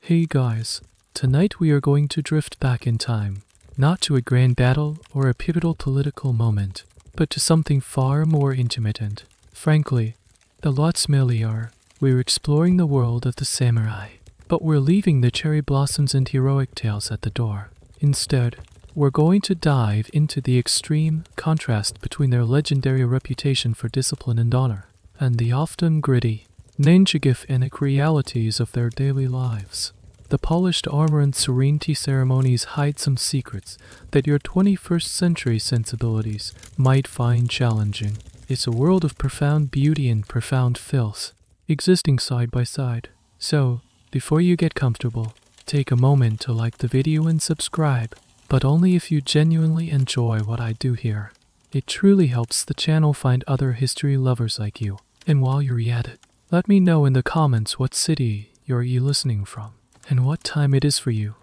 Hey guys, tonight we are going to drift back in time, not to a grand battle or a pivotal political moment, but to something far more intimate and, frankly, a lot smellier. We're exploring the world of the samurai, but we're leaving the cherry blossoms and heroic tales at the door. Instead, we're going to dive into the extreme contrast between their legendary reputation for discipline and honor, and the often gritty, ninja-gifanic realities of their daily lives. The polished armor and serenity ceremonies hide some secrets that your 21st century sensibilities might find challenging. It's a world of profound beauty and profound filth, existing side by side. So, before you get comfortable, take a moment to like the video and subscribe, but only if you genuinely enjoy what I do here. It truly helps the channel find other history lovers like you. And while you're at it, let me know in the comments what city you're listening from, and what time it is for you.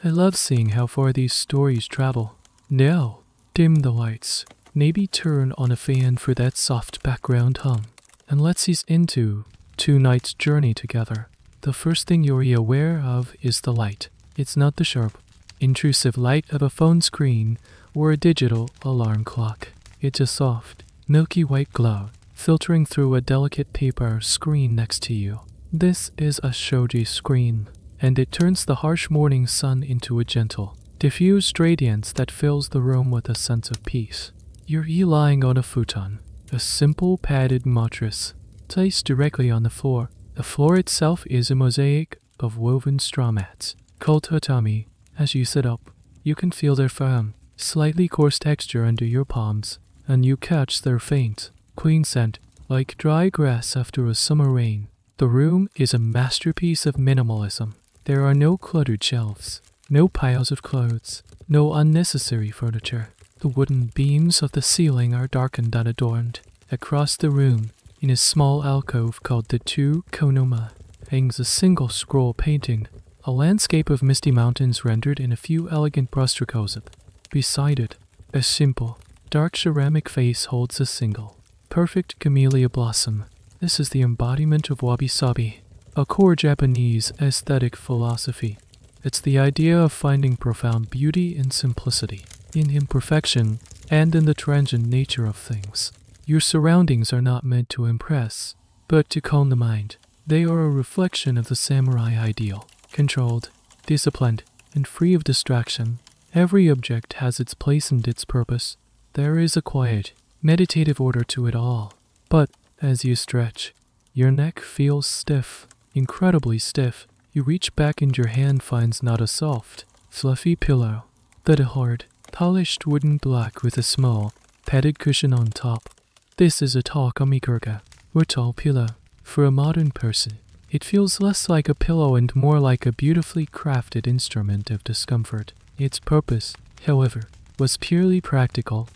I love seeing how far these stories travel. Now, dim the lights, maybe turn on a fan for that soft background hum, and let's ease into 2 nights' journey together. The first thing you're aware of is the light. It's not the sharp, intrusive light of a phone screen or a digital alarm clock. It's a soft, milky white glow filtering through a delicate paper screen next to you. This is a shoji screen, and it turns the harsh morning sun into a gentle, diffused radiance that fills the room with a sense of peace. You're lying on a futon, a simple padded mattress, placed directly on the floor. The floor itself is a mosaic of woven straw mats, called tatami. As you sit up, you can feel their firm, slightly coarse texture under your palms, and you catch their faint, clean scent, like dry grass after a summer rain. The room is a masterpiece of minimalism. There are no cluttered shelves, no piles of clothes, no unnecessary furniture. The wooden beams of the ceiling are darkened and adorned. Across the room, in a small alcove called the Konoma, hangs a single scroll painting, a landscape of misty mountains rendered in a few elegant brushstrokes. Beside it, a simple, dark ceramic vase holds a single, perfect camellia blossom. This is the embodiment of wabi-sabi, a core Japanese aesthetic philosophy. It's the idea of finding profound beauty in simplicity, in imperfection, and in the transient nature of things. Your surroundings are not meant to impress, but to calm the mind. They are a reflection of the samurai ideal, controlled, disciplined, and free of distraction. Every object has its place and its purpose. There is a quiet, meditative order to it all. But as you stretch, your neck feels stiff, incredibly stiff. You reach back and your hand finds not a soft, fluffy pillow, but a hard, polished wooden block with a small, padded cushion on top. This is a tall kamikurga, or tall pillow. For a modern person, it feels less like a pillow and more like a beautifully crafted instrument of discomfort. Its purpose, however, was purely practical.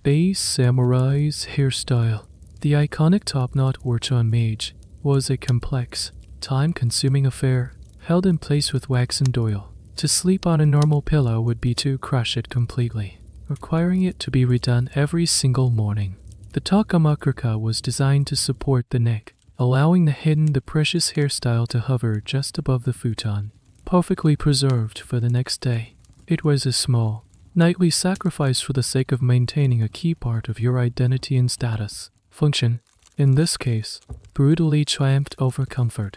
A samurai's hairstyle. The iconic topknot or mage was a complex, time-consuming affair, held in place with wax and oil. To sleep on a normal pillow would be to crush it completely, requiring it to be redone every single morning. The takamakurka was designed to support the neck, allowing the precious hairstyle to hover just above the futon, perfectly preserved for the next day. It was a small, nightly sacrifice for the sake of maintaining a key part of your identity and status. Function, in this case, brutally triumphed over comfort.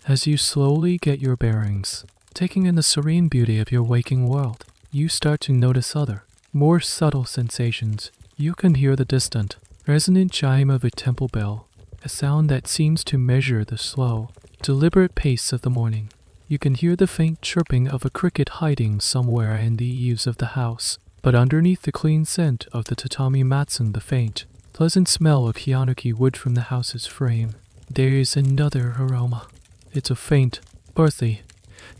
As you slowly get your bearings, taking in the serene beauty of your waking world, you start to notice other, more subtle sensations. You can hear the distant, resonant chime of a temple bell, a sound that seems to measure the slow, deliberate pace of the morning. You can hear the faint chirping of a cricket hiding somewhere in the eaves of the house, but underneath the clean scent of the tatami mats and the faint, pleasant smell of hiyanoki wood from the house's frame, there is another aroma. It's a faint, earthy,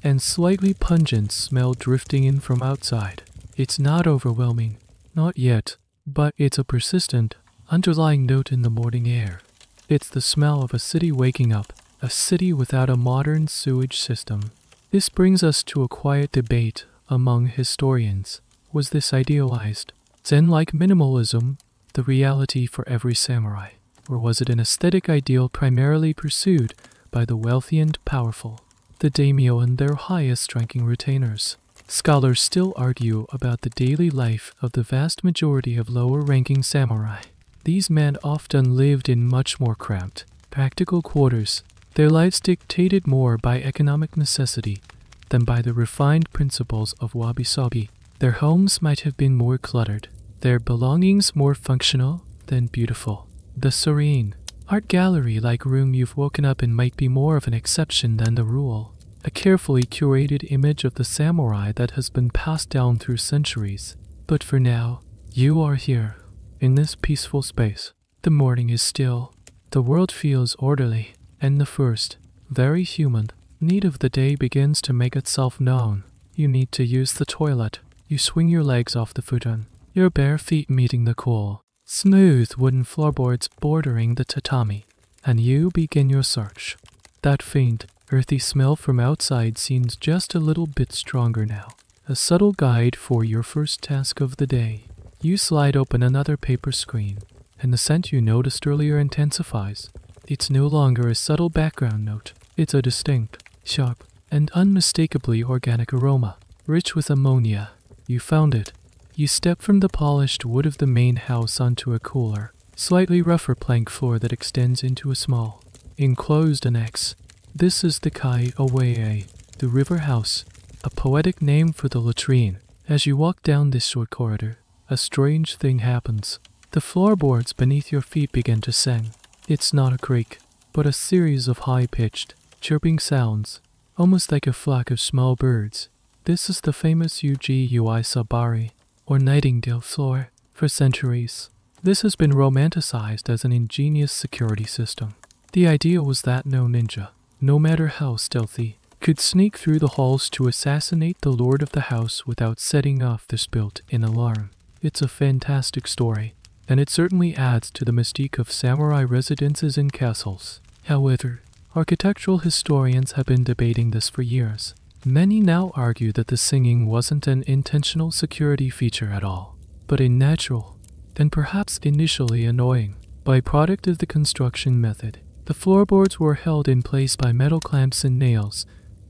and slightly pungent smell drifting in from outside. It's not overwhelming, not yet, but it's a persistent, underlying note in the morning air. It's the smell of a city waking up, a city without a modern sewage system. This brings us to a quiet debate among historians. Was this idealized, Zen-like minimalism, the reality for every samurai? Or was it an aesthetic ideal primarily pursued by the wealthy and powerful, the daimyo and their highest-ranking retainers. Scholars still argue about the daily life of the vast majority of lower-ranking samurai. These men often lived in much more cramped, practical quarters, their lives dictated more by economic necessity than by the refined principles of wabi-sabi. Their homes might have been more cluttered, their belongings more functional than beautiful. The serene, art gallery-like room you've woken up in might be more of an exception than the rule, a carefully curated image of the samurai that has been passed down through centuries. But for now, you are here, in this peaceful space. The morning is still, the world feels orderly, and the first, very human, need of the day begins to make itself known. You need to use the toilet. You swing your legs off the futon, your bare feet meeting the cool, smooth wooden floorboards bordering the tatami, and you begin your search. That faint, earthy smell from outside seems just a little bit stronger now, a subtle guide for your first task of the day. You slide open another paper screen, and the scent you noticed earlier intensifies. It's no longer a subtle background note, it's a distinct, sharp, and unmistakably organic aroma, rich with ammonia. You found it. You step from the polished wood of the main house onto a cooler, slightly rougher plank floor that extends into a small, enclosed annex. This is the Kai Owae, the river house, a poetic name for the latrine. As you walk down this short corridor, a strange thing happens. The floorboards beneath your feet begin to sing. It's not a creak, but a series of high-pitched, chirping sounds, almost like a flock of small birds. This is the famous Uji Sabari, or nightingale floor, for centuries. This has been romanticized as an ingenious security system. The idea was that no ninja, no matter how stealthy, could sneak through the halls to assassinate the lord of the house without setting off this built-in alarm. It's a fantastic story, and it certainly adds to the mystique of samurai residences and castles. However, architectural historians have been debating this for years. Many now argue that the singing wasn't an intentional security feature at all, but a natural, and perhaps initially annoying, byproduct of the construction method. The floorboards were held in place by metal clamps and nails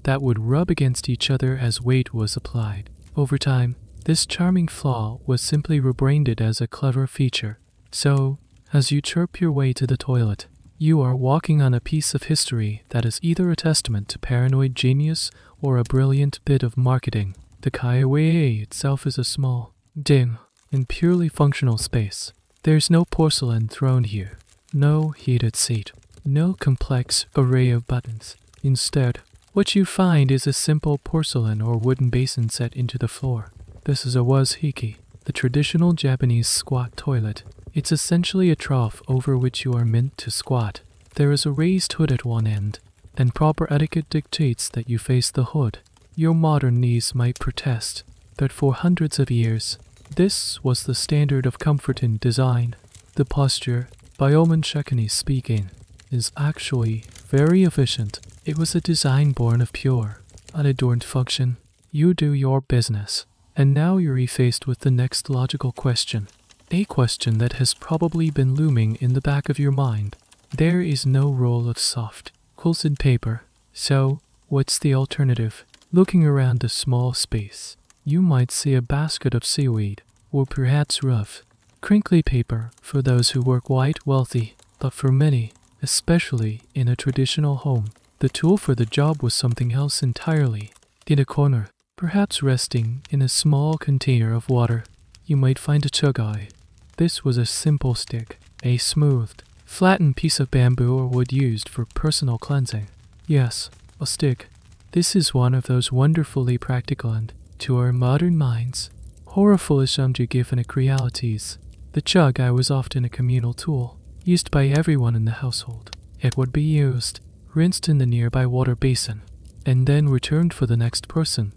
that would rub against each other as weight was applied. Over time, this charming flaw was simply rebranded as a clever feature. So, as you chirp your way to the toilet, you are walking on a piece of history that is either a testament to paranoid genius or a brilliant bit of marketing. The Kaiwei itself is a small, dim, and purely functional space. There's no porcelain throne here, no heated seat, no complex array of buttons. Instead, what you find is a simple porcelain or wooden basin set into the floor. This is a wazhiki, the traditional Japanese squat toilet. It's essentially a trough over which you are meant to squat. There is a raised hood at one end, and proper etiquette dictates that you face the hood. Your modern knees might protest, but for hundreds of years, this was the standard of comfort and design. The posture, by Omen Shekani speaking, is actually very efficient. It was a design born of pure, unadorned function. You do your business, and now you're faced with the next logical question. A question that has probably been looming in the back of your mind. There is no roll of soft, quilted paper, so what's the alternative? Looking around the small space, you might see a basket of seaweed, or perhaps rough, crinkly paper for those who were quite wealthy, but for many, especially in a traditional home, the tool for the job was something else entirely. In a corner, perhaps resting in a small container of water, you might find a chugai. This was a simple stick, a smoothed, flattened piece of bamboo or wood used for personal cleansing. Yes, a stick. This is one of those wonderfully practical and, to our modern minds, horror-foolish given realities. The chugai was often a communal tool, used by everyone in the household. It would be used, rinsed in the nearby water basin, and then returned for the next person.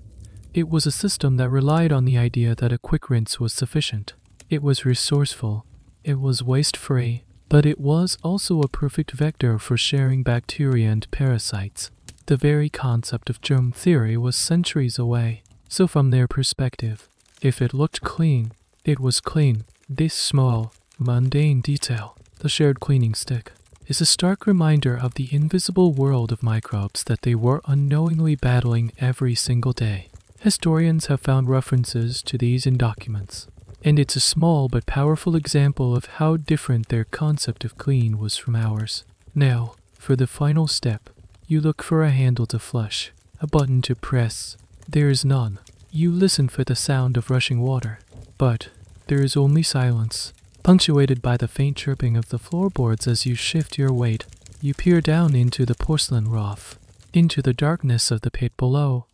It was a system that relied on the idea that a quick rinse was sufficient. It was resourceful, it was waste-free, but it was also a perfect vector for sharing bacteria and parasites. The very concept of germ theory was centuries away, so from their perspective, if it looked clean, it was clean. This small, mundane detail, the shared cleaning stick, is a stark reminder of the invisible world of microbes that they were unknowingly battling every single day. Historians have found references to these in documents, and it's a small but powerful example of how different their concept of clean was from ours. Now, for the final step, you look for a handle to flush, a button to press. There is none. You listen for the sound of rushing water, but there is only silence, punctuated by the faint chirping of the floorboards as you shift your weight. You peer down into the porcelain roof, into the darkness of the pit below,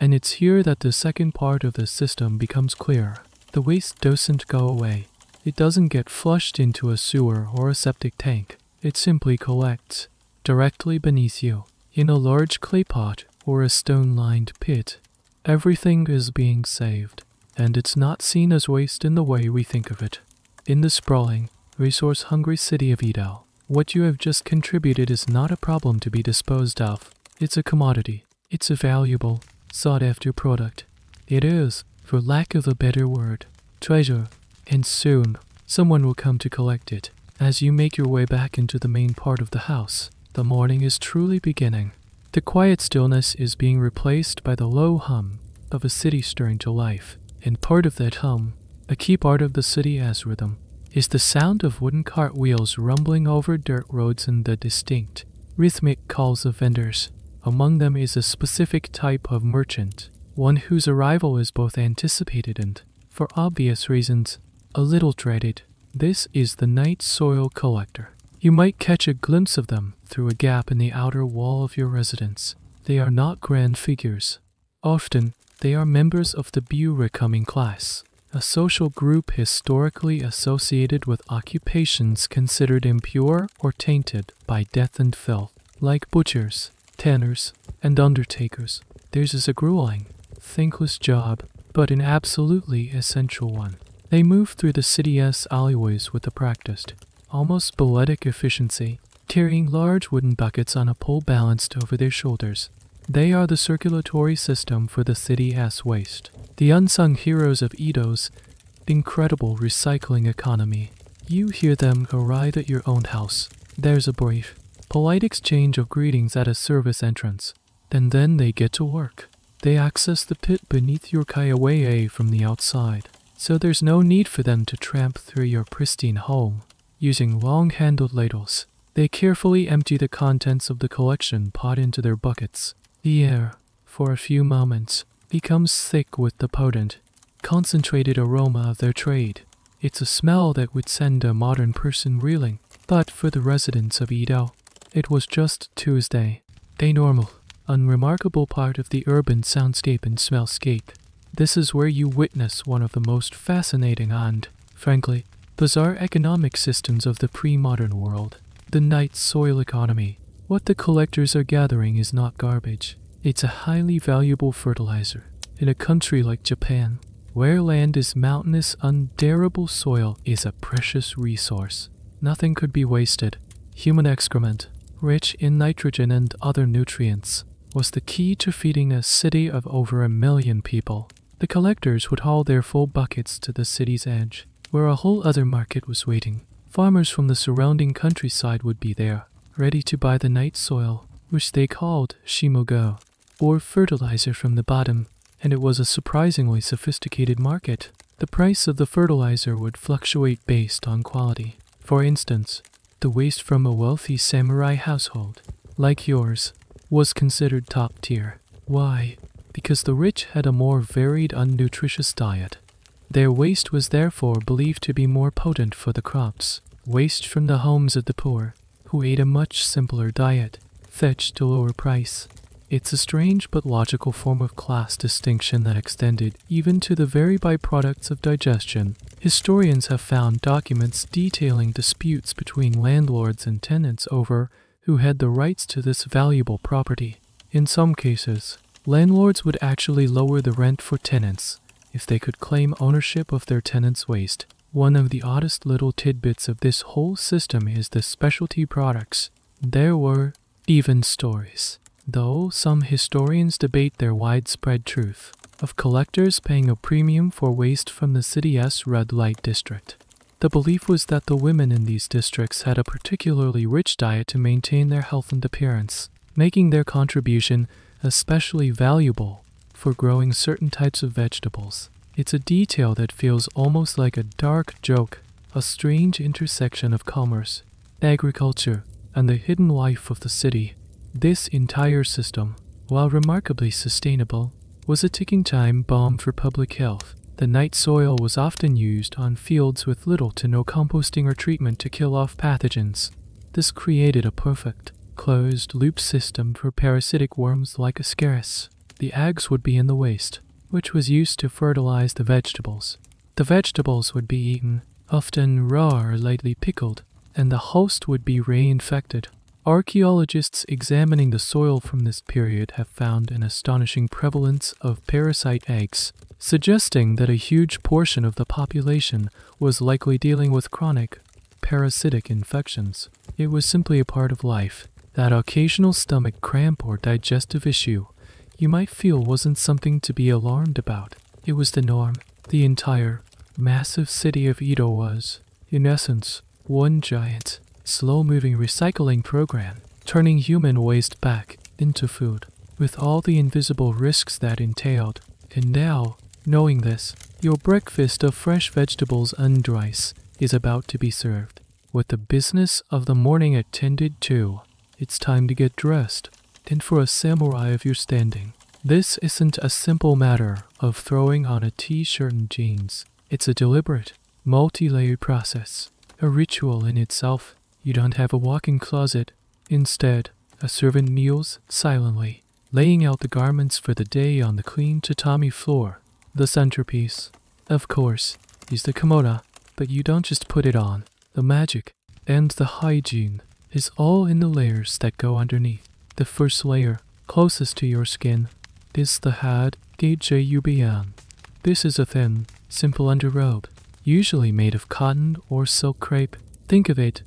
and it's here that the second part of the system becomes clear. The waste doesn't go away. It doesn't get flushed into a sewer or a septic tank. It simply collects directly beneath you, in a large clay pot or a stone-lined pit. Everything is being saved, and it's not seen as waste in the way we think of it. In the sprawling, resource-hungry city of Edo, what you have just contributed is not a problem to be disposed of. It's a commodity. It's a valuable, sought-after product. It is, for lack of a better word, treasure, and soon someone will come to collect it. As you make your way back into the main part of the house, the morning is truly beginning. The quiet stillness is being replaced by the low hum of a city stirring to life, and part of that hum, a key part of the city as rhythm, is the sound of wooden cartwheels rumbling over dirt roads and the distinct, rhythmic calls of vendors. Among them is a specific type of merchant, one whose arrival is both anticipated and, for obvious reasons, a little dreaded. This is the night soil collector. You might catch a glimpse of them through a gap in the outer wall of your residence. They are not grand figures. Often, they are members of the becoming class, a social group historically associated with occupations considered impure or tainted by death and filth, like butchers, tanners, and undertakers. Theirs is a grueling, thankless job, but an absolutely essential one. They move through the city's alleyways with a practiced, almost balletic efficiency, carrying large wooden buckets on a pole balanced over their shoulders. They are the circulatory system for the city's waste, the unsung heroes of Edo's incredible recycling economy. You hear them arrive at your own house. There's a brief, polite exchange of greetings at a service entrance, and then they get to work. They access the pit beneath your kaiawea from the outside, so there's no need for them to tramp through your pristine home. Using long-handled ladles, they carefully empty the contents of the collection pot into their buckets. The air, for a few moments, becomes thick with the potent, concentrated aroma of their trade. It's a smell that would send a modern person reeling, but for the residents of Edo, it was just Tuesday, a normal, unremarkable part of the urban soundscape and smellscape. This is where you witness one of the most fascinating and, frankly, bizarre economic systems of the pre-modern world, the night soil economy. What the collectors are gathering is not garbage. It's a highly valuable fertilizer. In a country like Japan, where land is mountainous, undarable soil is a precious resource. Nothing could be wasted. Human excrement, rich in nitrogen and other nutrients, was the key to feeding a city of over 1 million people. The collectors would haul their full buckets to the city's edge, where a whole other market was waiting. Farmers from the surrounding countryside would be there, ready to buy the night soil, which they called shimogo, or fertilizer from the bottom, and it was a surprisingly sophisticated market. The price of the fertilizer would fluctuate based on quality. For instance, the waste from a wealthy samurai household, like yours, was considered top tier. Why? Because the rich had a more varied, unnutritious diet. Their waste was therefore believed to be more potent for the crops. Waste from the homes of the poor, who ate a much simpler diet, fetched a lower price. It's a strange but logical form of class distinction that extended even to the very byproducts of digestion. Historians have found documents detailing disputes between landlords and tenants over who had the rights to this valuable property. In some cases, landlords would actually lower the rent for tenants if they could claim ownership of their tenants' waste. One of the oddest little tidbits of this whole system is the specialty products. There were even stories, though some historians debate their widespread truth, of collectors paying a premium for waste from the city's red light district. The belief was that the women in these districts had a particularly rich diet to maintain their health and appearance, making their contribution especially valuable for growing certain types of vegetables. It's a detail that feels almost like a dark joke, a strange intersection of commerce, agriculture, and the hidden life of the city. This entire system, while remarkably sustainable, was a ticking time bomb for public health. The night soil was often used on fields with little to no composting or treatment to kill off pathogens. This created a perfect, closed-loop system for parasitic worms like Ascaris. The eggs would be in the waste, which was used to fertilize the vegetables. The vegetables would be eaten, often raw or lightly pickled, and the host would be reinfected. Archaeologists examining the soil from this period have found an astonishing prevalence of parasite eggs, suggesting that a huge portion of the population was likely dealing with chronic, parasitic infections. It was simply a part of life. That occasional stomach cramp or digestive issue you might feel wasn't something to be alarmed about. It was the norm. The entire, massive city of Edo was, in essence, one giant, slow-moving recycling program, turning human waste back into food, with all the invisible risks that entailed. And now, knowing this, your breakfast of fresh vegetables and rice is about to be served. With the business of the morning attended to, it's time to get dressed. And for a samurai of your standing, this isn't a simple matter of throwing on a t-shirt and jeans. It's a deliberate, multi-layered process, a ritual in itself. You don't have a walk-in closet. Instead, a servant kneels silently, laying out the garments for the day on the clean tatami floor. The centerpiece, of course, is the kimono, but you don't just put it on. The magic and the hygiene is all in the layers that go underneath. The first layer, closest to your skin, is the had-ge-ju-bian. This is a thin, simple underrobe, usually made of cotton or silk crepe. Think of it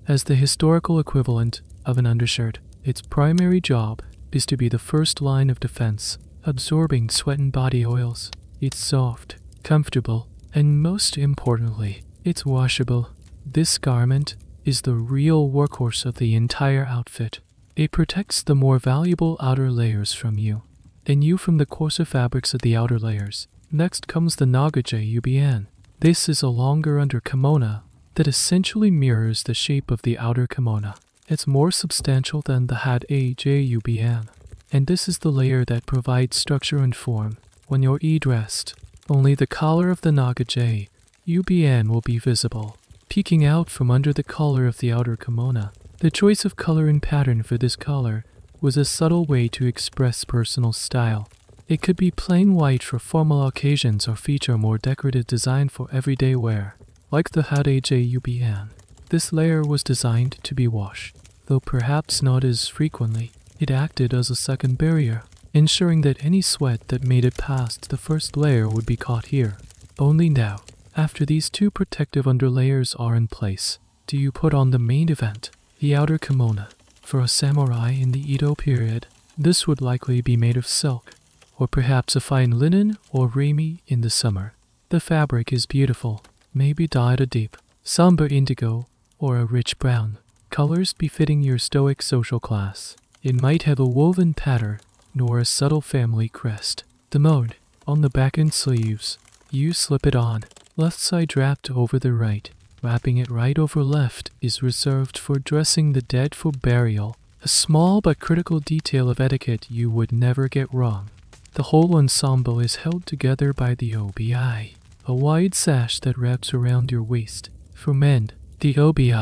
as the historical equivalent of an undershirt. Its primary job is to be the first line of defense, absorbing sweat and body oils. It's soft, comfortable, and most importantly, it's washable. This garment is the real workhorse of the entire outfit. It protects the more valuable outer layers from you, and you from the coarser fabrics of the outer layers. Next comes the nagaje-yubian. This is a longer under kimono that essentially mirrors the shape of the outer kimono. It's more substantial than the had-ge-ju-bian, and this is the layer that provides structure and form. When you're dressed, only the collar of the nagaje-yubian will be visible, peeking out from under the collar of the outer kimono. The choice of color and pattern for this collar was a subtle way to express personal style. It could be plain white for formal occasions or feature a more decorative design for everyday wear. Like the had-ge-ju-bian, this layer was designed to be washed, though perhaps not as frequently. It acted as a second barrier, ensuring that any sweat that made it past the first layer would be caught here. Only now, after these two protective underlayers are in place, do you put on the main event, the outer kimono. For a samurai in the Edo period, this would likely be made of silk, or perhaps a fine linen or rami in the summer. The fabric is beautiful, maybe dyed a deep, somber indigo or a rich brown, colors befitting your stoic social class. It might have a woven pattern nor a subtle family crest. The mode, on the back and sleeves, you slip it on, left side draped over the right. Wrapping it right over left is reserved for dressing the dead for burial, a small but critical detail of etiquette you would never get wrong. The whole ensemble is held together by the obi, a wide sash that wraps around your waist. For men, the obi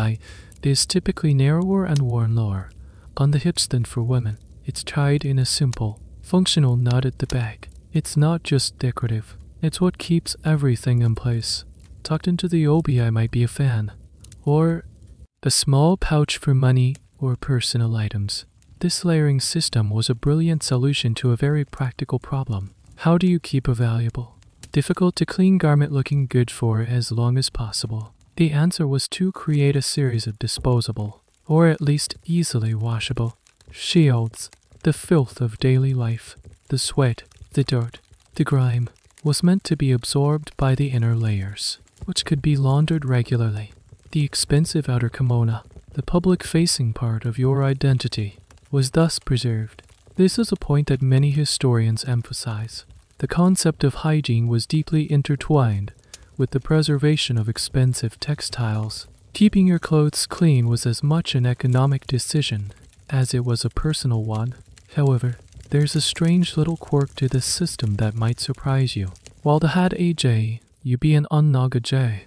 is typically narrower and worn lower on the hips than for women. It's tied in a simple, functional knot at the back. It's not just decorative, it's what keeps everything in place. Tucked into the obi might be a fan, or a small pouch for money or personal items. This layering system was a brilliant solution to a very practical problem. How do you keep a valuable, difficult to clean garment looking good for as long as possible? The answer was to create a series of disposable, or at least easily washable, shields. The filth of daily life, the sweat, the dirt, the grime, was meant to be absorbed by the inner layers. which could be laundered regularly. The expensive outer kimono, the public-facing part of your identity, was thus preserved. This is a point that many historians emphasize. The concept of hygiene was deeply intertwined with the preservation of expensive textiles. Keeping your clothes clean was as much an economic decision as it was a personal one. However, there's a strange little quirk to this system that might surprise you. While the had AJ, UBN unnagaj,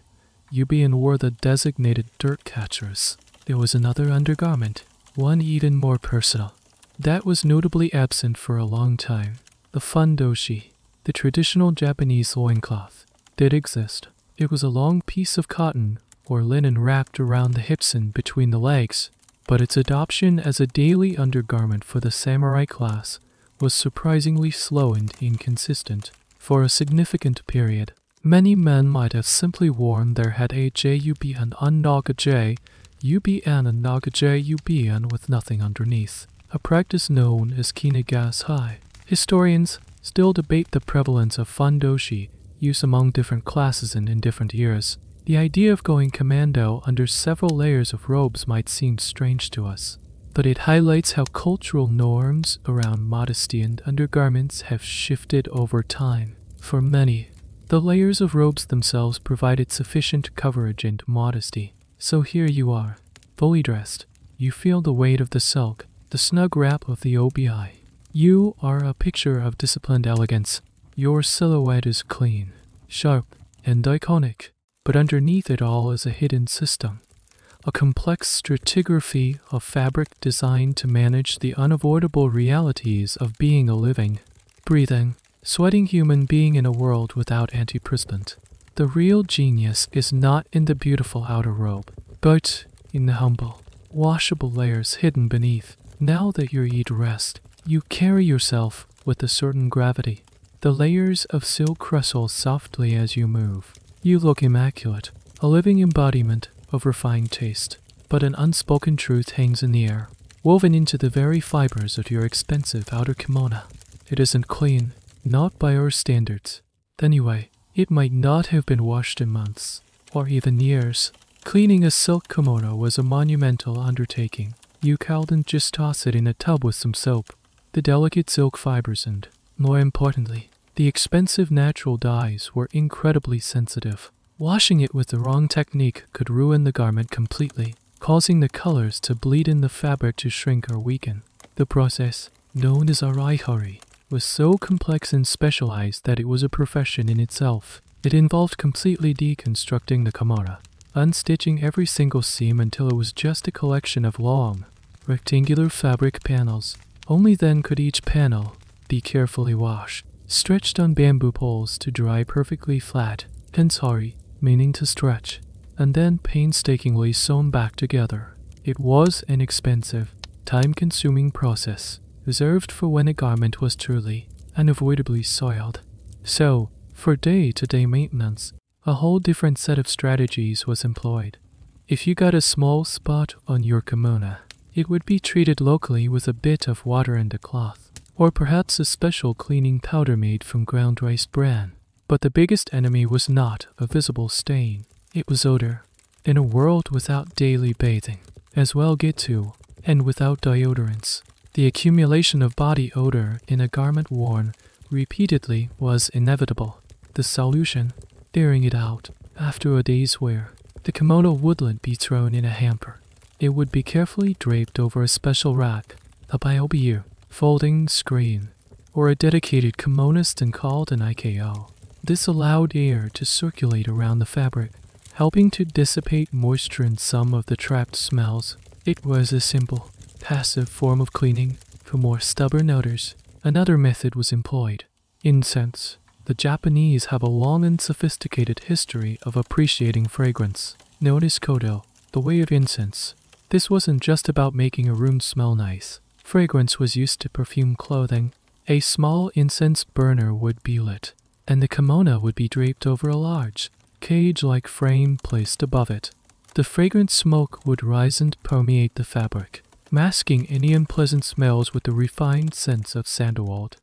UBN wore the designated dirt catchers, there was another undergarment, one even more personal. That was notably absent for a long time. The fundoshi, the traditional Japanese loincloth, did exist. It was a long piece of cotton or linen wrapped around the hips and between the legs, but its adoption as a daily undergarment for the samurai class was surprisingly slow and inconsistent. For a significant period, many men might have simply worn their head AJUB and unnagaj, UBN and nagaj UBN with nothing underneath, a practice known as kinigas hai. Historians still debate the prevalence of fundoshi use among different classes and in different eras. The idea of going commando under several layers of robes might seem strange to us, but it highlights how cultural norms around modesty and undergarments have shifted over time. For many, the layers of robes themselves provided sufficient coverage and modesty. So here you are, fully dressed. You feel the weight of the silk, the snug wrap of the obi. You are a picture of disciplined elegance. Your silhouette is clean, sharp, and iconic. But underneath it all is a hidden system, a complex stratigraphy of fabric designed to manage the unavoidable realities of being a living, breathing, sweating human being in a world without antiperspirant. The real genius is not in the beautiful outer robe, but in the humble, washable layers hidden beneath. Now that you're at rest, you carry yourself with a certain gravity. The layers of silk rustle softly as you move. You look immaculate, a living embodiment of refined taste. But an unspoken truth hangs in the air, woven into the very fibers of your expensive outer kimono. It isn't clean, not by our standards. Anyway, it might not have been washed in months, or even years. Cleaning a silk kimono was a monumental undertaking. You couldn't just toss it in a tub with some soap. The delicate silk fibers and, more importantly, the expensive natural dyes were incredibly sensitive. Washing it with the wrong technique could ruin the garment completely, causing the colors to bleed in the fabric to shrink or weaken. The process, known as araihari, was so complex and specialized that it was a profession in itself. It involved completely deconstructing the kimono, unstitching every single seam until it was just a collection of long, rectangular fabric panels. Only then could each panel be carefully washed, stretched on bamboo poles to dry perfectly flat, hence hari, meaning to stretch, and then painstakingly sewn back together. It was an expensive, time-consuming process, reserved for when a garment was truly, unavoidably soiled. So, for day-to-day maintenance, a whole different set of strategies was employed. If you got a small spot on your kimono, it would be treated locally with a bit of water and a cloth, or perhaps a special cleaning powder made from ground rice bran. But the biggest enemy was not a visible stain, it was odor. In a world without daily bathing, as well get to, and without deodorants, the accumulation of body odor in a garment worn repeatedly was inevitable. The solution, airing it out after a day's wear. The kimono wouldn't be thrown in a hamper. It would be carefully draped over a special rack, a biobier, folding screen, or a dedicated kimono stand called an IKO. This allowed air to circulate around the fabric, helping to dissipate moisture and some of the trapped smells. It was a simple, passive form of cleaning. For more stubborn odors, another method was employed: incense. The Japanese have a long and sophisticated history of appreciating fragrance, known as kodo, the way of incense. This wasn't just about making a room smell nice. Fragrance was used to perfume clothing. A small incense burner would be lit, and the kimono would be draped over a large, cage-like frame placed above it. The fragrant smoke would rise and permeate the fabric, masking any unpleasant smells with the refined scents of sandalwood,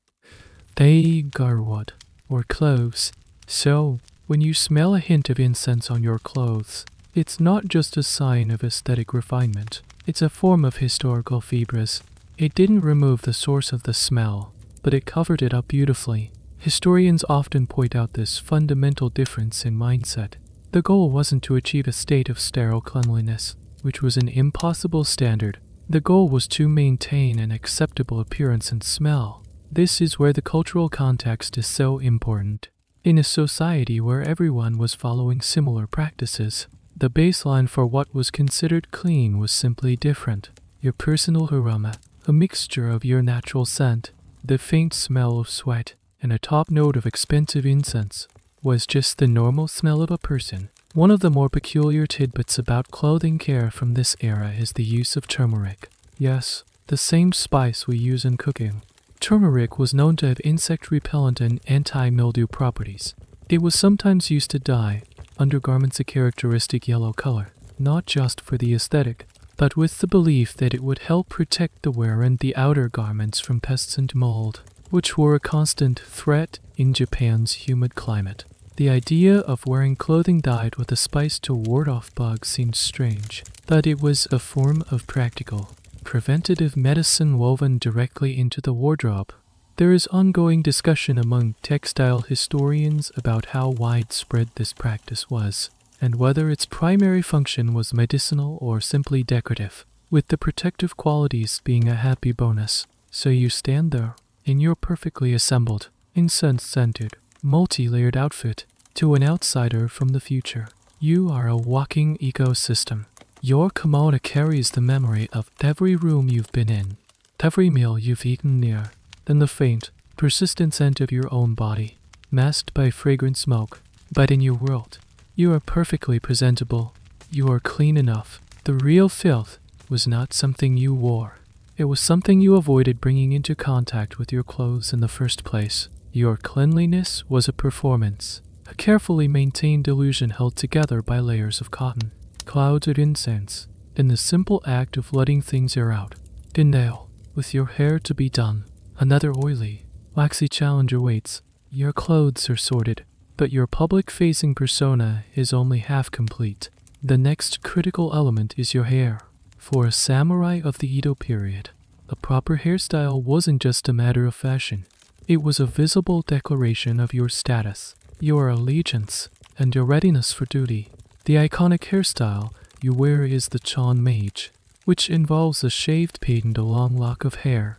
garwood, or cloves. So, When you smell a hint of incense on your clothes, it's not just a sign of aesthetic refinement. It's a form of historical fibres. It didn't remove the source of the smell, but it covered it up beautifully. Historians often point out this fundamental difference in mindset. The goal wasn't to achieve a state of sterile cleanliness, which was an impossible standard. The goal was to maintain an acceptable appearance and smell. This is where the cultural context is so important. In a society where everyone was following similar practices, the baseline for what was considered clean was simply different. Your personal aroma, a mixture of your natural scent, the faint smell of sweat, and a top note of expensive incense, was just the normal smell of a person. One of the more peculiar tidbits about clothing care from this era is the use of turmeric. Yes, the same spice we use in cooking. Turmeric was known to have insect repellent and anti-mildew properties. It was sometimes used to dye undergarments a characteristic yellow color, not just for the aesthetic, but with the belief that it would help protect the wearer and the outer garments from pests and mold, which were a constant threat in Japan's humid climate. The idea of wearing clothing dyed with a spice to ward off bugs seemed strange, but it was a form of practical, preventative medicine woven directly into the wardrobe. There is ongoing discussion among textile historians about how widespread this practice was, and whether its primary function was medicinal or simply decorative, with the protective qualities being a happy bonus. So you stand there, in your perfectly assembled, incense-scented, multi-layered outfit. To an outsider from the future, you are a walking ecosystem. Your kimono carries the memory of every room you've been in, every meal you've eaten near, and the faint, persistent scent of your own body, masked by fragrant smoke. But in your world, you are perfectly presentable. You are clean enough. The real filth was not something you wore. It was something you avoided bringing into contact with your clothes in the first place. Your cleanliness was a performance, a carefully maintained illusion held together by layers of cotton, clouds of incense, and the simple act of letting things air out. And now, with your hair to be done, another oily, waxy challenge awaits. Your clothes are sorted, but your public-facing persona is only half complete. The next critical element is your hair. For a samurai of the Edo period, a proper hairstyle wasn't just a matter of fashion. It was a visible declaration of your status, your allegiance, and your readiness for duty. The iconic hairstyle you wear is the chon mage, which involves a shaved pate and a long lock of hair,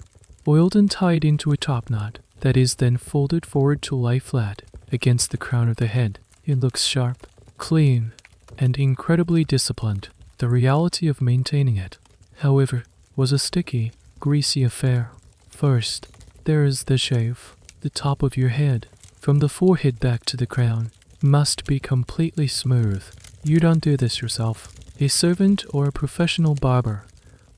oiled and tied into a topknot that is then folded forward to lie flat against the crown of the head. It looks sharp, clean, and incredibly disciplined. The reality of maintaining it, however, was a sticky, greasy affair. First, there is the shave. The top of your head, from the forehead back to the crown, must be completely smooth. You don't do this yourself. A servant or a professional barber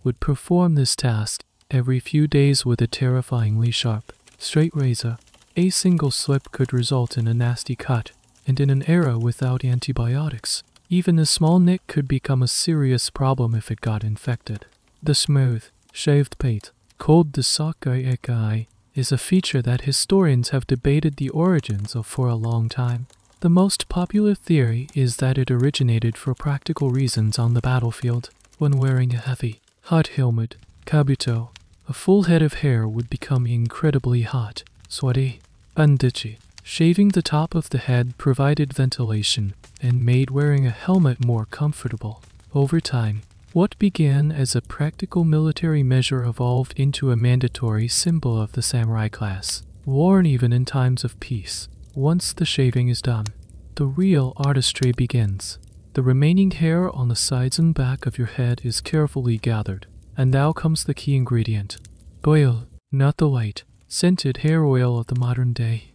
would perform this task every few days with a terrifyingly sharp, straight razor. A single slip could result in a nasty cut, and in an era without antibiotics, even a small nick could become a serious problem if it got infected. The smooth, shaved pate, called the sakai ekai, is a feature that historians have debated the origins of for a long time. The most popular theory is that it originated for practical reasons on the battlefield. When wearing a heavy, hot helmet, kabuto, a full head of hair would become incredibly hot, sweaty, and itchy. Shaving the top of the head provided ventilation and made wearing a helmet more comfortable. Over time, what began as a practical military measure evolved into a mandatory symbol of the samurai class, worn even in times of peace. Once the shaving is done, the real artistry begins. The remaining hair on the sides and back of your head is carefully gathered, and now comes the key ingredient. Oil, not the light, scented hair oil of the modern day,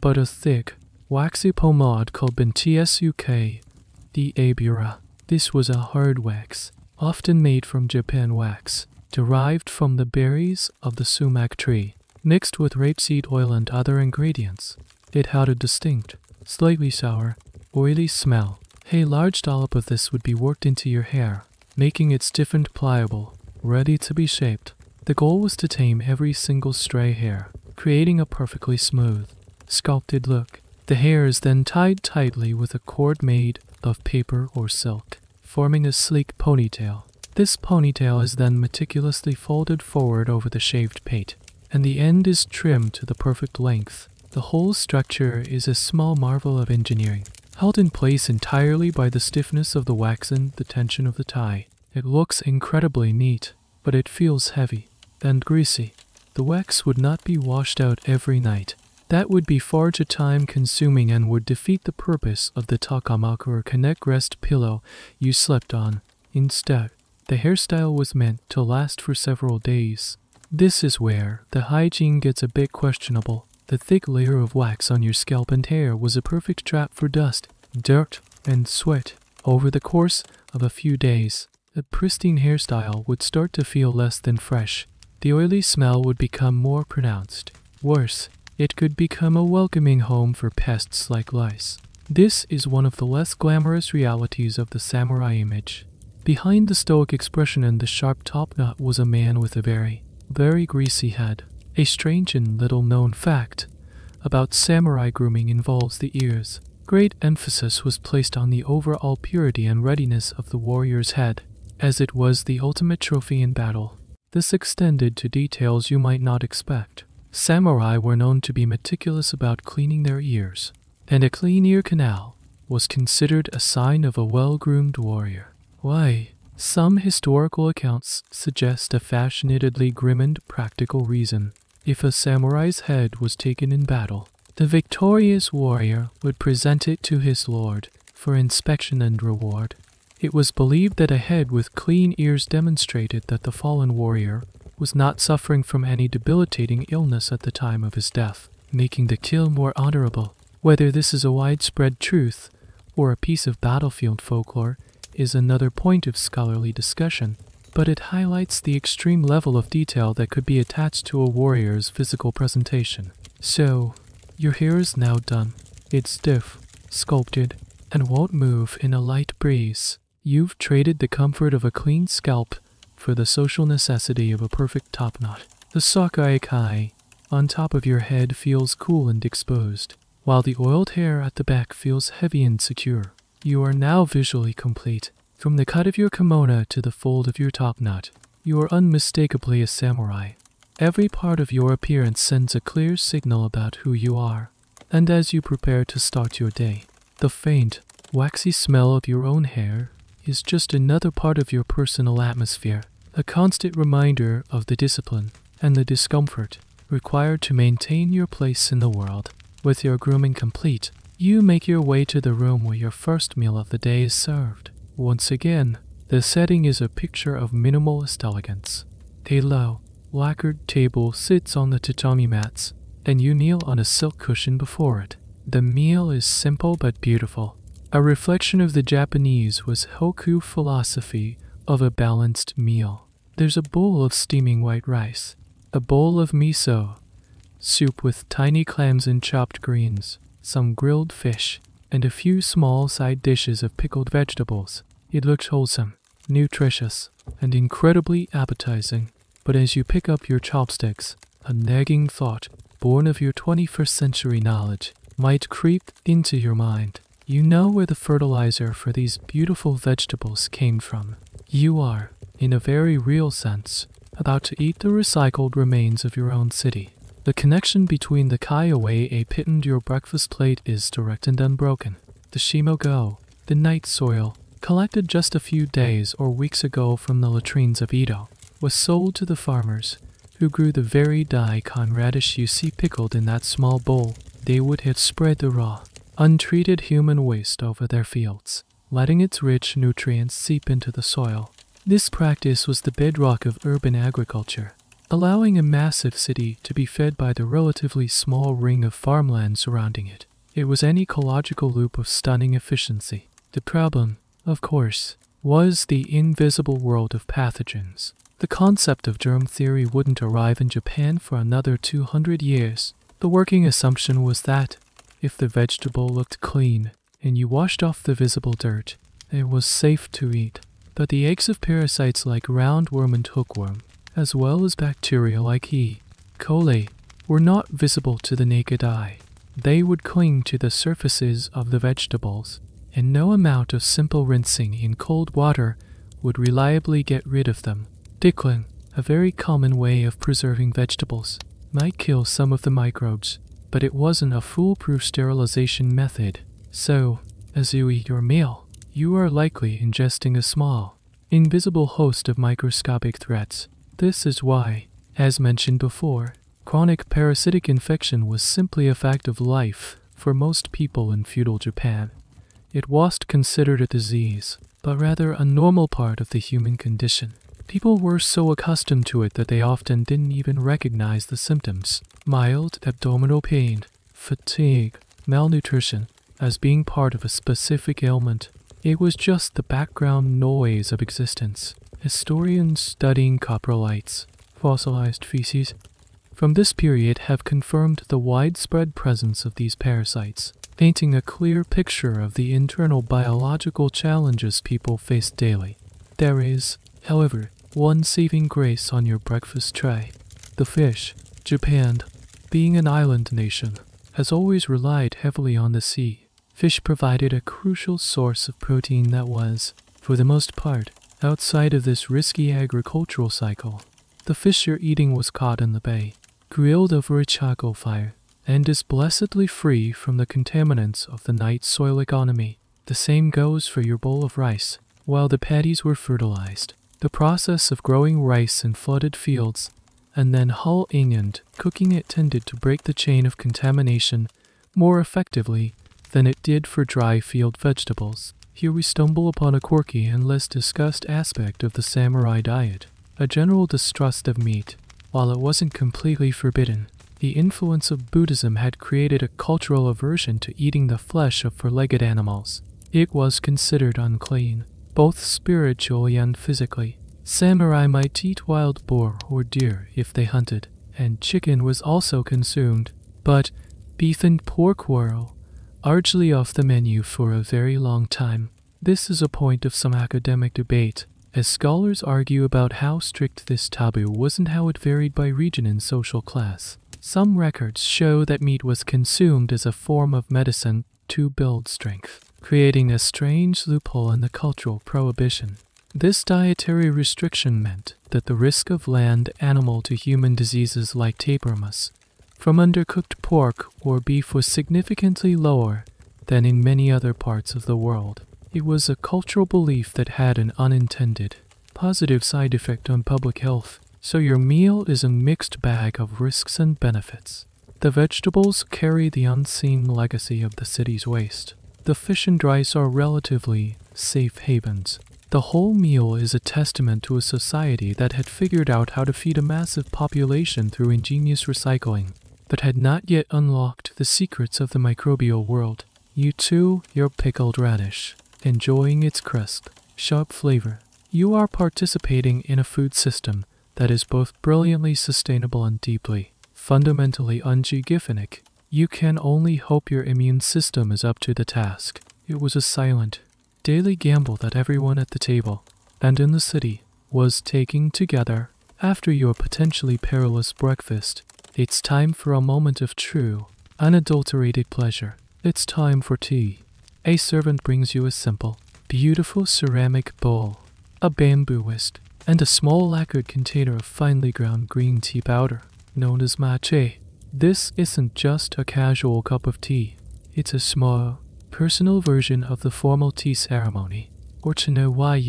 but a thick, waxy pomade called bentsuk, the abura. This was a hard wax, often made from Japan wax, derived from the berries of the sumac tree, mixed with rapeseed oil and other ingredients. It had a distinct, slightly sour, oily smell. A large dollop of this would be worked into your hair, making it stiff and pliable, ready to be shaped. The goal was to tame every single stray hair, creating a perfectly smooth, sculpted look. The hair is then tied tightly with a cord made of paper or silk, forming a sleek ponytail. This ponytail is then meticulously folded forward over the shaved pate, and the end is trimmed to the perfect length. The whole structure is a small marvel of engineering, held in place entirely by the stiffness of the wax and the tension of the tie. It looks incredibly neat, but it feels heavy and greasy. The wax would not be washed out every night. That would be far too time-consuming and would defeat the purpose of the topknot or connect rest pillow you slept on. Instead, the hairstyle was meant to last for several days. This is where the hygiene gets a bit questionable. The thick layer of wax on your scalp and hair was a perfect trap for dust, dirt, and sweat. Over the course of a few days, the pristine hairstyle would start to feel less than fresh. The oily smell would become more pronounced. Worse, it could become a welcoming home for pests like lice. This is one of the less glamorous realities of the samurai image. Behind the stoic expression and the sharp topknot was a man with a very, very greasy head. A strange and little-known fact about samurai grooming involves the ears. Great emphasis was placed on the overall purity and readiness of the warrior's head, as it was the ultimate trophy in battle. This extended to details you might not expect. Samurai were known to be meticulous about cleaning their ears, and a clean ear canal was considered a sign of a well-groomed warrior. Why? Some historical accounts suggest a fashionably grim and practical reason. If a samurai's head was taken in battle, the victorious warrior would present it to his lord for inspection and reward. It was believed that a head with clean ears demonstrated that the fallen warrior was not suffering from any debilitating illness at the time of his death, making the kill more honorable. Whether this is a widespread truth or a piece of battlefield folklore is another point of scholarly discussion, but it highlights the extreme level of detail that could be attached to a warrior's physical presentation. So, your hair is now done. It's stiff, sculpted, and won't move in a light breeze. You've traded the comfort of a clean scalp for the social necessity of a perfect topknot. The sockeye kai on top of your head feels cool and exposed, while the oiled hair at the back feels heavy and secure. You are now visually complete. From the cut of your kimono to the fold of your topknot, you are unmistakably a samurai. Every part of your appearance sends a clear signal about who you are. And as you prepare to start your day, the faint, waxy smell of your own hair is just another part of your personal atmosphere, a constant reminder of the discipline and the discomfort required to maintain your place in the world. With your grooming complete, you make your way to the room where your first meal of the day is served. Once again, the setting is a picture of minimalist elegance. A low, lacquered table sits on the tatami mats, and you kneel on a silk cushion before it. The meal is simple but beautiful, a reflection of the Japanese Hoku philosophy of a balanced meal. There's a bowl of steaming white rice, a bowl of miso, soup with tiny clams and chopped greens, some grilled fish, and a few small side dishes of pickled vegetables. It looks wholesome, nutritious, and incredibly appetizing. But as you pick up your chopsticks, a nagging thought, born of your 21st century knowledge, might creep into your mind. You know where the fertilizer for these beautiful vegetables came from. You are, in a very real sense, about to eat the recycled remains of your own city. The connection between the kai-away pit and your breakfast plate is direct and unbroken. The shimogo, the night soil, collected just a few days or weeks ago from the latrines of Edo, was sold to the farmers who grew the very daikon radish you see pickled in that small bowl. They would have spread the raw, untreated human waste over their fields, letting its rich nutrients seep into the soil. This practice was the bedrock of urban agriculture, allowing a massive city to be fed by the relatively small ring of farmland surrounding it. It was an ecological loop of stunning efficiency. The problem, of course, was the invisible world of pathogens. The concept of germ theory wouldn't arrive in Japan for another 200 years. The working assumption was that if the vegetable looked clean and you washed off the visible dirt, it was safe to eat. But the eggs of parasites like roundworm and hookworm, as well as bacteria like E. coli, were not visible to the naked eye. They would cling to the surfaces of the vegetables, and no amount of simple rinsing in cold water would reliably get rid of them. Dickling, a very common way of preserving vegetables, might kill some of the microbes, but it wasn't a foolproof sterilization method. So, as you eat your meal, you are likely ingesting a small, invisible host of microscopic threats. This is why, as mentioned before, chronic parasitic infection was simply a fact of life for most people in feudal Japan. It wasn't considered a disease, but rather a normal part of the human condition. People were so accustomed to it that they often didn't even recognize the symptoms, mild abdominal pain, fatigue, malnutrition, as being part of a specific ailment. It was just the background noise of existence. Historians studying coprolites, fossilized feces, from this period have confirmed the widespread presence of these parasites, painting a clear picture of the internal biological challenges people face daily. There is, however, one saving grace on your breakfast tray. The fish. Japan, being an island nation, has always relied heavily on the sea. Fish provided a crucial source of protein that was, for the most part, outside of this risky agricultural cycle. The fish you're eating was caught in the bay, grilled over a charcoal fire, and is blessedly free from the contaminants of the night soil economy. The same goes for your bowl of rice. While the paddies were fertilized, the process of growing rice in flooded fields and then hulling and cooking it tended to break the chain of contamination more effectively than it did for dry field vegetables. Here we stumble upon a quirky and less discussed aspect of the samurai diet, a general distrust of meat. While it wasn't completely forbidden, the influence of Buddhism had created a cultural aversion to eating the flesh of four-legged animals. It was considered unclean, both spiritually and physically. Samurai might eat wild boar or deer if they hunted, and chicken was also consumed, but beef and pork were largely off the menu for a very long time. This is a point of some academic debate, as scholars argue about how strict this taboo was and how it varied by region and social class. Some records show that meat was consumed as a form of medicine to build strength, creating a strange loophole in the cultural prohibition. This dietary restriction meant that the risk of land-animal to human diseases like tapeworms from undercooked pork or beef was significantly lower than in many other parts of the world. It was a cultural belief that had an unintended, positive side effect on public health, so your meal is a mixed bag of risks and benefits. The vegetables carry the unseen legacy of the city's waste. The fish and rice are relatively safe havens. The whole meal is a testament to a society that had figured out how to feed a massive population through ingenious recycling, but had not yet unlocked the secrets of the microbial world. You too, your pickled radish, enjoying its crisp, sharp flavor. You are participating in a food system that is both brilliantly sustainable and deeply, fundamentally unhygienic. You can only hope your immune system is up to the task. It was a silent, daily gamble that everyone at the table, and in the city, was taking together. After your potentially perilous breakfast, it's time for a moment of true, unadulterated pleasure. It's time for tea. A servant brings you a simple, beautiful ceramic bowl, a bamboo whisk, and a small lacquered container of finely ground green tea powder, known as matcha. This isn't just a casual cup of tea. It's a small, personal version of the formal tea ceremony. Or to know why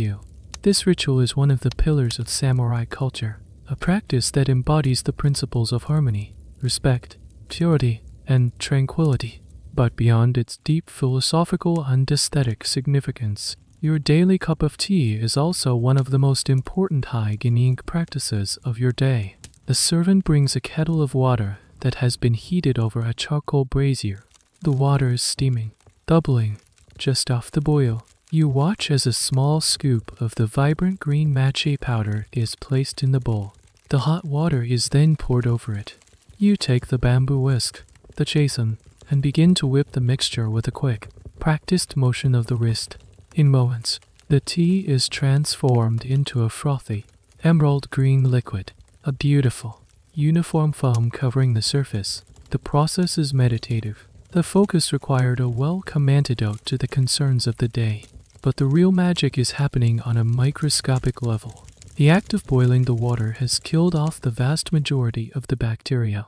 this ritual is one of the pillars of samurai culture, a practice that embodies the principles of harmony, respect, purity, and tranquility. But beyond its deep philosophical and aesthetic significance, your daily cup of tea is also one of the most important hygienic practices of your day. The servant brings a kettle of water that has been heated over a charcoal brazier. The water is steaming, bubbling, just off the boil. You watch as a small scoop of the vibrant green matcha powder is placed in the bowl. The hot water is then poured over it. You take the bamboo whisk, the chasen, and begin to whip the mixture with a quick, practiced motion of the wrist. In moments, the tea is transformed into a frothy, emerald green liquid, a beautiful, uniform foam covering the surface. The process is meditative, The focus required a welcome antidote to the concerns of the day. But the real magic is happening on a microscopic level. The act of boiling the water has killed off the vast majority of the bacteria,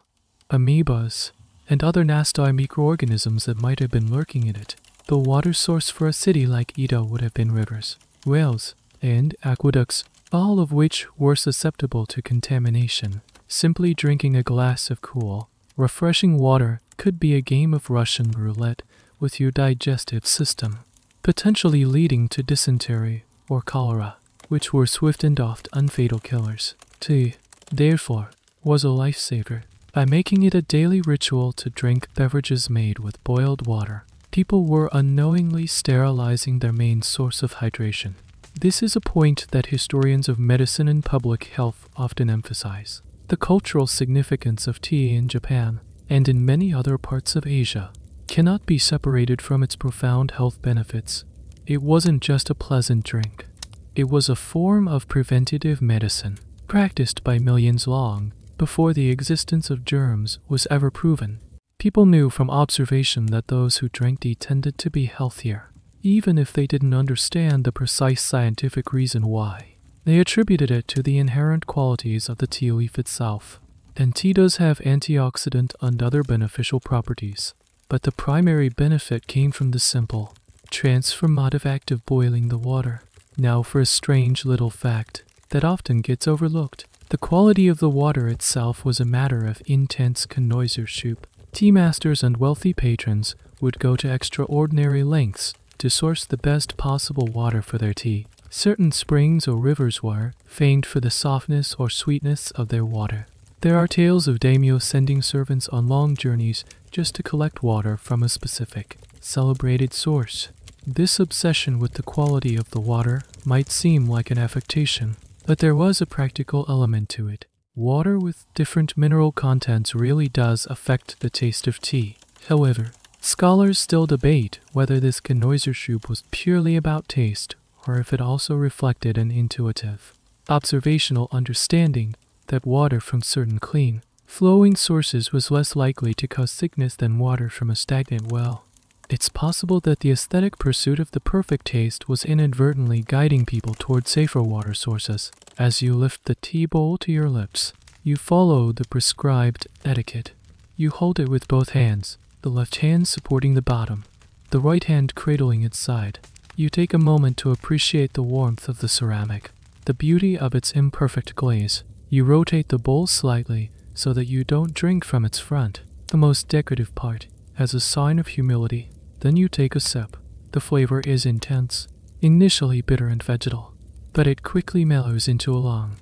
amoebas, and other nasty microorganisms that might have been lurking in it. The water source for a city like Edo would have been rivers, wells, and aqueducts, all of which were susceptible to contamination. Simply drinking a glass of cool, refreshing water could be a game of Russian roulette with your digestive system, potentially leading to dysentery or cholera, which were swift and oft unfatal killers. Tea, therefore, was a lifesaver. By making it a daily ritual to drink beverages made with boiled water, people were unknowingly sterilizing their main source of hydration. This is a point that historians of medicine and public health often emphasize. The cultural significance of tea in Japan, and in many other parts of Asia, cannot be separated from its profound health benefits. It wasn't just a pleasant drink. It was a form of preventative medicine, practiced by millions long before the existence of germs was ever proven. People knew from observation that those who drank tea tended to be healthier, even if they didn't understand the precise scientific reason why. They attributed it to the inherent qualities of the tea leaf itself. And tea does have antioxidant and other beneficial properties. But the primary benefit came from the simple, transformative act of boiling the water. Now for a strange little fact that often gets overlooked. The quality of the water itself was a matter of intense connoisseurship. Tea masters and wealthy patrons would go to extraordinary lengths to source the best possible water for their tea. Certain springs or rivers were famed for the softness or sweetness of their water. There are tales of daimyo sending servants on long journeys just to collect water from a specific, celebrated source. This obsession with the quality of the water might seem like an affectation, but there was a practical element to it. Water with different mineral contents really does affect the taste of tea. However, scholars still debate whether this connoisseurship was purely about taste or if it also reflected an intuitive, observational understanding that water from certain clean, flowing sources was less likely to cause sickness than water from a stagnant well. It's possible that the aesthetic pursuit of the perfect taste was inadvertently guiding people toward safer water sources. As you lift the tea bowl to your lips, you follow the prescribed etiquette. You hold it with both hands, the left hand supporting the bottom, the right hand cradling its side. You take a moment to appreciate the warmth of the ceramic, the beauty of its imperfect glaze. You rotate the bowl slightly so that you don't drink from its front, the most decorative part, as a sign of humility. Then you take a sip. The flavor is intense, initially bitter and vegetal, but it quickly mellows into a long,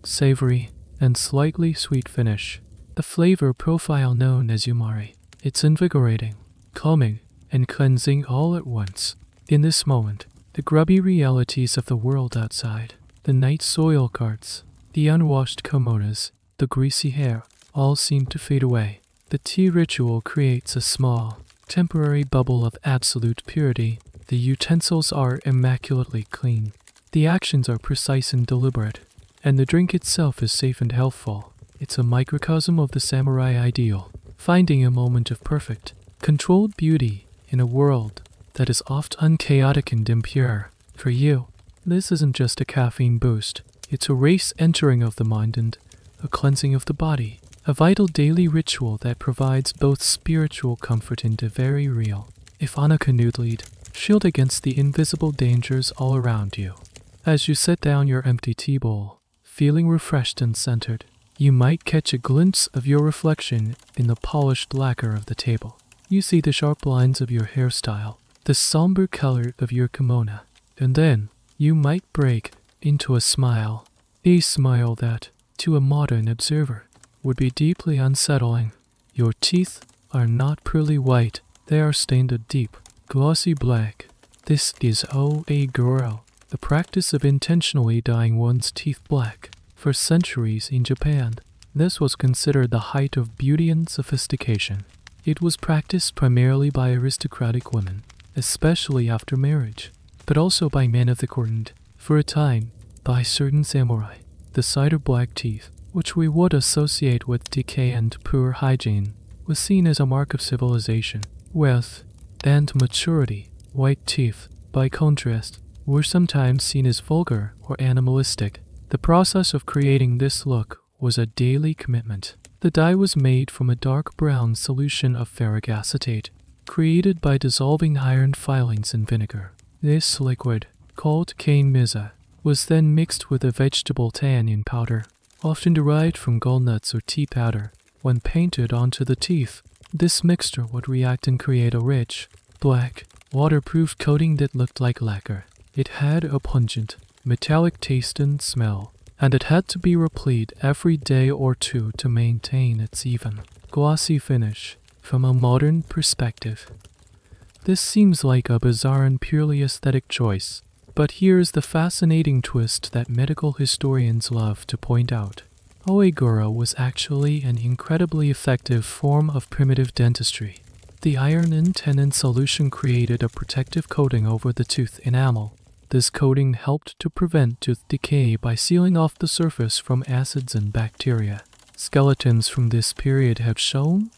savory, and slightly sweet finish. The flavor profile known as umari. It's invigorating, calming, and cleansing all at once. In this moment, the grubby realities of the world outside, the night soil carts, the unwashed kimonos, the greasy hair, all seem to fade away. The tea ritual creates a small, temporary bubble of absolute purity. The utensils are immaculately clean. The actions are precise and deliberate, and the drink itself is safe and healthful. It's a microcosm of the samurai ideal, finding a moment of perfect, controlled beauty in a world that is often chaotic and impure. For you, this isn't just a caffeine boost. It's a race entering of the mind and a cleansing of the body, a vital daily ritual that provides both spiritual comfort and a very real, if on a canoe lead, shield against the invisible dangers all around you. As you set down your empty tea bowl, feeling refreshed and centered, you might catch a glimpse of your reflection in the polished lacquer of the table. You see the sharp lines of your hairstyle, the somber color of your kimono, and then you might break into a smile that, to a modern observer, would be deeply unsettling. Your teeth are not pearly white, they are stained a deep, glossy black. This is oeguro, the practice of intentionally dyeing one's teeth black. For centuries in Japan, this was considered the height of beauty and sophistication. It was practiced primarily by aristocratic women, especially after marriage, but also by men of the court and, for a time, by certain samurai. The sight of black teeth, which we would associate with decay and poor hygiene, was seen as a mark of civilization. wealth, and maturity. White teeth, by contrast, were sometimes seen as vulgar or animalistic. The process of creating this look was a daily commitment. The dye was made from a dark brown solution of ferric acetate, created by dissolving iron filings in vinegar. This liquid, called cane misa, was then mixed with a vegetable tannin powder, often derived from gallnuts or tea powder. When painted onto the teeth, this mixture would react and create a rich, black, waterproof coating that looked like lacquer. It had a pungent, metallic taste and smell, and it had to be repleat every day or two to maintain its even, glossy finish. From a modern perspective, this seems like a bizarre and purely aesthetic choice, but here's the fascinating twist that medical historians love to point out. Oeguro was actually an incredibly effective form of primitive dentistry. The iron in tannin solution created a protective coating over the tooth enamel. This coating helped to prevent tooth decay by sealing off the surface from acids and bacteria. Skeletons from this period have shown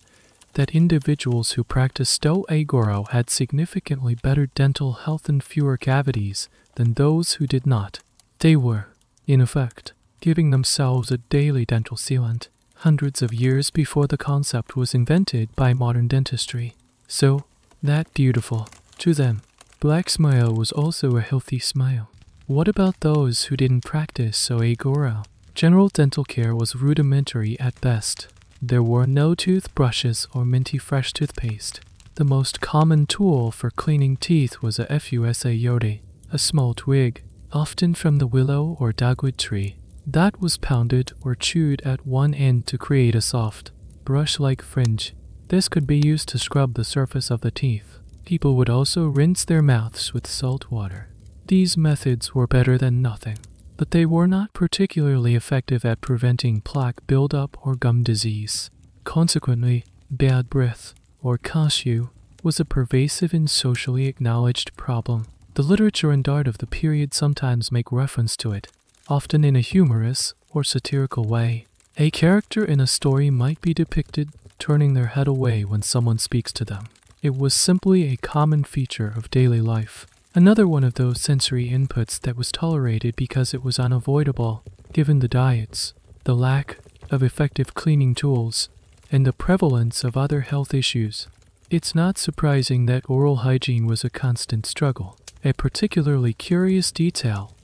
that individuals who practiced Oeguro had significantly better dental health and fewer cavities than those who did not. They were, in effect, giving themselves a daily dental sealant, hundreds of years before the concept was invented by modern dentistry. So, that beautiful, to them, black smile was also a healthy smile. What about those who didn't practice Oeguro? General dental care was rudimentary at best. There were no toothbrushes or minty fresh toothpaste. The most common tool for cleaning teeth was a fusayori, a small twig, often from the willow or dogwood tree, that was pounded or chewed at one end to create a soft, brush-like fringe. This could be used to scrub the surface of the teeth. People would also rinse their mouths with salt water. These methods were better than nothing, but they were not particularly effective at preventing plaque buildup or gum disease. Consequently, bad breath, or kashu, was a pervasive and socially acknowledged problem. The literature and art of the period sometimes make reference to it, often in a humorous or satirical way. A character in a story might be depicted turning their head away when someone speaks to them. It was simply a common feature of daily life. Another one of those sensory inputs that was tolerated because it was unavoidable, given the diets, the lack of effective cleaning tools, and the prevalence of other health issues. It's not surprising that oral hygiene was a constant struggle. A particularly curious detail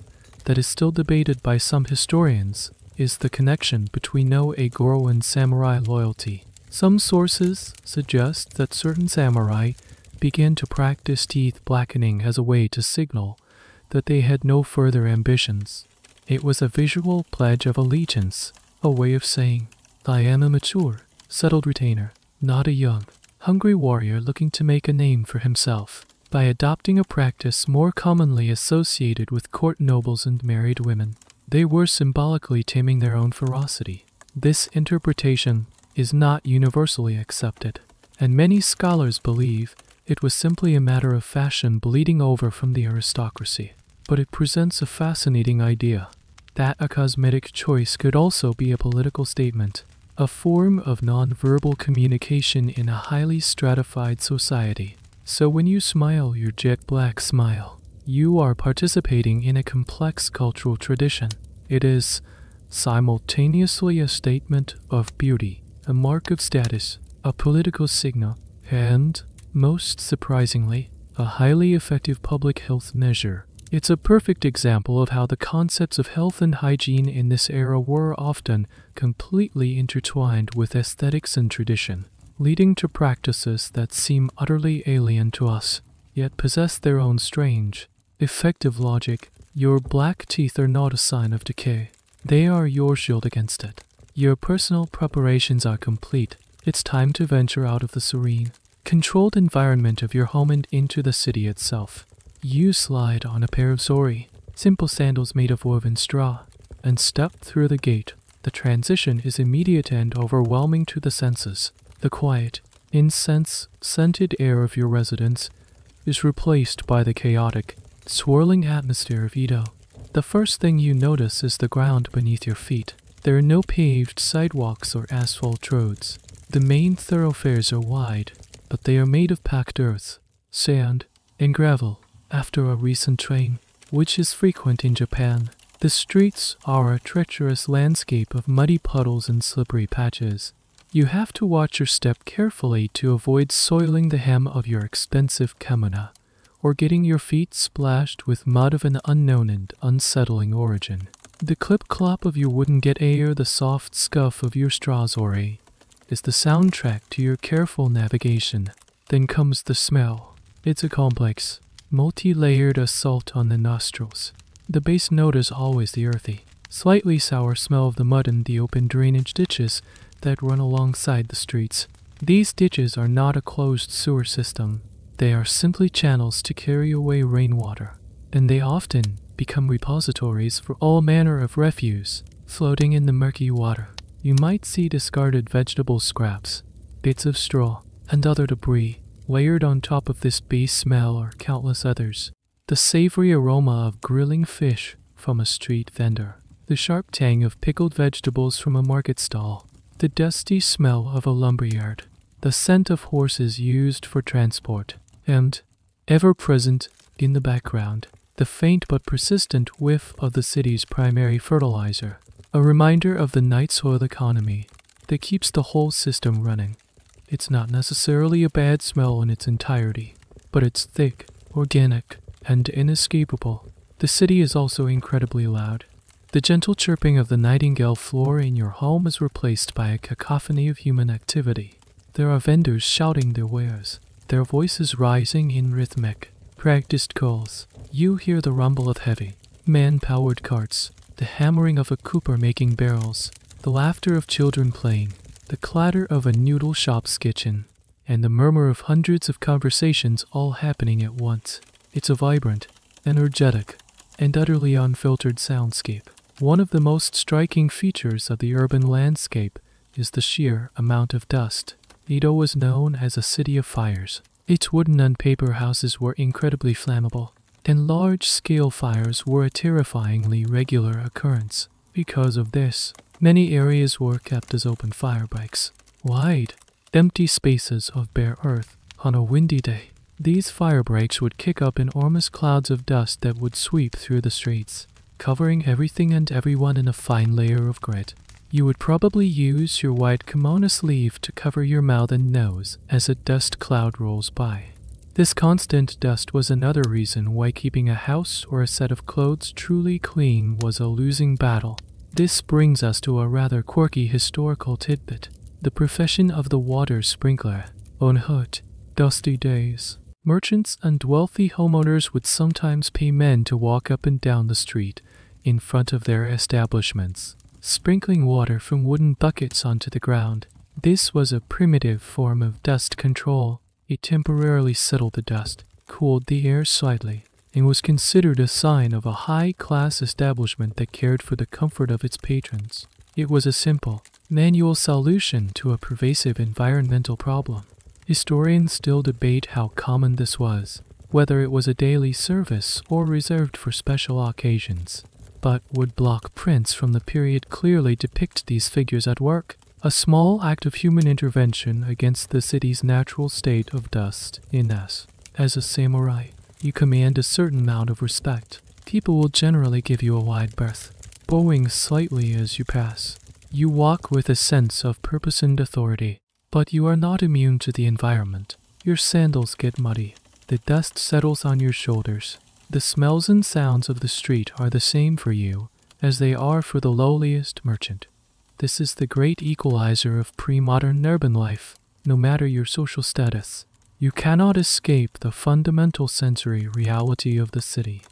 that is still debated by some historians is the connection between Oeguro and samurai loyalty. Some sources suggest that certain samurai began to practice teeth blackening as a way to signal that they had no further ambitions. It was a visual pledge of allegiance, a way of saying, I am a mature, settled retainer, not a young, hungry warrior looking to make a name for himself. By adopting a practice more commonly associated with court nobles and married women, they were symbolically taming their own ferocity. This interpretation is not universally accepted, and many scholars believe it was simply a matter of fashion bleeding over from the aristocracy. But it presents a fascinating idea, that a cosmetic choice could also be a political statement, a form of non-verbal communication in a highly stratified society. So when you smile your jet black smile, you are participating in a complex cultural tradition. It is simultaneously a statement of beauty, a mark of status, a political signal, and, most surprisingly, a highly effective public health measure. It's a perfect example of how the concepts of health and hygiene in this era were often completely intertwined with aesthetics and tradition, leading to practices that seem utterly alien to us, yet possess their own strange, effective logic. Your black teeth are not a sign of decay. They are your shield against it. Your personal preparations are complete. It's time to venture out of the serene, controlled environment of your home and into the city itself. You slide on a pair of sori, simple sandals made of woven straw, and step through the gate. The transition is immediate and overwhelming to the senses. The quiet, incense-scented air of your residence is replaced by the chaotic, swirling atmosphere of Edo. The first thing you notice is the ground beneath your feet. There are no paved sidewalks or asphalt roads. The main thoroughfares are wide, but they are made of packed earth, sand, and gravel. After a recent rain, which is frequent in Japan, the streets are a treacherous landscape of muddy puddles and slippery patches. You have to watch your step carefully to avoid soiling the hem of your expensive kimono, or getting your feet splashed with mud of an unknown and unsettling origin. The clip-clop of your wooden get or the soft scuff of your straws is the soundtrack to your careful navigation. Then comes the smell. It's a complex, multi-layered assault on the nostrils. The base note is always the earthy, slightly sour smell of the mud in the open drainage ditches that run alongside the streets. These ditches are not a closed sewer system. They are simply channels to carry away rainwater, and they often become repositories for all manner of refuse floating in the murky water. You might see discarded vegetable scraps, bits of straw, and other debris layered on top of this base smell or countless others. The savory aroma of grilling fish from a street vendor, the sharp tang of pickled vegetables from a market stall, the dusty smell of a lumberyard, the scent of horses used for transport, and, ever present in the background, the faint but persistent whiff of the city's primary fertilizer, a reminder of the night soil economy that keeps the whole system running. It's not necessarily a bad smell in its entirety, but it's thick, organic, and inescapable. The city is also incredibly loud. The gentle chirping of the nightingale floor in your home is replaced by a cacophony of human activity. There are vendors shouting their wares, their voices rising in rhythmic, practiced calls. You hear the rumble of heavy, man-powered carts, the hammering of a cooper making barrels, the laughter of children playing, the clatter of a noodle shop's kitchen, and the murmur of hundreds of conversations all happening at once. It's a vibrant, energetic, and utterly unfiltered soundscape. One of the most striking features of the urban landscape is the sheer amount of dust. Edo was known as a city of fires. Its wooden and paper houses were incredibly flammable, and large-scale fires were a terrifyingly regular occurrence. Because of this, many areas were kept as open fire breaks, wide, empty spaces of bare earth. On a windy day, these fire breaks would kick up enormous clouds of dust that would sweep through the streets, covering everything and everyone in a fine layer of grit. You would probably use your white kimono sleeve to cover your mouth and nose as a dust cloud rolls by. This constant dust was another reason why keeping a house or a set of clothes truly clean was a losing battle. This brings us to a rather quirky historical tidbit: the profession of the water sprinkler. On hot, dusty days, merchants and wealthy homeowners would sometimes pay men to walk up and down the street in front of their establishments, sprinkling water from wooden buckets onto the ground. This was a primitive form of dust control. It temporarily settled the dust, cooled the air slightly, and was considered a sign of a high-class establishment that cared for the comfort of its patrons. It was a simple, manual solution to a pervasive environmental problem. Historians still debate how common this was, whether it was a daily service or reserved for special occasions. But woodblock prints from the period clearly depict these figures at work, a small act of human intervention against the city's natural state of dust. As a samurai, you command a certain amount of respect. People will generally give you a wide berth, bowing slightly as you pass. You walk with a sense of purpose and authority, but you are not immune to the environment. Your sandals get muddy. The dust settles on your shoulders. The smells and sounds of the street are the same for you as they are for the lowliest merchant. This is the great equalizer of pre-modern urban life. No matter your social status, you cannot escape the fundamental sensory reality of the city.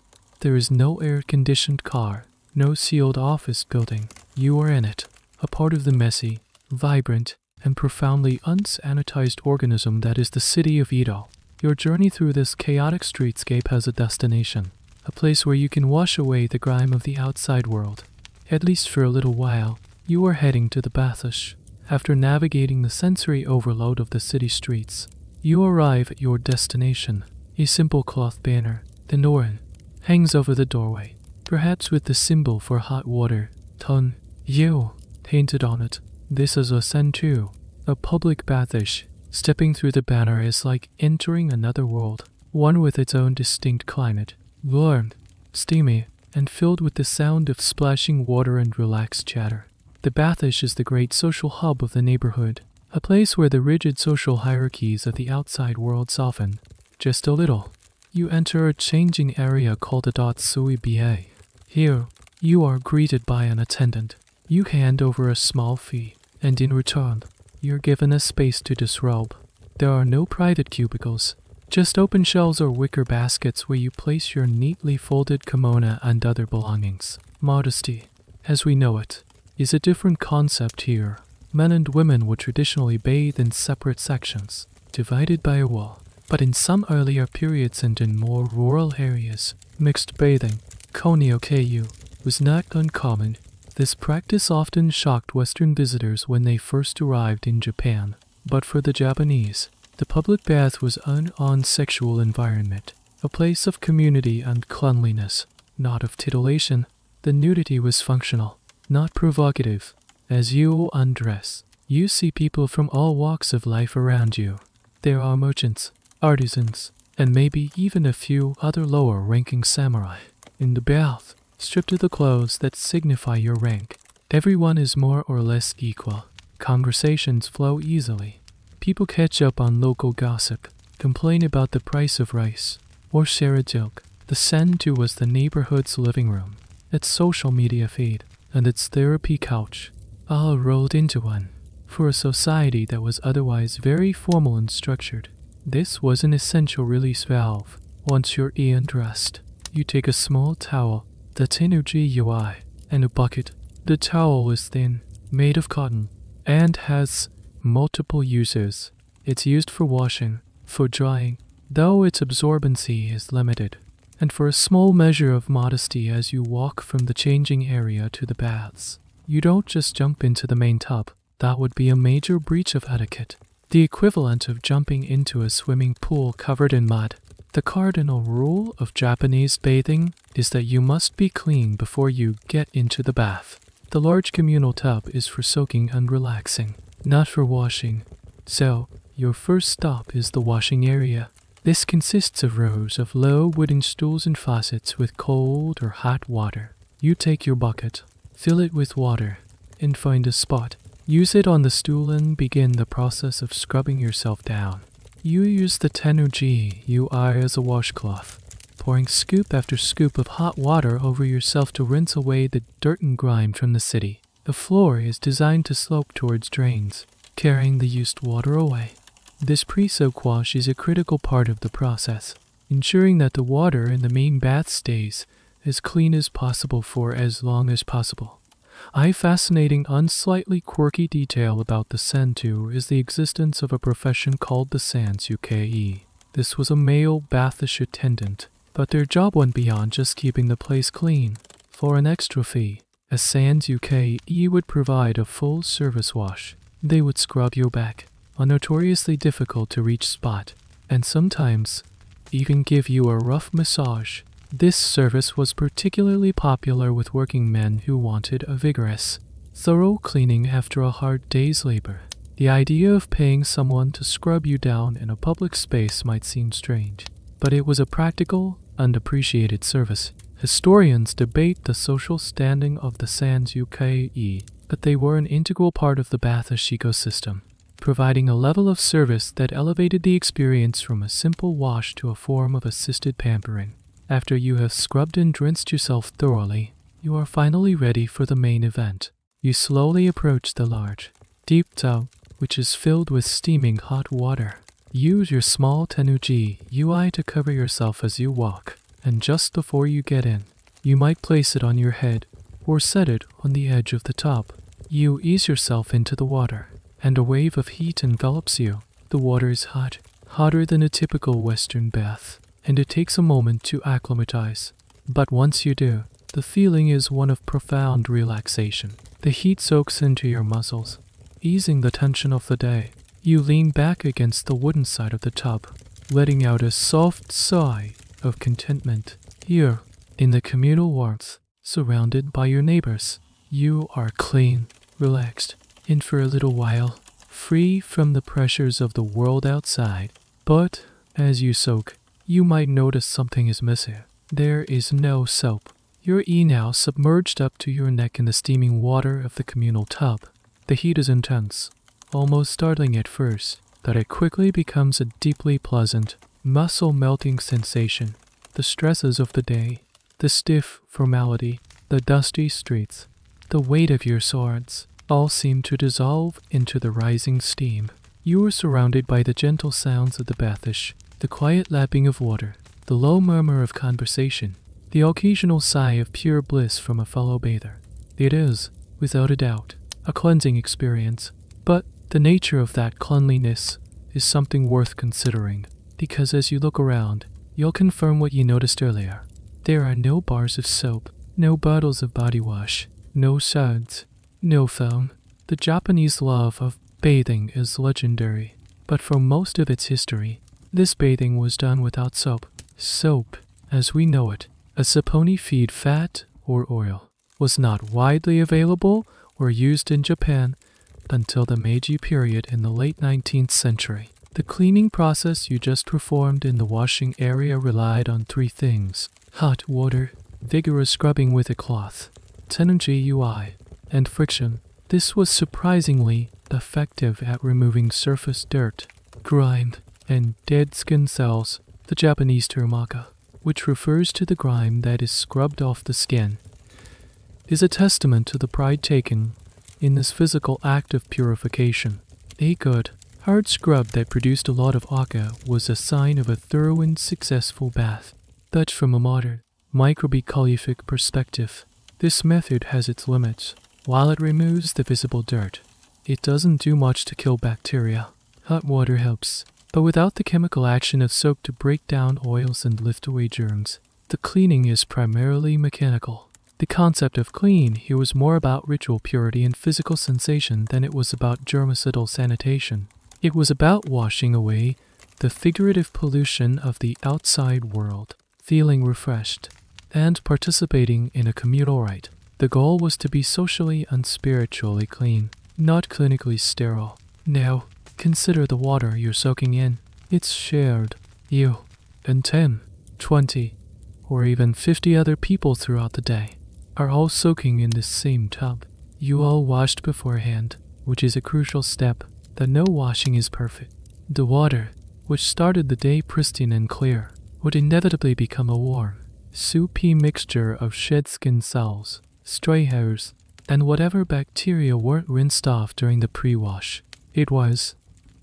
There is no air-conditioned car, no sealed office building. You are in it, a part of the messy, vibrant, and profoundly unsanitized organism that is the city of Edo. Your journey through this chaotic streetscape has a destination, a place where you can wash away the grime of the outside world. At least for a little while, you are heading to the bathhouse. After navigating the sensory overload of the city streets, you arrive at your destination. A simple cloth banner, the norin, hangs over the doorway, perhaps with the symbol for hot water, ton-yu, painted on it. This is a sentu, a public bathhouse, Stepping through the banner is like entering another world, one with its own distinct climate, warm, steamy, and filled with the sound of splashing water and relaxed chatter. The bathish is the great social hub of the neighborhood, a place where the rigid social hierarchies of the outside world soften just a little. You enter a changing area called the Dotsuiba. Here, you are greeted by an attendant. You hand over a small fee, and in return, you're given a space to disrobe. There are no private cubicles, just open shelves or wicker baskets where you place your neatly folded kimono and other belongings. Modesty, as we know it, is a different concept here. Men and women would traditionally bathe in separate sections, divided by a wall. But in some earlier periods and in more rural areas, mixed bathing, konyo-keiyu, was not uncommon. This practice often shocked Western visitors when they first arrived in Japan. But for the Japanese, the public bath was an unsexual environment, a place of community and cleanliness, not of titillation. The nudity was functional, not provocative. As you undress, you see people from all walks of life around you. There are merchants, artisans, and maybe even a few other lower-ranking samurai. In the bath, stripped of the clothes that signify your rank, everyone is more or less equal. Conversations flow easily. People catch up on local gossip, complain about the price of rice, or share a joke. The senju was the neighborhood's living room, its social media feed, and its therapy couch, all rolled into one. For a society that was otherwise very formal and structured, this was an essential release valve. Once you're undressed, you take a small towel, the tenuji UI, and a bucket. The towel is thin, made of cotton, and has multiple uses. It's used for washing, for drying, though its absorbency is limited, and for a small measure of modesty as you walk from the changing area to the baths. You don't just jump into the main tub. That would be a major breach of etiquette, the equivalent of jumping into a swimming pool covered in mud. The cardinal rule of Japanese bathing is that you must be clean before you get into the bath. The large communal tub is for soaking and relaxing, not for washing. So, your first stop is the washing area. This consists of rows of low wooden stools and faucets with cold or hot water. You take your bucket, fill it with water, and find a spot. Use it on the stool and begin the process of scrubbing yourself down. You use the tenuji UI as a washcloth, pouring scoop after scoop of hot water over yourself to rinse away the dirt and grime from the city. The floor is designed to slope towards drains, carrying the used water away. This pre-soak wash is a critical part of the process, ensuring that the water in the main bath stays as clean as possible for as long as possible. A fascinating, unslightly quirky detail about the senju is the existence of a profession called the sansuke. This was a male bathish attendant, but their job went beyond just keeping the place clean. For an extra fee, a sansuke would provide a full service wash. They would scrub your back, a notoriously difficult to reach spot, and sometimes even give you a rough massage. This service was particularly popular with working men who wanted a vigorous, thorough cleaning after a hard day's labor. The idea of paying someone to scrub you down in a public space might seem strange, but it was a practical and appreciated service. Historians debate the social standing of the sansuke, but they were an integral part of the bathish ecosystem, providing a level of service that elevated the experience from a simple wash to a form of assisted pampering. After you have scrubbed and rinsed yourself thoroughly, you are finally ready for the main event. You slowly approach the large, deep tub, which is filled with steaming hot water. Use your small tenuji UI to cover yourself as you walk, and just before you get in, you might place it on your head or set it on the edge of the tub. You ease yourself into the water, and a wave of heat envelops you. The water is hot, hotter than a typical Western bath, and it takes a moment to acclimatize. But once you do, the feeling is one of profound relaxation. The heat soaks into your muscles, easing the tension of the day. You lean back against the wooden side of the tub, letting out a soft sigh of contentment. Here, in the communal warmth, surrounded by your neighbors, you are clean, relaxed, and for a little while, free from the pressures of the world outside. But as you soak, you might notice something is missing. There is no soap. You're now submerged up to your neck in the steaming water of the communal tub. The heat is intense, almost startling at first, but it quickly becomes a deeply pleasant, muscle-melting sensation. The stresses of the day, the stiff formality, the dusty streets, the weight of your swords, all seem to dissolve into the rising steam. You are surrounded by the gentle sounds of the bathish, the quiet lapping of water, the low murmur of conversation, the occasional sigh of pure bliss from a fellow bather. It is, without a doubt, a cleansing experience, but the nature of that cleanliness is something worth considering, because as you look around, you'll confirm what you noticed earlier. There are no bars of soap, no bottles of body wash, no suds, no foam. The Japanese love of bathing is legendary, but for most of its history, this bathing was done without soap. Soap, as we know it, a saponi-feed fat or oil, was not widely available or used in Japan until the Meiji period in the late 19th century. The cleaning process you just performed in the washing area relied on three things: hot water, vigorous scrubbing with a cloth, tenungui, and friction. This was surprisingly effective at removing surface dirt, grime, and dead skin cells. The Japanese term aka, which refers to the grime that is scrubbed off the skin, is a testament to the pride taken in this physical act of purification. A good, hard scrub that produced a lot of aka was a sign of a thorough and successful bath. But from a modern, microbiologic perspective, this method has its limits. While it removes the visible dirt, it doesn't do much to kill bacteria. Hot water helps, but without the chemical action of soap to break down oils and lift away germs, the cleaning is primarily mechanical. The concept of clean here was more about ritual purity and physical sensation than it was about germicidal sanitation. It was about washing away the figurative pollution of the outside world, feeling refreshed, and participating in a communal rite. The goal was to be socially and spiritually clean, not clinically sterile. Now, consider the water you're soaking in. It's shared. You and 10, 20, or even 50 other people throughout the day are all soaking in this same tub. You all washed beforehand, which is a crucial step, that no washing is perfect. The water, which started the day pristine and clear, would inevitably become a warm, soupy mixture of shed skin cells, stray hairs, and whatever bacteria weren't rinsed off during the pre-wash. It was,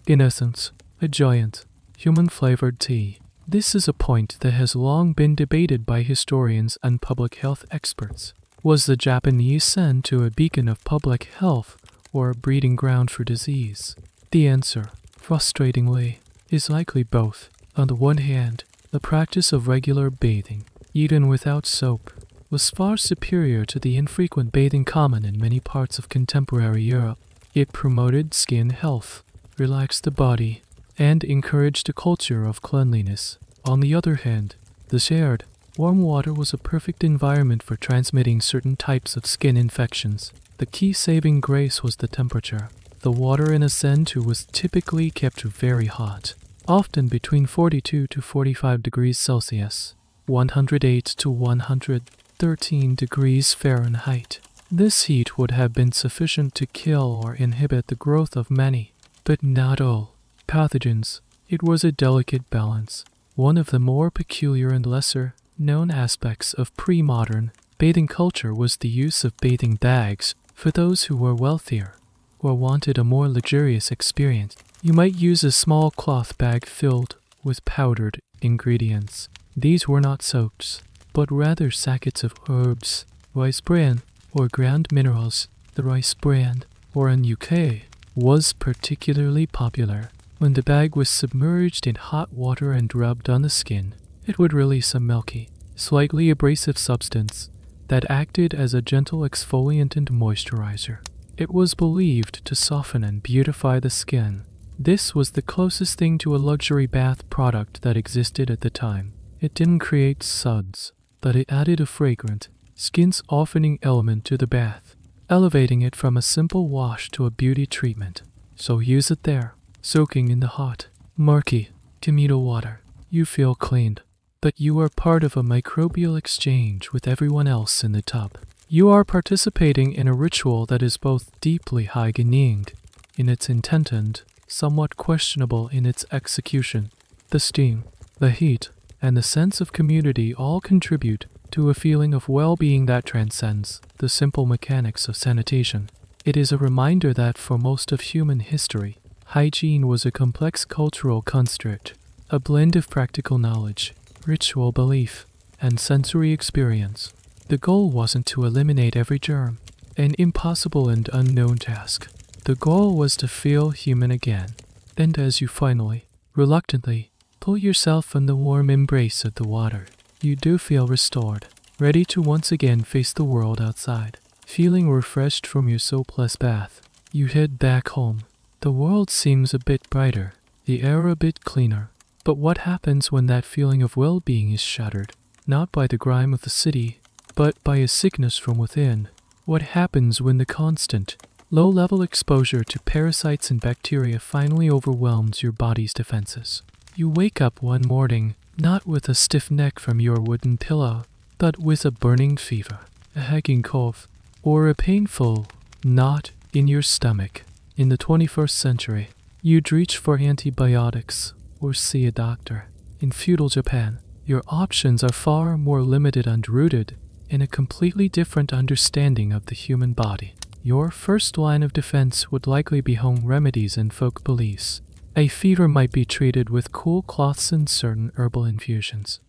in essence, a giant, human-flavored tea. This is a point that has long been debated by historians and public health experts. Was the Japanese sent to a beacon of public health or a breeding ground for disease? The answer, frustratingly, is likely both. On the one hand, the practice of regular bathing, even without soap, was far superior to the infrequent bathing common in many parts of contemporary Europe. It promoted skin health, relaxed the body, and encouraged a culture of cleanliness. On the other hand, the shared, warm water was a perfect environment for transmitting certain types of skin infections. The key saving grace was the temperature. The water in a senju was typically kept very hot, often between 42 to 45 degrees Celsius, 108 to 113 degrees Fahrenheit. This heat would have been sufficient to kill or inhibit the growth of many, but not all, pathogens. It was a delicate balance. One of the more peculiar and lesser known aspects of pre-modern bathing culture was the use of bathing bags for those who were wealthier or wanted a more luxurious experience. You might use a small cloth bag filled with powdered ingredients. These were not soaps, but rather sackets of herbs, rice bran, or ground minerals. The rice bran, or unhygienic, was particularly popular. When the bag was submerged in hot water and rubbed on the skin, it would release a milky, slightly abrasive substance that acted as a gentle exfoliant and moisturizer. It was believed to soften and beautify the skin. This was the closest thing to a luxury bath product that existed at the time. It didn't create suds, but it added a fragrant, skin-softening element to the bath, elevating it from a simple wash to a beauty treatment. so use it there. Soaking in the hot, murky, communal water, you feel cleaned, but you are part of a microbial exchange with everyone else in the tub. You are participating in a ritual that is both deeply hygienic in its intent and somewhat questionable in its execution. The steam, the heat, and the sense of community all contribute to a feeling of well-being that transcends the simple mechanics of sanitation. It is a reminder that for most of human history, hygiene was a complex cultural construct, a blend of practical knowledge, ritual belief, and sensory experience. The goal wasn't to eliminate every germ, an impossible and unknown task. The goal was to feel human again. And as you finally, reluctantly, pull yourself from the warm embrace of the water, you do feel restored, ready to once again face the world outside. Feeling refreshed from your soapless bath, you head back home. The world seems a bit brighter, the air a bit cleaner. But what happens when that feeling of well-being is shattered? Not by the grime of the city, but by a sickness from within. What happens when the constant, low-level exposure to parasites and bacteria finally overwhelms your body's defenses? You wake up one morning, not with a stiff neck from your wooden pillow, but with a burning fever, a hacking cough, or a painful knot in your stomach. In the 21st century, you'd reach for antibiotics or see a doctor. In feudal Japan, your options are far more limited and rooted in a completely different understanding of the human body. Your first line of defense would likely be home remedies and folk beliefs. A fever might be treated with cool cloths and certain herbal infusions.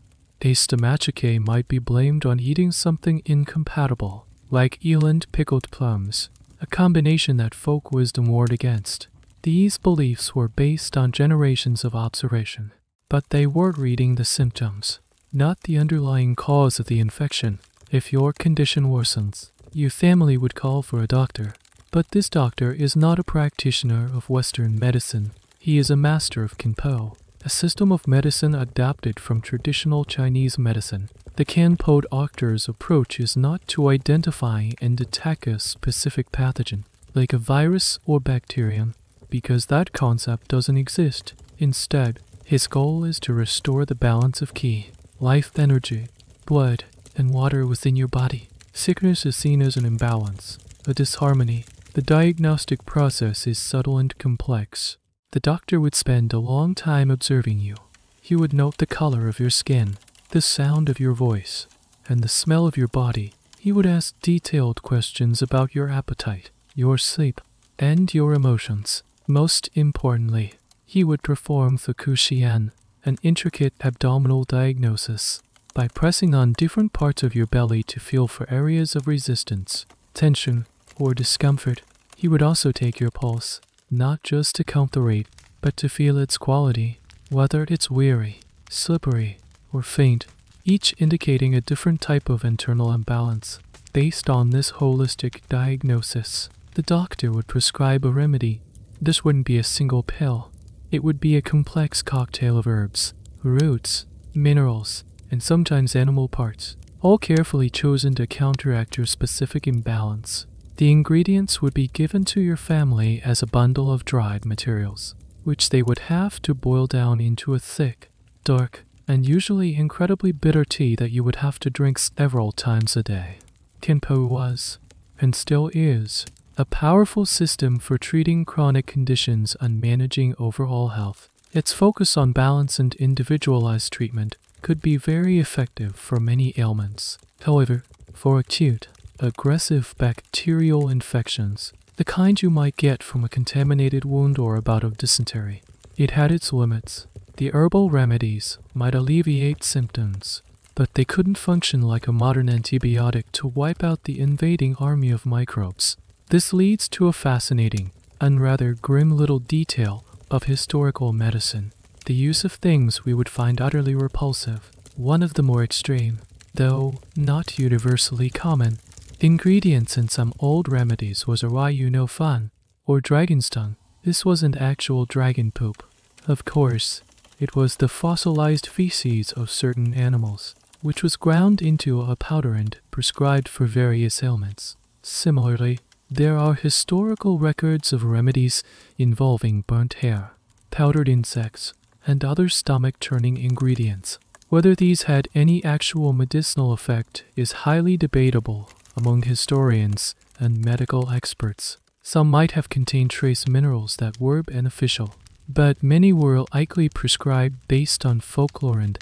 A stomachache might be blamed on eating something incompatible, like eland pickled plums, a combination that folk wisdom warned against. These beliefs were based on generations of observation, but they were reading the symptoms, not the underlying cause of the infection. If your condition worsens, your family would call for a doctor. But this doctor is not a practitioner of Western medicine. He is a master of Kenpo, a system of medicine adapted from traditional Chinese medicine. The Kenpo doctor's approach is not to identify and attack a specific pathogen, like a virus or bacterium, because that concept doesn't exist. Instead, his goal is to restore the balance of ki, life energy, blood, and water within your body. Sickness is seen as an imbalance, a disharmony. The diagnostic process is subtle and complex. The doctor would spend a long time observing you. He would note the color of your skin, the sound of your voice, and the smell of your body. He would ask detailed questions about your appetite, your sleep, and your emotions. Most importantly, he would perform the Fukuxian, an intricate abdominal diagnosis, by pressing on different parts of your belly to feel for areas of resistance, tension, or discomfort. He would also take your pulse, not just to count the rate, but to feel its quality, whether it's weary, slippery, or faint, each indicating a different type of internal imbalance. Based on this holistic diagnosis, the doctor would prescribe a remedy. This wouldn't be a single pill. It would be a complex cocktail of herbs, roots, minerals, and sometimes animal parts, all carefully chosen to counteract your specific imbalance. The ingredients would be given to your family as a bundle of dried materials, which they would have to boil down into a thick, dark, and usually incredibly bitter tea that you would have to drink several times a day. Kenpo was, and still is, a powerful system for treating chronic conditions and managing overall health. Its focus on balance and individualized treatment could be very effective for many ailments. However, for acute, aggressive bacterial infections, the kind you might get from a contaminated wound or a bout of dysentery, it had its limits. The herbal remedies might alleviate symptoms, but they couldn't function like a modern antibiotic to wipe out the invading army of microbes. This leads to a fascinating and rather grim little detail of historical medicine, the use of things we would find utterly repulsive. One of the more extreme, though not universally common, ingredients in some old remedies was a fan, or dragon's tongue. This wasn't actual dragon poop. Of course, it was the fossilized feces of certain animals, which was ground into a powder and prescribed for various ailments. Similarly, There are historical records of remedies involving burnt hair, powdered insects, and other stomach-churning ingredients. Whether these had any actual medicinal effect is highly debatable among historians and medical experts. Some might have contained trace minerals that were beneficial, but many were likely prescribed based on folklore and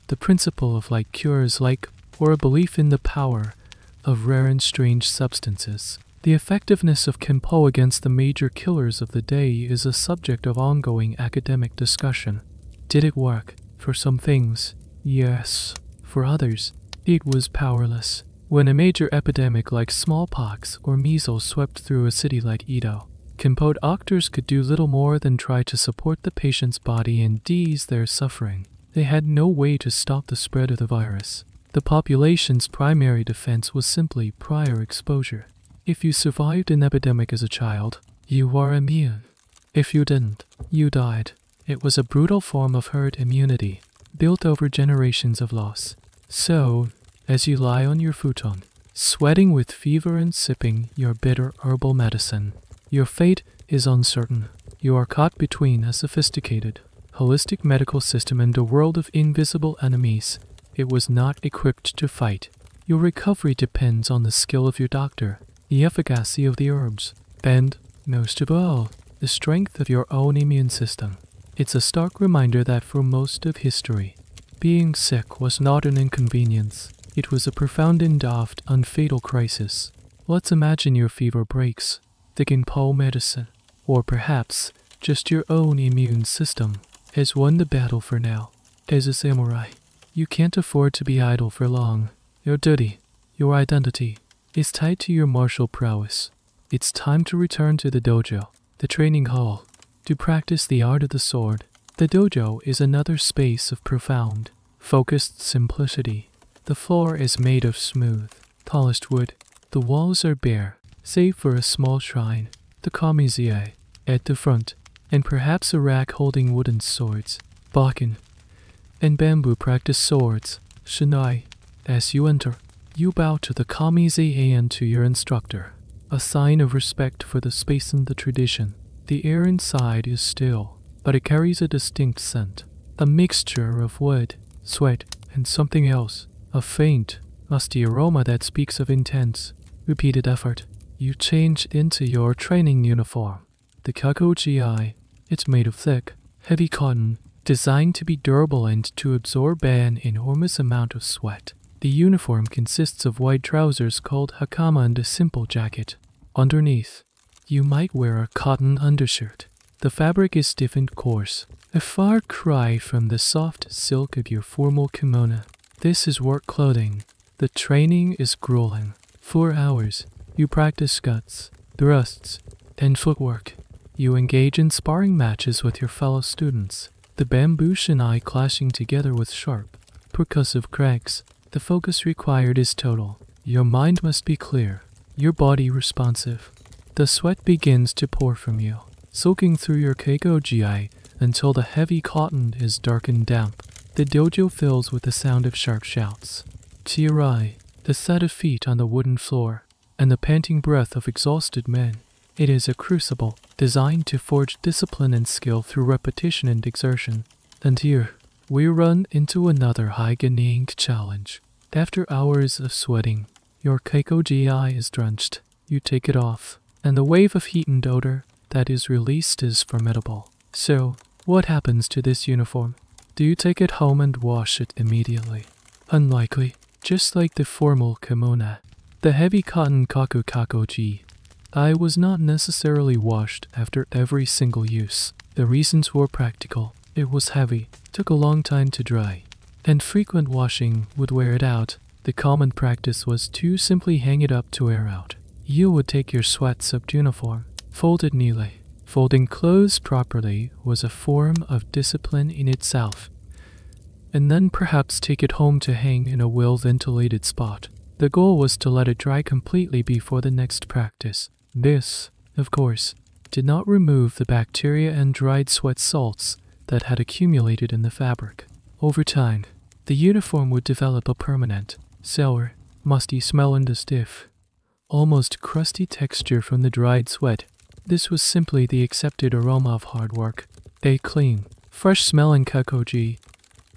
the principle of like cures like, or a belief in the power of rare and strange substances. The effectiveness of Kenpo against the major killers of the day is a subject of ongoing academic discussion. Did it work? For some things, yes. For others, it was powerless. When a major epidemic like smallpox or measles swept through a city like Edo, Kenpo doctors could do little more than try to support the patient's body and ease their suffering. They had no way to stop the spread of the virus. The population's primary defense was simply prior exposure. If you survived an epidemic as a child, you were immune. If you didn't, you died. It was a brutal form of herd immunity, built over generations of loss. So, as you lie on your futon, sweating with fever and sipping your bitter herbal medicine, your fate is uncertain. You are caught between a sophisticated, holistic medical system and a world of invisible enemies it was not equipped to fight. Your recovery depends on the skill of your doctor, the efficacy of the herbs, and, most of all, the strength of your own immune system. It's a stark reminder that for most of history, being sick was not an inconvenience. It was a profound and oft unfatal crisis. Let's imagine your fever breaks, the Kenpo medicine, or perhaps just your own immune system, has won the battle for now. As a samurai, you can't afford to be idle for long. Your duty, your identity, is tied to your martial prowess. It's time to return to the dojo, the training hall, to practice the art of the sword. The dojo is another space of profound, focused simplicity. The floor is made of smooth, polished wood. The walls are bare, save for a small shrine, the kamizie, at the front, and perhaps a rack holding wooden swords, bakken, and bamboo practice swords, shinai. As you enter, you bow to the kamizie and to your instructor, a sign of respect for the space and the tradition. The air inside is still, but it carries a distinct scent, a mixture of wood, sweat, and something else, a faint, musty aroma that speaks of intense, repeated effort. You change into your training uniform, the kakuji. It's made of thick, heavy cotton, designed to be durable and to absorb an enormous amount of sweat. The uniform consists of white trousers called hakama and a simple jacket. Underneath, you might wear a cotton undershirt. The fabric is stiff and coarse, a far cry from the soft silk of your formal kimono. This is work clothing. The training is grueling. 4 hours. You practice guts, thrusts, and footwork. You engage in sparring matches with your fellow students, the bamboo shinai clashing together with sharp, percussive cracks. The focus required is total. Your mind must be clear, your body responsive. The sweat begins to pour from you, soaking through your keikoji until the heavy cotton is dark and damp. The dojo fills with the sound of sharp shouts, chirai, the thud of feet on the wooden floor, and the panting breath of exhausted men. It is a crucible designed to forge discipline and skill through repetition and exertion. And here, we run into another hygienic challenge. After hours of sweating, your keikoji is drenched. You take it off, and the wave of heat and odor that is released is formidable. So, what happens to this uniform? Do you take it home and wash it immediately? Unlikely. Just like the formal kimono, the heavy cotton kakukakoji, I was not necessarily washed after every single use. The reasons were practical. It was heavy, took a long time to dry, and frequent washing would wear it out. The common practice was to simply hang it up to air out. You would take your sweat-soaked uniform, fold it neatly. Folding clothes properly was a form of discipline in itself, and then perhaps take it home to hang in a well-ventilated spot. The goal was to let it dry completely before the next practice. This, of course, did not remove the bacteria and dried sweat salts that had accumulated in the fabric. Over time, the uniform would develop a permanent, sour, musty smell and a stiff, almost crusty texture from the dried sweat. This was simply the accepted aroma of hard work. A clean, fresh-smelling kakoji.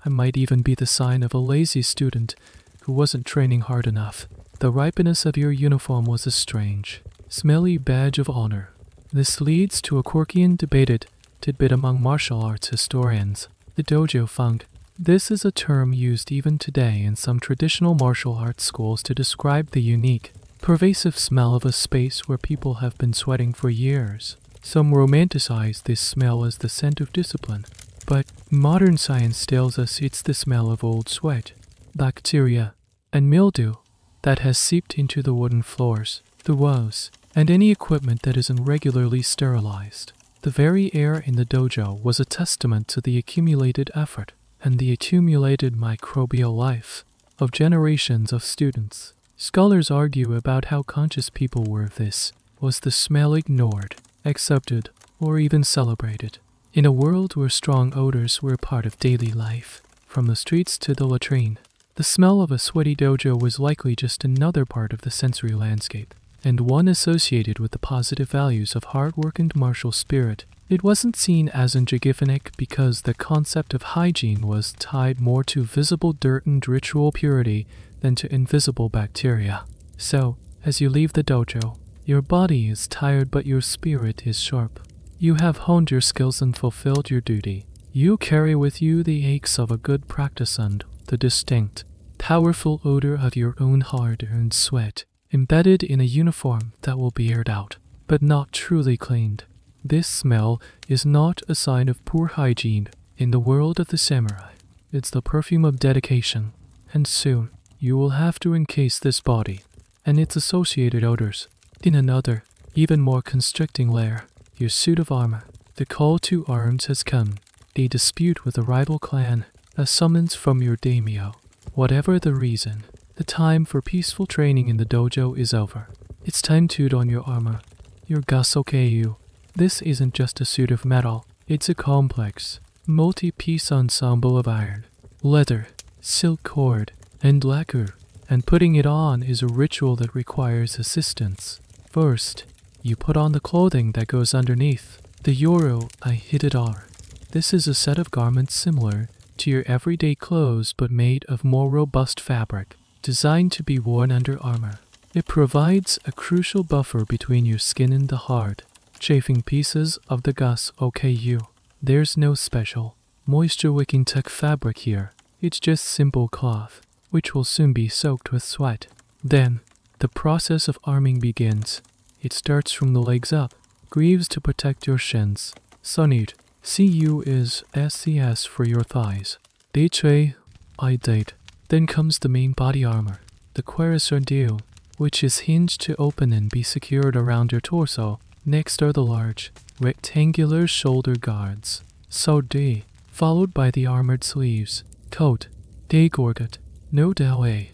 I might even be the sign of a lazy student who wasn't training hard enough. The ripeness of your uniform was a strange, smelly badge of honor. This leads to a quirky and debated tidbit among martial arts historians, the dojo funk. This is a term used even today in some traditional martial arts schools to describe the unique, pervasive smell of a space where people have been sweating for years. Some romanticize this smell as the scent of discipline, but modern science tells us it's the smell of old sweat, bacteria, and mildew that has seeped into the wooden floors, the walls, and any equipment that isn't regularly sterilized. The very air in the dojo was a testament to the accumulated effort and the accumulated microbial life of generations of students. Scholars argue about how conscious people were of this. Was the smell ignored, accepted, or even celebrated? In a world where strong odors were a part of daily life, from the streets to the latrine, the smell of a sweaty dojo was likely just another part of the sensory landscape, and one associated with the positive values of hard work and martial spirit. It wasn't seen as unhygienic because the concept of hygiene was tied more to visible dirt and ritual purity than to invisible bacteria. So, as you leave the dojo, your body is tired but your spirit is sharp. You have honed your skills and fulfilled your duty. You carry with you the aches of a good practice and the distinct, powerful odor of your own hard-earned sweat, embedded in a uniform that will be aired out, but not truly cleaned. This smell is not a sign of poor hygiene in the world of the samurai. It's the perfume of dedication, and soon you will have to encase this body and its associated odors in another, even more constricting layer, your suit of armor. The call to arms has come, a dispute with a rival clan, a summons from your daimyo. Whatever the reason, the time for peaceful training in the dojo is over. It's time to don your armor, your gasokeiyu. This isn't just a suit of metal, it's a complex, multi-piece ensemble of iron, leather, silk cord, and lacquer, and putting it on is a ritual that requires assistance. First, you put on the clothing that goes underneath, the yoro ihidadar. This is a set of garments similar to your everyday clothes but made of more robust fabric, designed to be worn under armor. It provides a crucial buffer between your skin and the hard, chafing pieces of the gasokeiyu. There's no special, moisture-wicking tech fabric here. It's just simple cloth, which will soon be soaked with sweat. Then, the process of arming begins. It starts from the legs up, greaves to protect your shins. Sunit, CU is SCS for your thighs. Deiche, I-date. Then comes the main body armor, the cuirassardiu, which is hinged to open and be secured around your torso. Next are the large, rectangular shoulder guards, sode, followed by the armored sleeves. Coat, degorget, no dawe,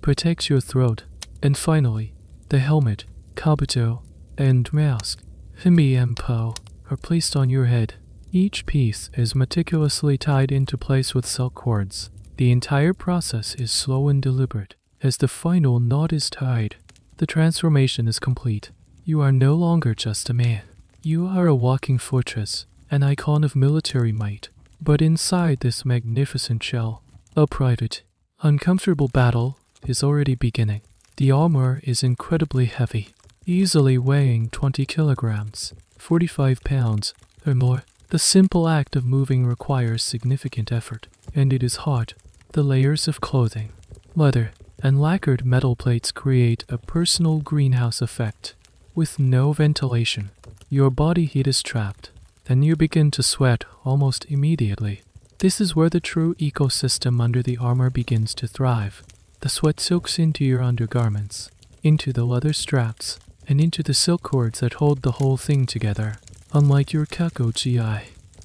protects your throat. And finally, the helmet, kabuto, and mask, himiempo, are placed on your head. Each piece is meticulously tied into place with silk cords. The entire process is slow and deliberate. As the final knot is tied, the transformation is complete. You are no longer just a man. You are a walking fortress, an icon of military might. But inside this magnificent shell, a private, uncomfortable battle is already beginning. The armor is incredibly heavy, easily weighing 20 kilograms, 45 pounds, or more. The simple act of moving requires significant effort, and it is hard. The layers of clothing, leather, and lacquered metal plates create a personal greenhouse effect. With no ventilation, your body heat is trapped, and you begin to sweat almost immediately. This is where the true ecosystem under the armor begins to thrive. The sweat soaks into your undergarments, into the leather straps, and into the silk cords that hold the whole thing together. Unlike your kakoji,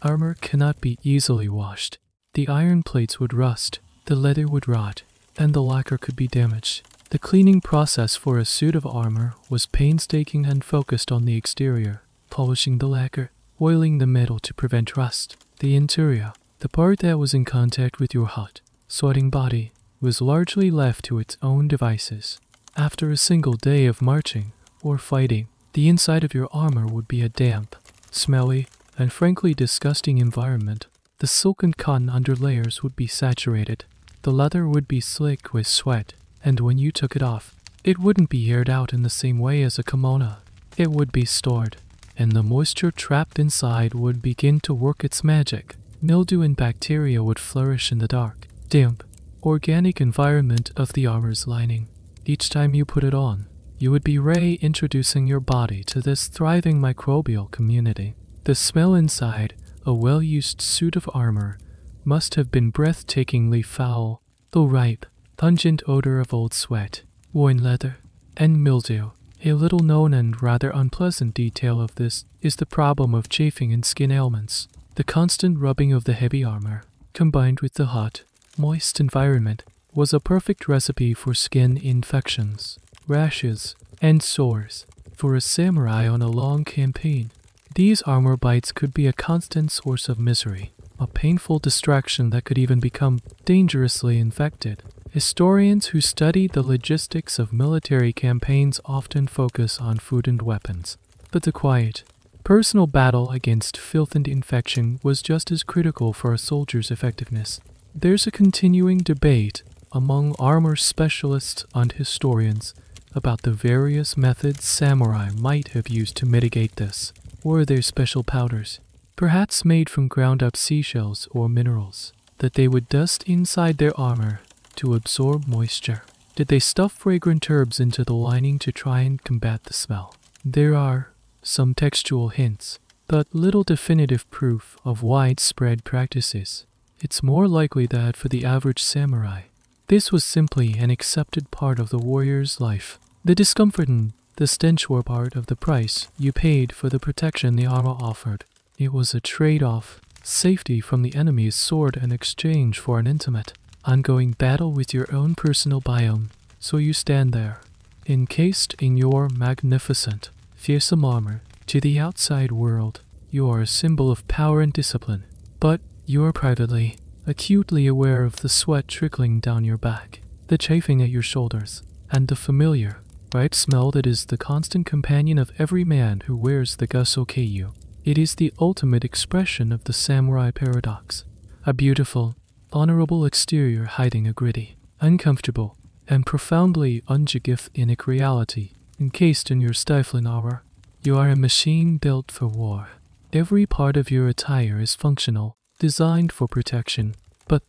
armor cannot be easily washed. The iron plates would rust, the leather would rot, and the lacquer could be damaged. The cleaning process for a suit of armor was painstaking and focused on the exterior, polishing the lacquer, oiling the metal to prevent rust. The interior, the part that was in contact with your hot, sweating body, was largely left to its own devices. After a single day of marching or fighting, the inside of your armor would be a damp, smelly, and frankly disgusting environment. The silk and cotton underlayers would be saturated. The leather would be slick with sweat, and when you took it off, it wouldn't be aired out in the same way as a kimono. It would be stored, and the moisture trapped inside would begin to work its magic. Mildew and bacteria would flourish in the dark, damp, organic environment of the armor's lining. Each time you put it on, you would be reintroducing your body to this thriving microbial community. The smell inside a well-used suit of armor must have been breathtakingly foul. The ripe, pungent odor of old sweat, worn leather, and mildew. A little known and rather unpleasant detail of this is the problem of chafing and skin ailments. The constant rubbing of the heavy armor, combined with the hot, moist environment, was a perfect recipe for skin infections, rashes, and sores. For a samurai on a long campaign, these armor bites could be a constant source of misery, a painful distraction that could even become dangerously infected. Historians who study the logistics of military campaigns often focus on food and weapons, but the quiet, personal battle against filth and infection was just as critical for a soldier's effectiveness. There's a continuing debate among armor specialists and historians about the various methods samurai might have used to mitigate this. Were there special powders, perhaps made from ground-up seashells or minerals, that they would dust inside their armor to absorb moisture? Did they stuff fragrant herbs into the lining to try and combat the smell? There are some textual hints, but little definitive proof of widespread practices. It's more likely that for the average samurai, this was simply an accepted part of the warrior's life. The discomfort and the stench were part of the price you paid for the protection the armor offered. It was a trade-off, safety from the enemy's sword in exchange for an intimate, ongoing battle with your own personal biome. So you stand there, encased in your magnificent, fearsome armor. To the outside world, you are a symbol of power and discipline, but you are privately, acutely aware of the sweat trickling down your back, the chafing at your shoulders, and the familiar, ripe smell that is the constant companion of every man who wears the gasokeiyu. It is the ultimate expression of the samurai paradox, a beautiful, honorable exterior hiding a gritty, uncomfortable, and profoundly unhygienic reality. Encased in your stifling armor, you are a machine built for war. Every part of your attire is functional, designed for protection, but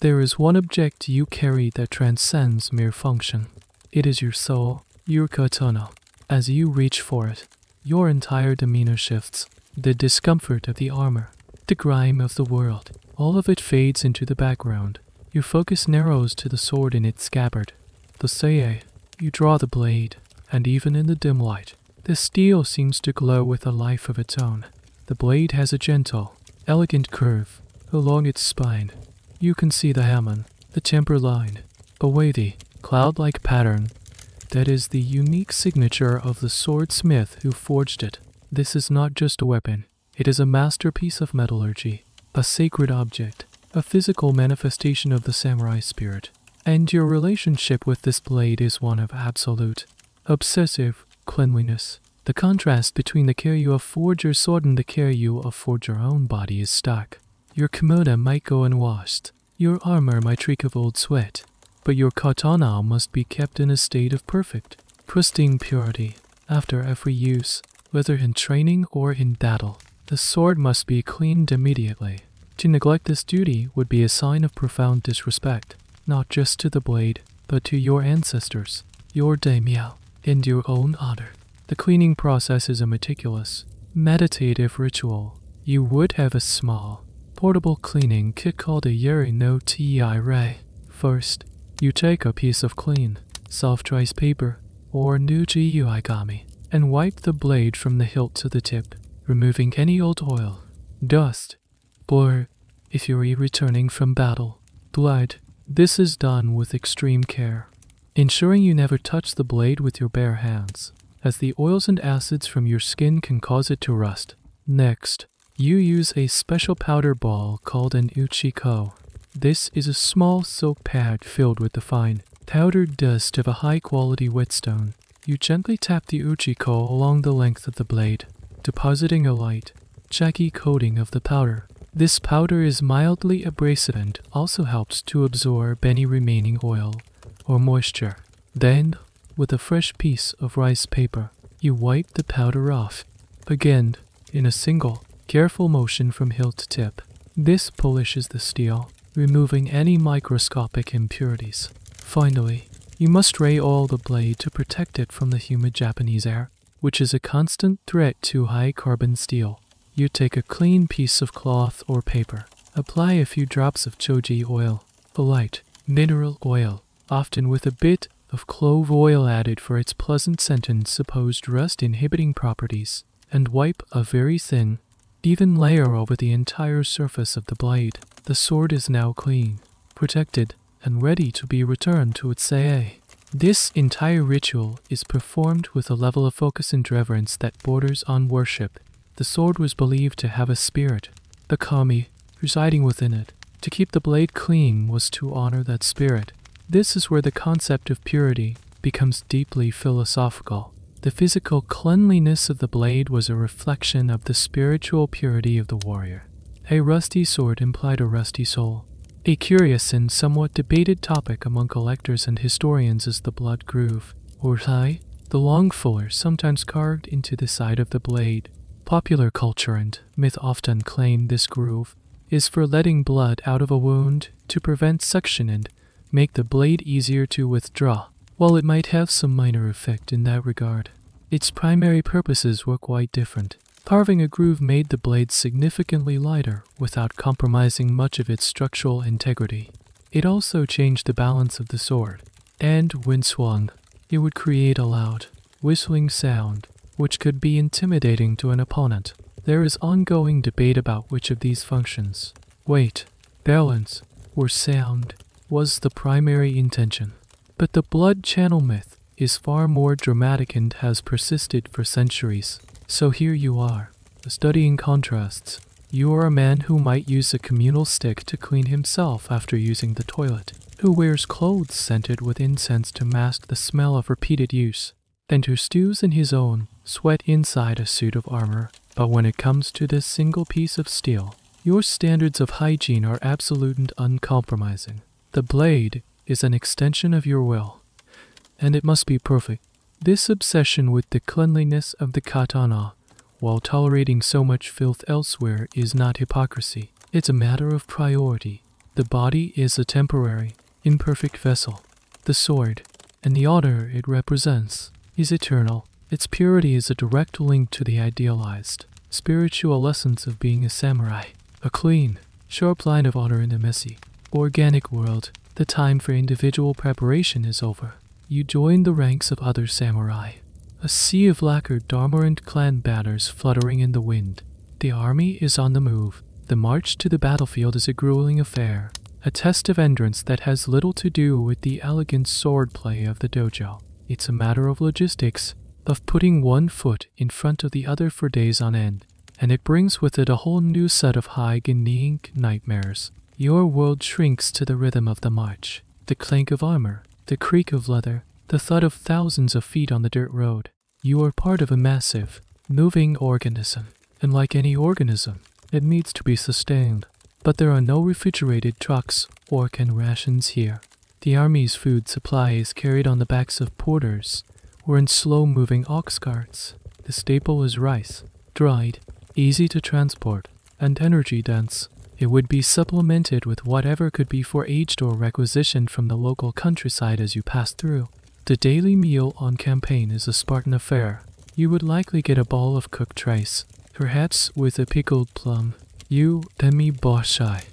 there is one object you carry that transcends mere function. It is your soul, your katana. As you reach for it, your entire demeanor shifts. The discomfort of the armor, the grime of the world, all of it fades into the background. Your focus narrows to the sword in its scabbard. The sae, you draw the blade, and even in the dim light, the steel seems to glow with a life of its own. The blade has a gentle, elegant curve along its spine. You can see the hamon, the temper line, a wavy, cloud-like pattern that is the unique signature of the swordsmith who forged it. This is not just a weapon, it is a masterpiece of metallurgy, a sacred object, a physical manifestation of the samurai spirit. And your relationship with this blade is one of absolute, obsessive cleanliness. The contrast between the care you afford your sword and the care you afford your own body is stark. Your kimono might go unwashed, your armor might reek of old sweat, but your katana must be kept in a state of perfect, pristine purity. After every use, whether in training or in battle, the sword must be cleaned immediately. To neglect this duty would be a sign of profound disrespect, not just to the blade, but to your ancestors, your daimyo, and your own honor. The cleaning process is a meticulous, meditative ritual. You would have a small, portable cleaning kit called a yuri no tei. First, you take a piece of clean, soft rice paper, or nuji uigami, and wipe the blade from the hilt to the tip, removing any old oil, dust, or, if you're returning from battle, blood. This is done with extreme care, ensuring you never touch the blade with your bare hands, as the oils and acids from your skin can cause it to rust. Next, you use a special powder ball called an uchiko. This is a small silk pad filled with the fine, powdered dust of a high-quality whetstone. You gently tap the uchiko along the length of the blade, depositing a light, shaggy coating of the powder. This powder is mildly abrasive and also helps to absorb any remaining oil or moisture. Then, with a fresh piece of rice paper, you wipe the powder off, again, in a single, careful motion from hilt to tip. This polishes the steel, removing any microscopic impurities. Finally, you must ray-oil the blade to protect it from the humid Japanese air, which is a constant threat to high-carbon steel. You take a clean piece of cloth or paper, apply a few drops of choji oil, a light mineral oil, often with a bit of clove oil added for its pleasant scent and supposed rust-inhibiting properties, and wipe a very thin, even layer over the entire surface of the blade. The sword is now clean, protected, and ready to be returned to its sei. This entire ritual is performed with a level of focus and reverence that borders on worship. The sword was believed to have a spirit, the kami, residing within it. To keep the blade clean was to honor that spirit. This is where the concept of purity becomes deeply philosophical. The physical cleanliness of the blade was a reflection of the spiritual purity of the warrior. A rusty sword implied a rusty soul. A curious and somewhat debated topic among collectors and historians is the blood groove, or tai, the long fuller sometimes carved into the side of the blade. Popular culture and myth often claim this groove is for letting blood out of a wound to prevent suction and make the blade easier to withdraw. While it might have some minor effect in that regard, its primary purposes were quite different. Carving a groove made the blade significantly lighter without compromising much of its structural integrity. It also changed the balance of the sword, and when swung, it would create a loud, whistling sound, which could be intimidating to an opponent. There is ongoing debate about which of these functions, weight, balance, or sound, was the primary intention. But the blood channel myth is far more dramatic and has persisted for centuries. So here you are, studying contrasts. You are a man who might use a communal stick to clean himself after using the toilet, who wears clothes scented with incense to mask the smell of repeated use, and who stews in his own sweat inside a suit of armor. But when it comes to this single piece of steel, your standards of hygiene are absolute and uncompromising. The blade is an extension of your will, and it must be perfect. This obsession with the cleanliness of the katana, while tolerating so much filth elsewhere, is not hypocrisy. It's a matter of priority. The body is a temporary, imperfect vessel. The sword, and the honor it represents, is eternal. Its purity is a direct link to the idealized, spiritual essence of being a samurai. A clean, sharp line of honor in a messy, organic world. The time for individual preparation is over. You join the ranks of other samurai. A sea of lacquered armor and clan banners fluttering in the wind. The army is on the move. The march to the battlefield is a grueling affair, a test of endurance that has little to do with the elegant swordplay of the dojo. It's a matter of logistics, of putting one foot in front of the other for days on end, and it brings with it a whole new set of hygienic nightmares. Your world shrinks to the rhythm of the march, the clank of armor, the creak of leather, the thud of thousands of feet on the dirt road. You are part of a massive, moving organism, and like any organism, it needs to be sustained. But there are no refrigerated trucks or canned rations here. The army's food supply is carried on the backs of porters or in slow-moving ox carts. The staple is rice, dried, easy to transport, and energy-dense. It would be supplemented with whatever could be foraged or requisitioned from the local countryside as you pass through. The daily meal on campaign is a Spartan affair. You would likely get a bowl of cooked rice, perhaps with a pickled plum. Umi boshai.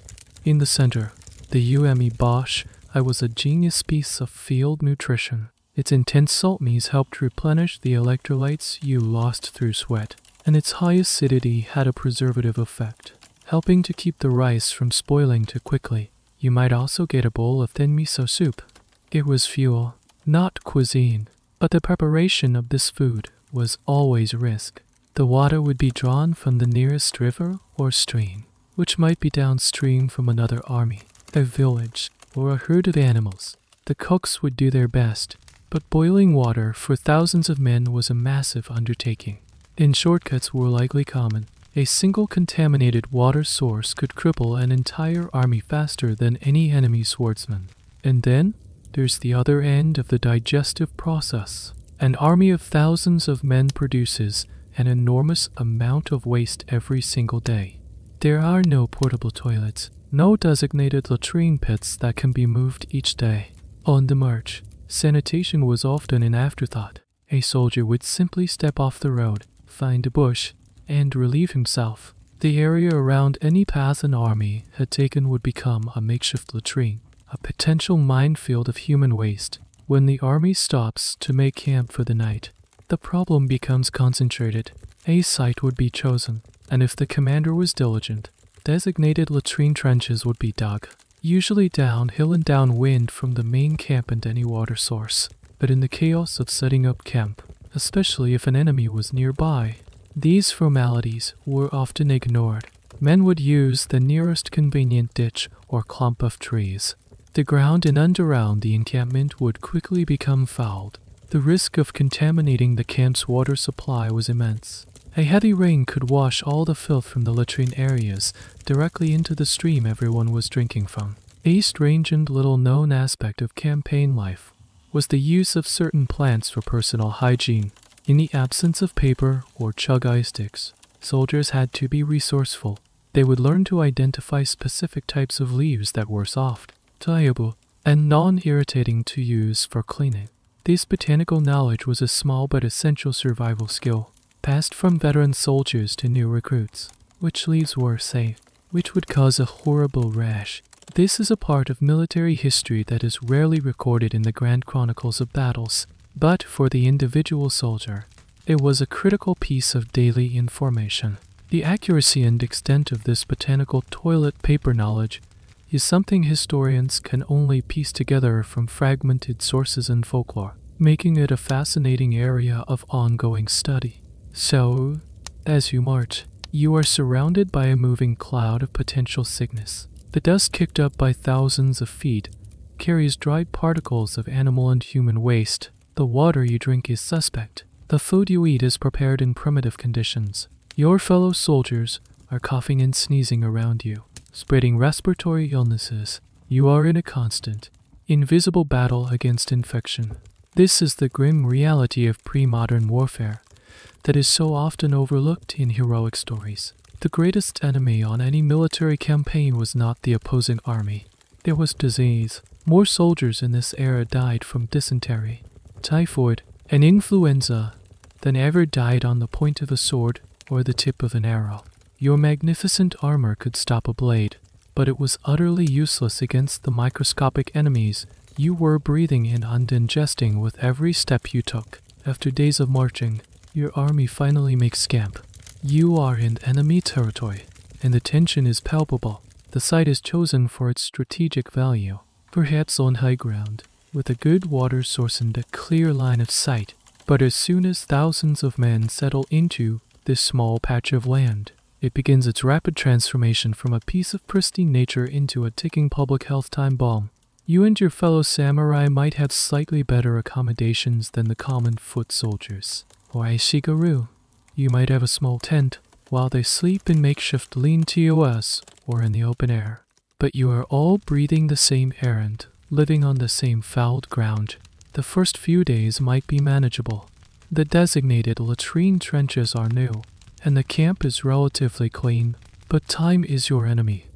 In the center, the umi bosh, I was a genius piece of field nutrition. Its intense salt meats helped replenish the electrolytes you lost through sweat, and its high acidity had a preservative effect, helping to keep the rice from spoiling too quickly. You might also get a bowl of thin miso soup. It was fuel, not cuisine, but the preparation of this food was always a risk. The water would be drawn from the nearest river or stream, which might be downstream from another army, a village, or a herd of animals. The cooks would do their best, but boiling water for thousands of men was a massive undertaking. And shortcuts were likely common. A single contaminated water source could cripple an entire army faster than any enemy swordsman. And then, there's the other end of the digestive process. An army of thousands of men produces an enormous amount of waste every single day. There are no portable toilets, no designated latrine pits that can be moved each day. On the march, sanitation was often an afterthought. A soldier would simply step off the road, find a bush, and relieve himself. The area around any path an army had taken would become a makeshift latrine, a potential minefield of human waste. When the army stops to make camp for the night, the problem becomes concentrated. A site would be chosen, and if the commander was diligent, designated latrine trenches would be dug, usually downhill and downwind from the main camp and any water source. But in the chaos of setting up camp, especially if an enemy was nearby, these formalities were often ignored. Men would use the nearest convenient ditch or clump of trees. The ground in and around the encampment would quickly become fouled. The risk of contaminating the camp's water supply was immense. A heavy rain could wash all the filth from the latrine areas directly into the stream everyone was drinking from. A strange and little-known aspect of campaign life was the use of certain plants for personal hygiene. In the absence of paper or chug-eye sticks, soldiers had to be resourceful. They would learn to identify specific types of leaves that were soft, pliable, and non-irritating to use for cleaning. This botanical knowledge was a small but essential survival skill, passed from veteran soldiers to new recruits. Which leaves were safe, which would cause a horrible rash. This is a part of military history that is rarely recorded in the grand chronicles of battles. But for the individual soldier, it was a critical piece of daily information. The accuracy and extent of this botanical toilet paper knowledge is something historians can only piece together from fragmented sources and folklore, making it a fascinating area of ongoing study. So, as you march, you are surrounded by a moving cloud of potential sickness. The dust kicked up by thousands of feet carries dried particles of animal and human waste. The water you drink is suspect. The food you eat is prepared in primitive conditions. Your fellow soldiers are coughing and sneezing around you, spreading respiratory illnesses. You are in a constant, invisible battle against infection. This is the grim reality of pre-modern warfare that is so often overlooked in heroic stories. The greatest enemy on any military campaign was not the opposing army. There was disease. More soldiers in this era died from dysentery, typhoid, and influenza than ever died on the point of a sword or the tip of an arrow. Your magnificent armor could stop a blade, but it was utterly useless against the microscopic enemies you were breathing in and ingesting with every step you took. After days of marching, your army finally makes camp. You are in enemy territory, and the tension is palpable. The site is chosen for its strategic value, perhaps on high ground, with a good water source and a clear line of sight. But as soon as thousands of men settle into this small patch of land, it begins its rapid transformation from a piece of pristine nature into a ticking public health time bomb. You and your fellow samurai might have slightly better accommodations than the common foot soldiers. Or Aishigaru, you might have a small tent, while they sleep in makeshift lean-tos or in the open air. But you are all breathing the same errand, living on the same fouled ground. The first few days might be manageable. The designated latrine trenches are new, and the camp is relatively clean, but time is your enemy.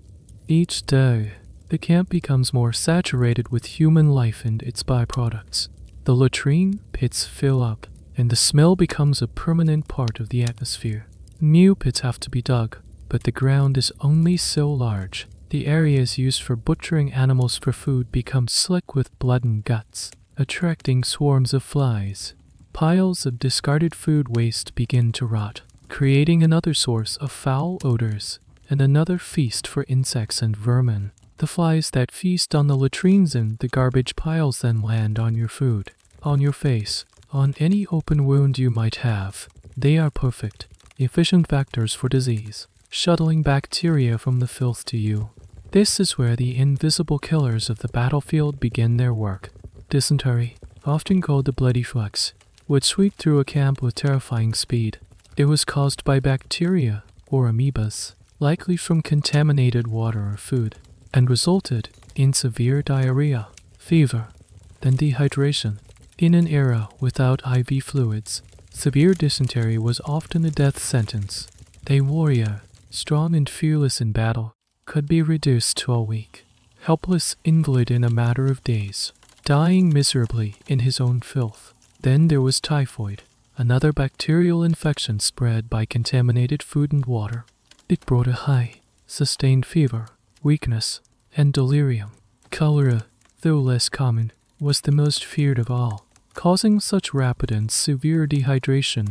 Each day, the camp becomes more saturated with human life and its byproducts. The latrine pits fill up, and the smell becomes a permanent part of the atmosphere. New pits have to be dug, but the ground is only so large. The areas used for butchering animals for food become slick with blood and guts, attracting swarms of flies. Piles of discarded food waste begin to rot, creating another source of foul odors and another feast for insects and vermin. The flies that feast on the latrines and the garbage piles then land on your food, on your face, on any open wound you might have. They are perfect, efficient vectors for disease, shuttling bacteria from the filth to you. This is where the invisible killers of the battlefield begin their work. Dysentery, often called the bloody flux, would sweep through a camp with terrifying speed. It was caused by bacteria or amoebas, likely from contaminated water or food, and resulted in severe diarrhea, fever, and dehydration. In an era without IV fluids, severe dysentery was often a death sentence. A warrior, strong and fearless in battle, could be reduced to a weak, helpless invalid in a matter of days, dying miserably in his own filth. Then there was typhoid, another bacterial infection spread by contaminated food and water. It brought a high, sustained fever, weakness, and delirium. Cholera, though less common, was the most feared of all, causing such rapid and severe dehydration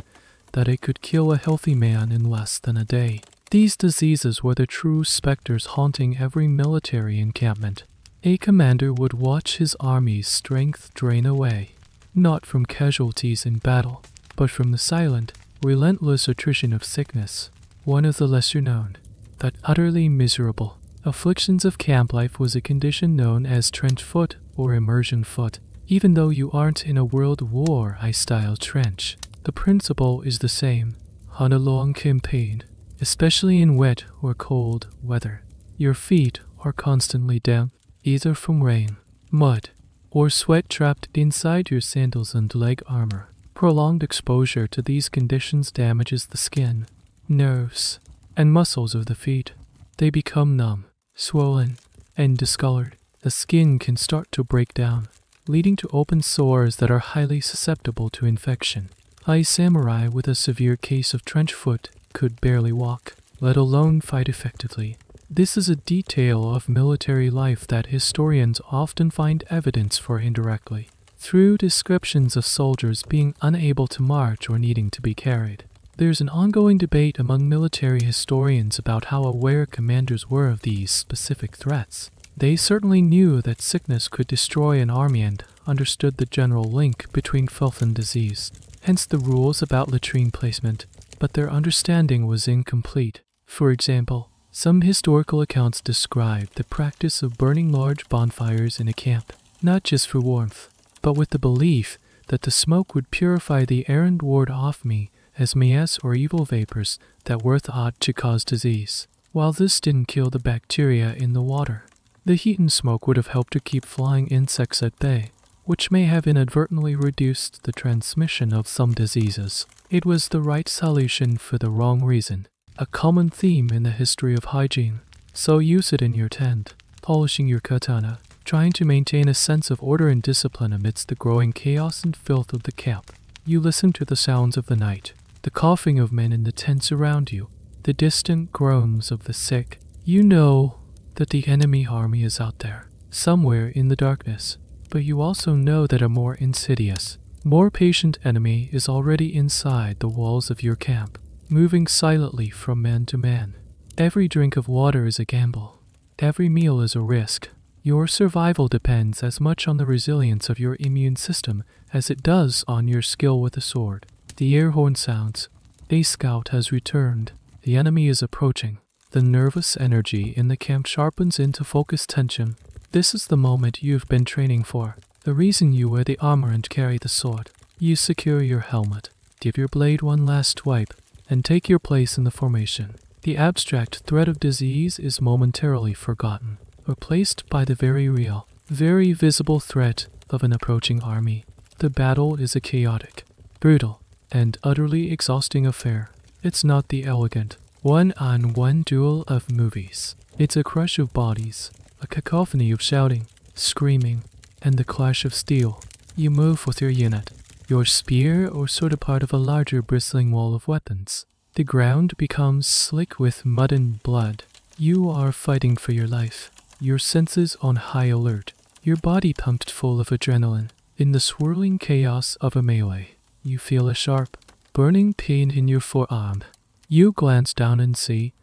that it could kill a healthy man in less than a day. These diseases were the true specters haunting every military encampment. A commander would watch his army's strength drain away, not from casualties in battle, but from the silent, relentless attrition of sickness. One of the lesser known, but utterly miserable, afflictions of camp life was a condition known as trench foot or immersion foot. Even though you aren't in a World War I-style trench, the principle is the same. On a long campaign, especially in wet or cold weather, your feet are constantly damp, either from rain, mud, or sweat trapped inside your sandals and leg armor. Prolonged exposure to these conditions damages the skin, nerves, and muscles of the feet. They become numb, swollen, and discolored. The skin can start to break down, leading to open sores that are highly susceptible to infection. A samurai with a severe case of trench foot could barely walk, let alone fight effectively. This is a detail of military life that historians often find evidence for indirectly, through descriptions of soldiers being unable to march or needing to be carried. There's an ongoing debate among military historians about how aware commanders were of these specific threats. They certainly knew that sickness could destroy an army and understood the general link between filth and disease, hence the rules about latrine placement, but their understanding was incomplete. For example, some historical accounts describe the practice of burning large bonfires in a camp, not just for warmth, but with the belief that the smoke would purify the air and ward off miasmas or evil vapors that were thought to cause disease. While this didn't kill the bacteria in the water, the heat and smoke would have helped to keep flying insects at bay, which may have inadvertently reduced the transmission of some diseases. It was the right solution for the wrong reason, a common theme in the history of hygiene. So use it in your tent, polishing your katana, trying to maintain a sense of order and discipline amidst the growing chaos and filth of the camp. You listen to the sounds of the night, the coughing of men in the tents around you, the distant groans of the sick. You know that the enemy army is out there, somewhere in the darkness, but you also know that a more insidious, more patient enemy is already inside the walls of your camp, moving silently from man to man. Every drink of water is a gamble. Every meal is a risk. Your survival depends as much on the resilience of your immune system as it does on your skill with a sword. The air horn sounds. A scout has returned. The enemy is approaching. The nervous energy in the camp sharpens into focused tension. This is the moment you've been training for, the reason you wear the armor and carry the sword. You secure your helmet, give your blade one last swipe, and take your place in the formation. The abstract threat of disease is momentarily forgotten, replaced by the very real, very visible threat of an approaching army. The battle is a chaotic, brutal, and utterly exhausting affair. It's not the elegant, one-on-one duel of movies. It's a crush of bodies, a cacophony of shouting, screaming, and the clash of steel. You move with your unit, your spear or sword a part of a larger bristling wall of weapons. The ground becomes slick with mud and blood. You are fighting for your life, your senses on high alert, your body pumped full of adrenaline. In the swirling chaos of a melee, you feel a sharp, burning pain in your forearm. You glance down and see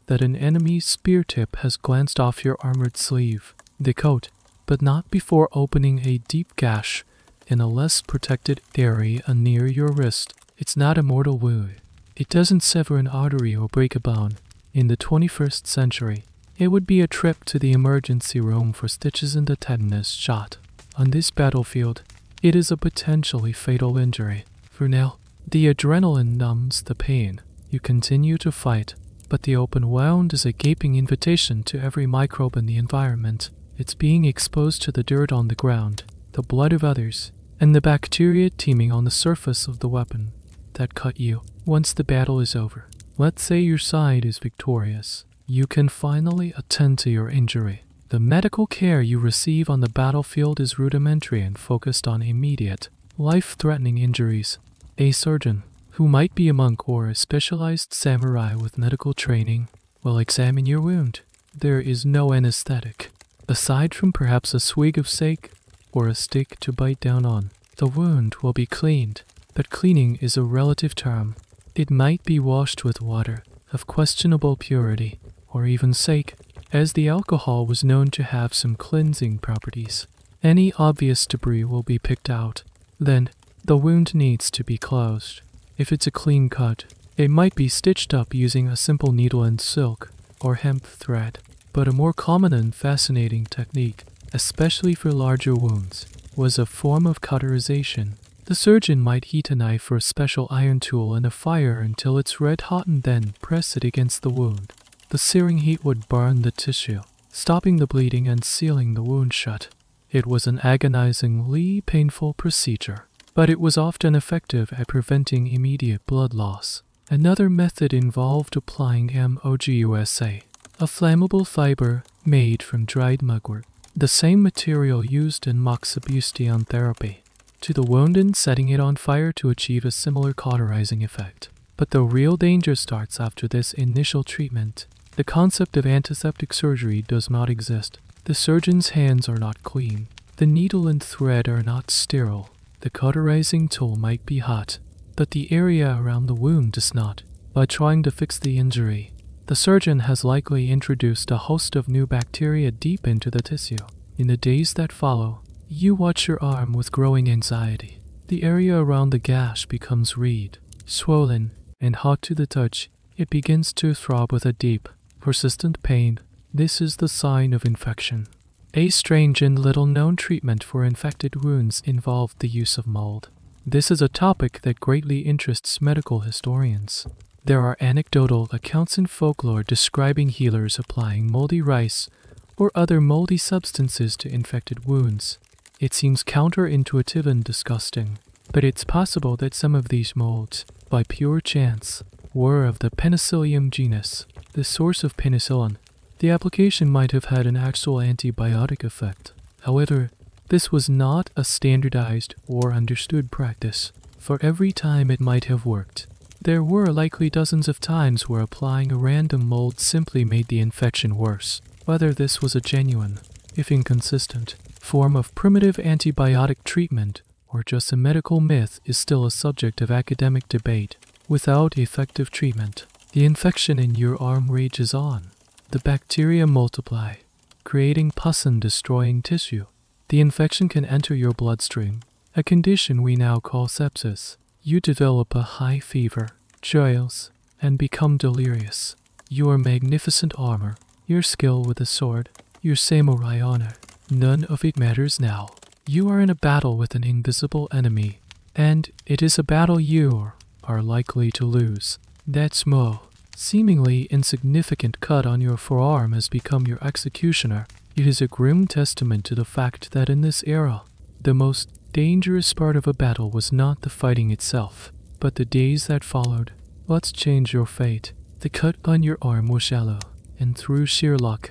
that an enemy's spear tip has glanced off your armored sleeve, the coat, but not before opening a deep gash in a less protected area near your wrist. It's not a mortal wound. It doesn't sever an artery or break a bone. In the 21st century, it would be a trip to the emergency room for stitches and a tetanus shot. On this battlefield, it is a potentially fatal injury. For now, the adrenaline numbs the pain. You continue to fight, but the open wound is a gaping invitation to every microbe in the environment. It's being exposed to the dirt on the ground, the blood of others, and the bacteria teeming on the surface of the weapon that cut you. Once the battle is over, let's say your side is victorious, you can finally attend to your injury. The medical care you receive on the battlefield is rudimentary and focused on immediate, life-threatening injuries. A surgeon, who might be a monk or a specialized samurai with medical training, will examine your wound. There is no anesthetic, aside from perhaps a swig of sake or a stick to bite down on. The wound will be cleaned, but cleaning is a relative term. It might be washed with water of questionable purity, or even sake, as the alcohol was known to have some cleansing properties. Any obvious debris will be picked out. Then, the wound needs to be closed. If it's a clean cut, it might be stitched up using a simple needle and silk, or hemp thread. But a more common and fascinating technique, especially for larger wounds, was a form of cauterization. The surgeon might heat a knife or a special iron tool in a fire until it's red hot and then press it against the wound. The searing heat would burn the tissue, stopping the bleeding and sealing the wound shut. It was an agonizingly painful procedure, but it was often effective at preventing immediate blood loss. Another method involved applying MOGUSA, a flammable fiber made from dried mugwort, the same material used in moxibustion therapy, to the wound and setting it on fire to achieve a similar cauterizing effect. But the real danger starts after this initial treatment. The concept of antiseptic surgery does not exist. The surgeon's hands are not clean. The needle and thread are not sterile. The cauterizing tool might be hot, but the area around the wound is not. By trying to fix the injury, the surgeon has likely introduced a host of new bacteria deep into the tissue. In the days that follow, you watch your arm with growing anxiety. The area around the gash becomes red, swollen, and hot to the touch. It begins to throb with a deep, persistent pain. This is the sign of infection. A strange and little-known treatment for infected wounds involved the use of mold. This is a topic that greatly interests medical historians. There are anecdotal accounts in folklore describing healers applying moldy rice or other moldy substances to infected wounds. It seems counterintuitive and disgusting, but it's possible that some of these molds, by pure chance, were of the Penicillium genus, the source of penicillin. The application might have had an actual antibiotic effect. However, this was not a standardized or understood practice. For every time it might have worked, there were likely dozens of times where applying a random mold simply made the infection worse. Whether this was a genuine, if inconsistent, form of primitive antibiotic treatment or just a medical myth is still a subject of academic debate. Without effective treatment, the infection in your arm rages on. The bacteria multiply, creating pus and destroying tissue. The infection can enter your bloodstream, a condition we now call sepsis. You develop a high fever, chills, and become delirious. Your magnificent armor, your skill with a sword, your samurai honor, none of it matters now. You are in a battle with an invisible enemy, and it is a battle you are likely to lose. That small, seemingly insignificant cut on your forearm has become your executioner. It is a grim testament to the fact that in this era, the most dangerous part of a battle was not the fighting itself, but the days that followed. Let's change your fate. The cut on your arm was shallow, and through sheer luck,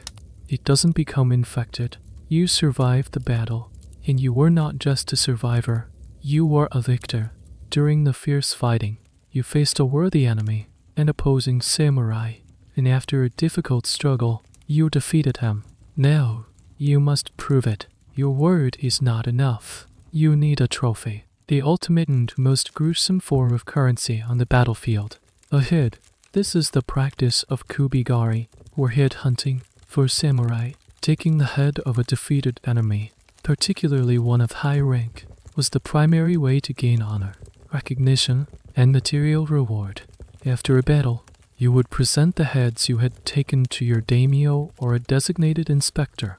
it doesn't become infected. You survived the battle, and you were not just a survivor, you were a victor. During the fierce fighting, you faced a worthy enemy, an opposing samurai, and after a difficult struggle, you defeated him. Now, you must prove it. Your word is not enough. You need a trophy, the ultimate and most gruesome form of currency on the battlefield. A head. This is the practice of kubigari, or head hunting, for samurai. Taking the head of a defeated enemy, particularly one of high rank, was the primary way to gain honor, recognition, and material reward. After a battle, you would present the heads you had taken to your daimyo or a designated inspector.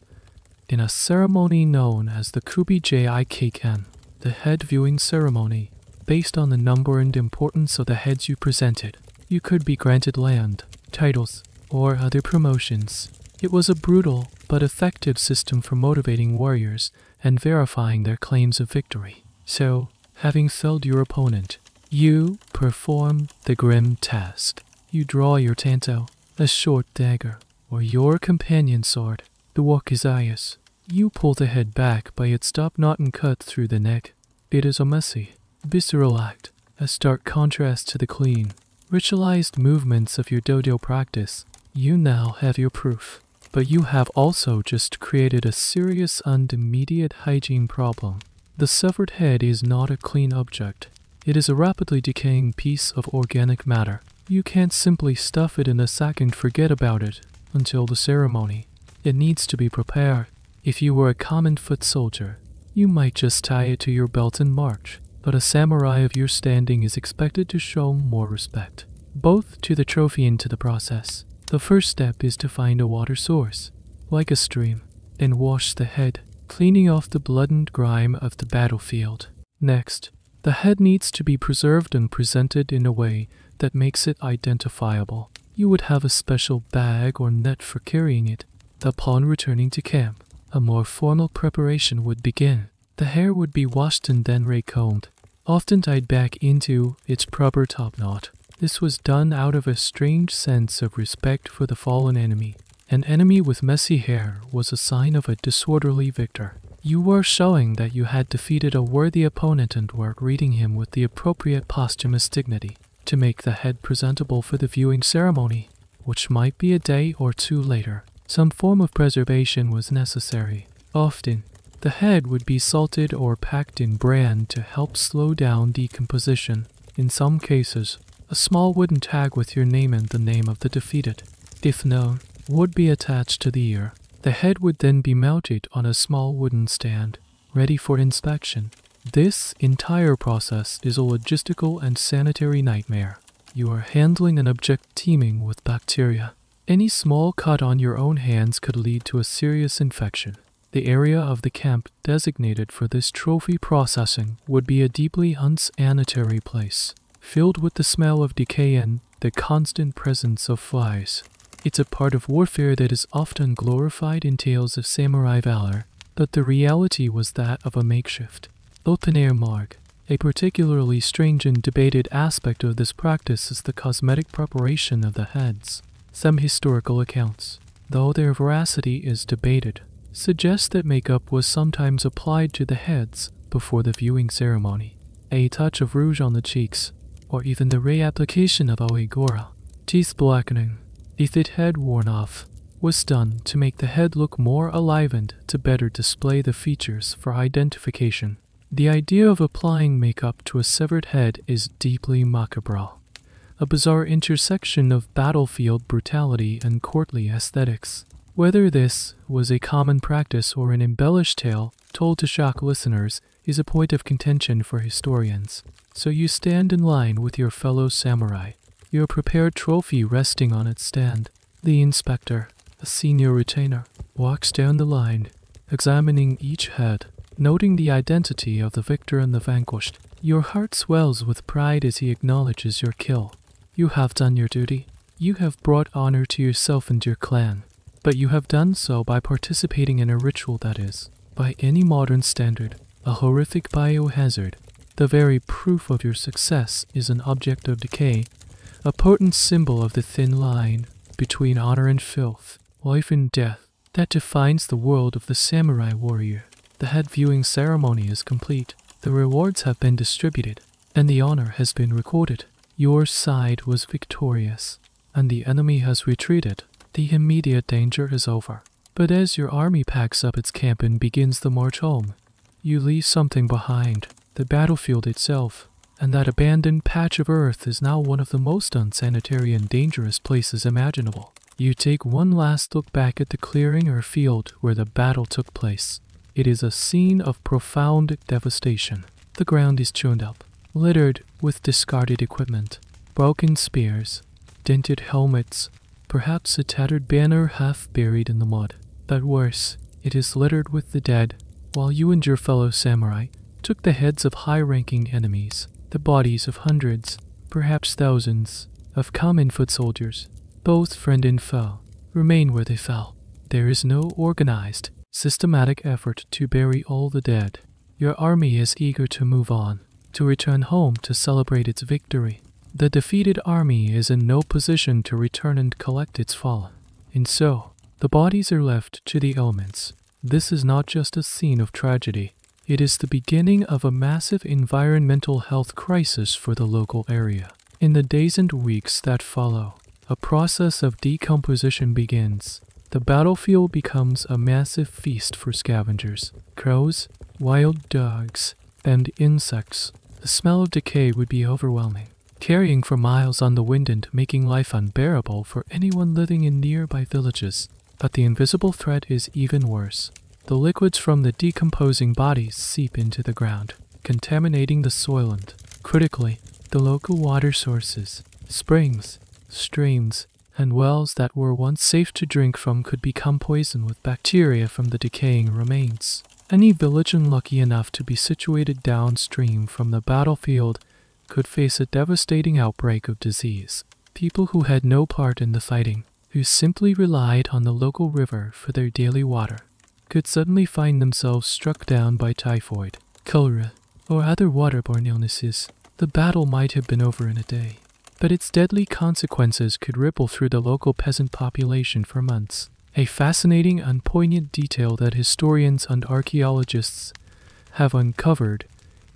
in a ceremony known as the Kubijaikiken, the head viewing ceremony. Based on the number and importance of the heads you presented, you could be granted land, titles, or other promotions. It was a brutal but effective system for motivating warriors and verifying their claims of victory. So, having felled your opponent, you perform the grim test. You draw your tanto, a short dagger, or your companion sword, the wakizayas. You pull the head back by its topknot and cut through the neck. It is a messy, visceral act, a stark contrast to the clean, ritualized movements of your dodo practice. You now have your proof, but you have also just created a serious and immediate hygiene problem. The severed head is not a clean object. It is a rapidly decaying piece of organic matter. You can't simply stuff it in a sack and forget about it until the ceremony. It needs to be prepared. If you were a common foot soldier, you might just tie it to your belt and march, but a samurai of your standing is expected to show more respect, both to the trophy and to the process. The first step is to find a water source, like a stream, and wash the head, cleaning off the blood and grime of the battlefield. Next, the head needs to be preserved and presented in a way that makes it identifiable. You would have a special bag or net for carrying it. Upon returning to camp, a more formal preparation would begin. The hair would be washed and then recombed, often tied back into its proper topknot. This was done out of a strange sense of respect for the fallen enemy. An enemy with messy hair was a sign of a disorderly victor. You were showing that you had defeated a worthy opponent and were greeting him with the appropriate posthumous dignity. To make the head presentable for the viewing ceremony, which might be a day or two later, some form of preservation was necessary. Often, the head would be salted or packed in bran to help slow down decomposition. In some cases, a small wooden tag with your name and the name of the defeated, if known, would be attached to the ear. The head would then be mounted on a small wooden stand, ready for inspection. This entire process is a logistical and sanitary nightmare. You are handling an object teeming with bacteria. Any small cut on your own hands could lead to a serious infection. The area of the camp designated for this trophy processing would be a deeply unsanitary place, filled with the smell of decay and the constant presence of flies. It's a part of warfare that is often glorified in tales of samurai valor, but the reality was that of a makeshift, open-air morgue. A particularly strange and debated aspect of this practice is the cosmetic preparation of the heads. Some historical accounts, though their veracity is debated, suggest that makeup was sometimes applied to the heads before the viewing ceremony. A touch of rouge on the cheeks, or even the reapplication of oigora, teeth blackening, if it had worn off, was done to make the head look more enlivened to better display the features for identification. The idea of applying makeup to a severed head is deeply macabre, a bizarre intersection of battlefield brutality and courtly aesthetics. Whether this was a common practice or an embellished tale told to shock listeners is a point of contention for historians. So you stand in line with your fellow samurai, your prepared trophy resting on its stand. The inspector, a senior retainer, walks down the line, examining each head, noting the identity of the victor and the vanquished. Your heart swells with pride as he acknowledges your kill. You have done your duty. You have brought honor to yourself and your clan. But you have done so by participating in a ritual that is, by any modern standard, a horrific biohazard. The very proof of your success is an object of decay, a potent symbol of the thin line between honor and filth, life and death, that defines the world of the samurai warrior. The head viewing ceremony is complete. The rewards have been distributed, and the honor has been recorded. Your side was victorious, and the enemy has retreated. The immediate danger is over. But as your army packs up its camp and begins the march home, you leave something behind, the battlefield itself, and that abandoned patch of earth is now one of the most unsanitary and dangerous places imaginable. You take one last look back at the clearing or field where the battle took place. It is a scene of profound devastation. The ground is churned up, littered with discarded equipment, broken spears, dented helmets, perhaps a tattered banner half buried in the mud. But worse, It is littered with the dead, while you and your fellow samurai took the heads of high-ranking enemies, the bodies of hundreds, perhaps thousands, of common foot soldiers. Both friend and foe remain where they fell. There is no organized, systematic effort to bury all the dead. Your army is eager to move on, to return home to celebrate its victory. The defeated army is in no position to return and collect its fallen. And so, the bodies are left to the elements. This is not just a scene of tragedy. It is the beginning of a massive environmental health crisis for the local area. In the days and weeks that follow, a process of decomposition begins. The battlefield becomes a massive feast for scavengers, crows, wild dogs, and insects. The smell of decay would be overwhelming, carrying for miles on the wind and making life unbearable for anyone living in nearby villages. But the invisible threat is even worse. The liquids from the decomposing bodies seep into the ground, contaminating the soil and, critically, the local water sources. Springs, streams, and wells that were once safe to drink from could become poisoned with bacteria from the decaying remains. Any village unlucky enough to be situated downstream from the battlefield could face a devastating outbreak of disease. People who had no part in the fighting, who simply relied on the local river for their daily water, could suddenly find themselves struck down by typhoid, cholera, or other waterborne illnesses. The battle might have been over in a day, but its deadly consequences could ripple through the local peasant population for months. A fascinating and poignant detail that historians and archaeologists have uncovered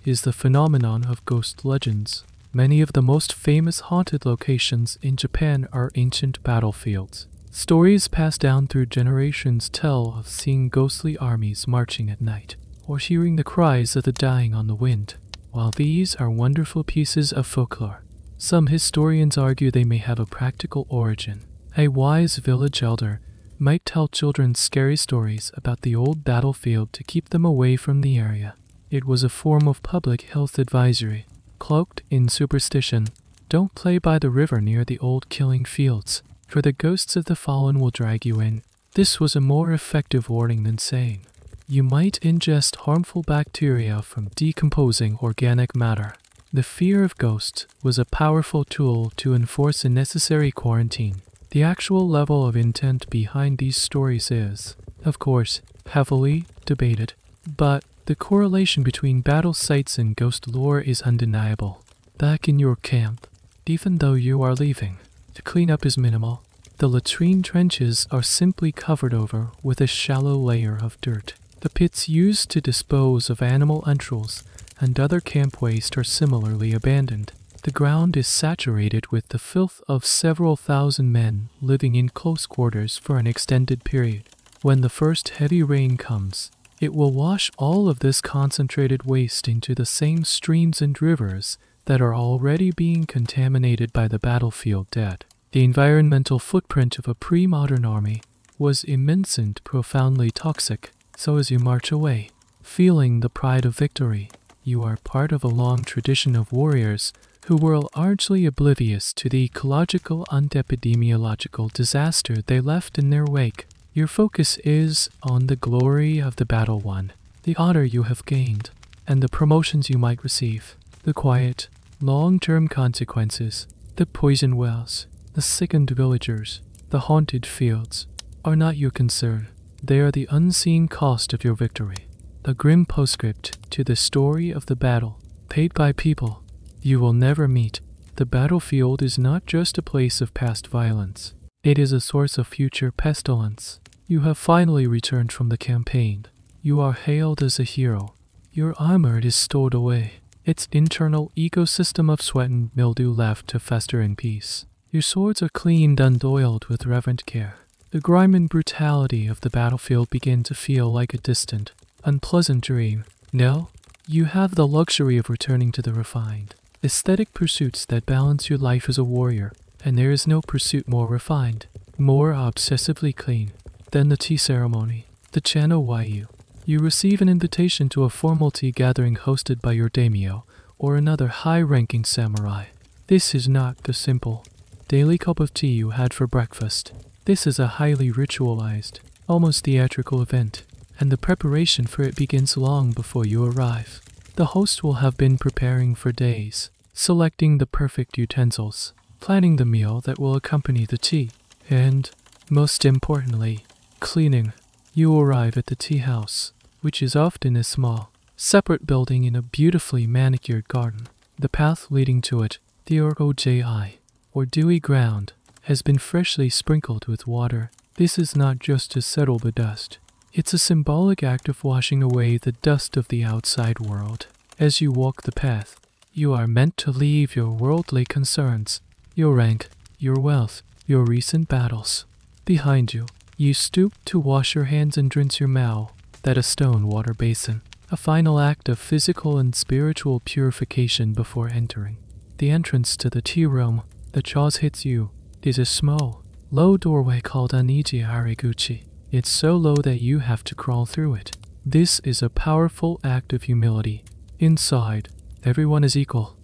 is the phenomenon of ghost legends. Many of the most famous haunted locations in Japan are ancient battlefields. Stories passed down through generations tell of seeing ghostly armies marching at night, or hearing the cries of the dying on the wind. While these are wonderful pieces of folklore, some historians argue they may have a practical origin. A wise village elder might tell children scary stories about the old battlefield to keep them away from the area. It was a form of public health advisory, cloaked in superstition. Don't play by the river near the old killing fields, for the ghosts of the fallen will drag you in. This was a more effective warning than saying, you might ingest harmful bacteria from decomposing organic matter. The fear of ghosts was a powerful tool to enforce a necessary quarantine. The actual level of intent behind these stories is, of course, heavily debated, but the correlation between battle sites and ghost lore is undeniable. Back in your camp, even though you are leaving, the cleanup is minimal. The latrine trenches are simply covered over with a shallow layer of dirt. The pits used to dispose of animal entrails and other camp waste are similarly abandoned. The ground is saturated with the filth of several thousand men living in close quarters for an extended period. When the first heavy rain comes, it will wash all of this concentrated waste into the same streams and rivers that are already being contaminated by the battlefield dead. The environmental footprint of a pre-modern army was immense and profoundly toxic. So as you march away, feeling the pride of victory, you are part of a long tradition of warriors who were largely oblivious to the ecological and epidemiological disaster they left in their wake. Your focus is on the glory of the battle won, the honor you have gained, and the promotions you might receive. The quiet, long-term consequences, the poison wells, the sickened villagers, the haunted fields, are not your concern. They are the unseen cost of your victory. A grim postscript to the story of the battle, paid by people you will never meet. The battlefield is not just a place of past violence. It is a source of future pestilence. You have finally returned from the campaign. You are hailed as a hero. Your armor is stowed away, its internal ecosystem of sweat and mildew left to fester in peace. Your swords are cleaned and oiled with reverent care. The grime and brutality of the battlefield begin to feel like a distant, unpleasant dream. No, you have the luxury of returning to the refined, aesthetic pursuits that balance your life as a warrior, and there is no pursuit more refined, more obsessively clean, than the tea ceremony. The Chano Wayu. You receive an invitation to a formal tea gathering hosted by your daimyo, or another high-ranking samurai. This is not the simple, daily cup of tea you had for breakfast. This is a highly ritualized, almost theatrical event. and the preparation for it begins long before you arrive. The host will have been preparing for days, selecting the perfect utensils, planning the meal that will accompany the tea, and, most importantly, cleaning. You arrive at the tea house, which is often a small, separate building in a beautifully manicured garden. The path leading to it, the Oji, or dewy ground, has been freshly sprinkled with water. This is not just to settle the dust. It's a symbolic act of washing away the dust of the outside world. As you walk the path, you are meant to leave your worldly concerns, your rank, your wealth, your recent battles behind you. You stoop to wash your hands and rinse your mouth at a stone water basin, a final act of physical and spiritual purification before entering. The entrance to the tea room, the jaws hits you, is a small, low doorway called Aniji Ariguchi. It's so low that you have to crawl through it. This is a powerful act of humility. Inside, everyone is equal.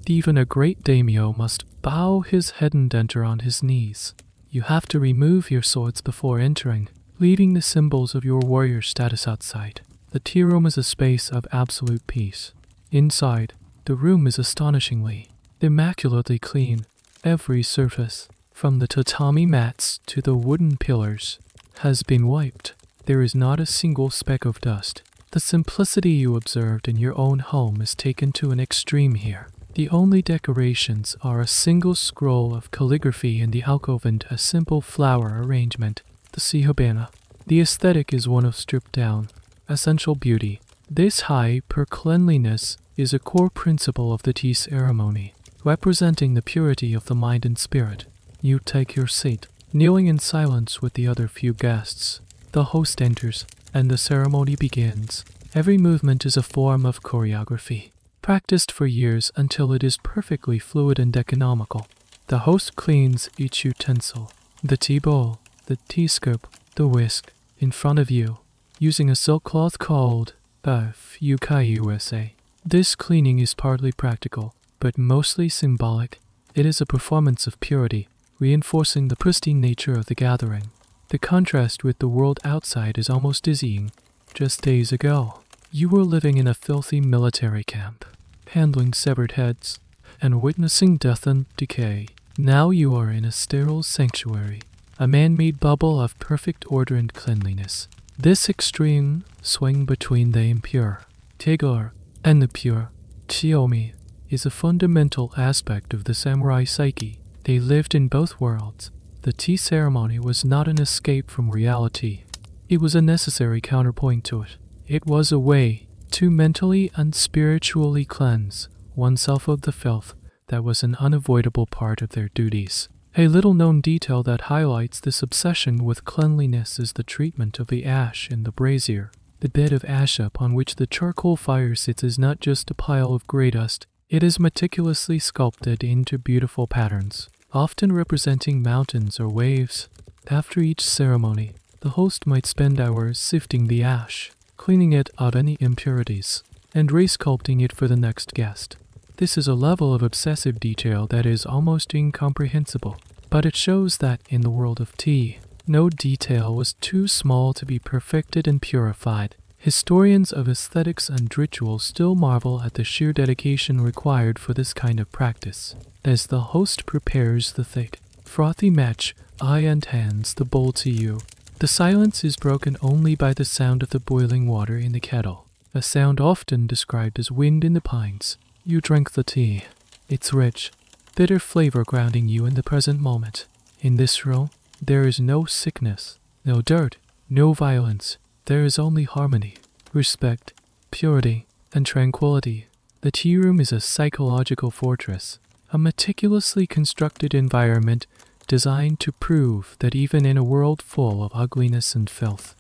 Even a great daimyo must bow his head and enter on his knees. You have to remove your swords before entering, leaving the symbols of your warrior status outside. The tea room is a space of absolute peace. Inside, the room is astonishingly, immaculately clean. Every surface, from the tatami mats to the wooden pillars, has been wiped. There is not a single speck of dust. The simplicity you observed in your own home is taken to an extreme here. The only decorations are a single scroll of calligraphy in the alcove and a simple flower arrangement, the sihobana. The aesthetic is one of stripped down, essential beauty. This hyper-cleanliness is a core principle of the tea ceremony, representing the purity of the mind and spirit. You take your seat, kneeling in silence with the other few guests. The host enters, and the ceremony begins. Every movement is a form of choreography, practiced for years until it is perfectly fluid and economical. The host cleans each utensil, the tea bowl, the tea scoop, the whisk, in front of you, using a silk cloth called Yukai. This cleaning is partly practical, but mostly symbolic. It is a performance of purity, reinforcing the pristine nature of the gathering. The contrast with the world outside is almost dizzying. Just days ago, you were living in a filthy military camp, handling severed heads, and witnessing death and decay. Now you are in a sterile sanctuary, a man-made bubble of perfect order and cleanliness. This extreme swing between the impure, Tegor, and the pure, Chiomi, is a fundamental aspect of the samurai psyche. They lived in both worlds. The tea ceremony was not an escape from reality. It was a necessary counterpoint to it. It was a way to mentally and spiritually cleanse oneself of the filth that was an unavoidable part of their duties. A little-known detail that highlights this obsession with cleanliness is the treatment of the ash in the brazier. The bed of ash upon which the charcoal fire sits is not just a pile of grey dust. It is meticulously sculpted into beautiful patterns, often representing mountains or waves. After each ceremony, the host might spend hours sifting the ash, cleaning it of any impurities, and resculpting it for the next guest. This is a level of obsessive detail that is almost incomprehensible, but it shows that in the world of tea, no detail was too small to be perfected and purified. Historians of aesthetics and ritual still marvel at the sheer dedication required for this kind of practice. As the host prepares the thick, frothy match, and hands the bowl to you, the silence is broken only by the sound of the boiling water in the kettle, a sound often described as wind in the pines. You drink the tea, its rich, bitter flavor grounding you in the present moment. In this room, there is no sickness, no dirt, no violence. There is only harmony, respect, purity, and tranquility. The tea room is a psychological fortress, a meticulously constructed environment designed to prove that even in a world full of ugliness and filth,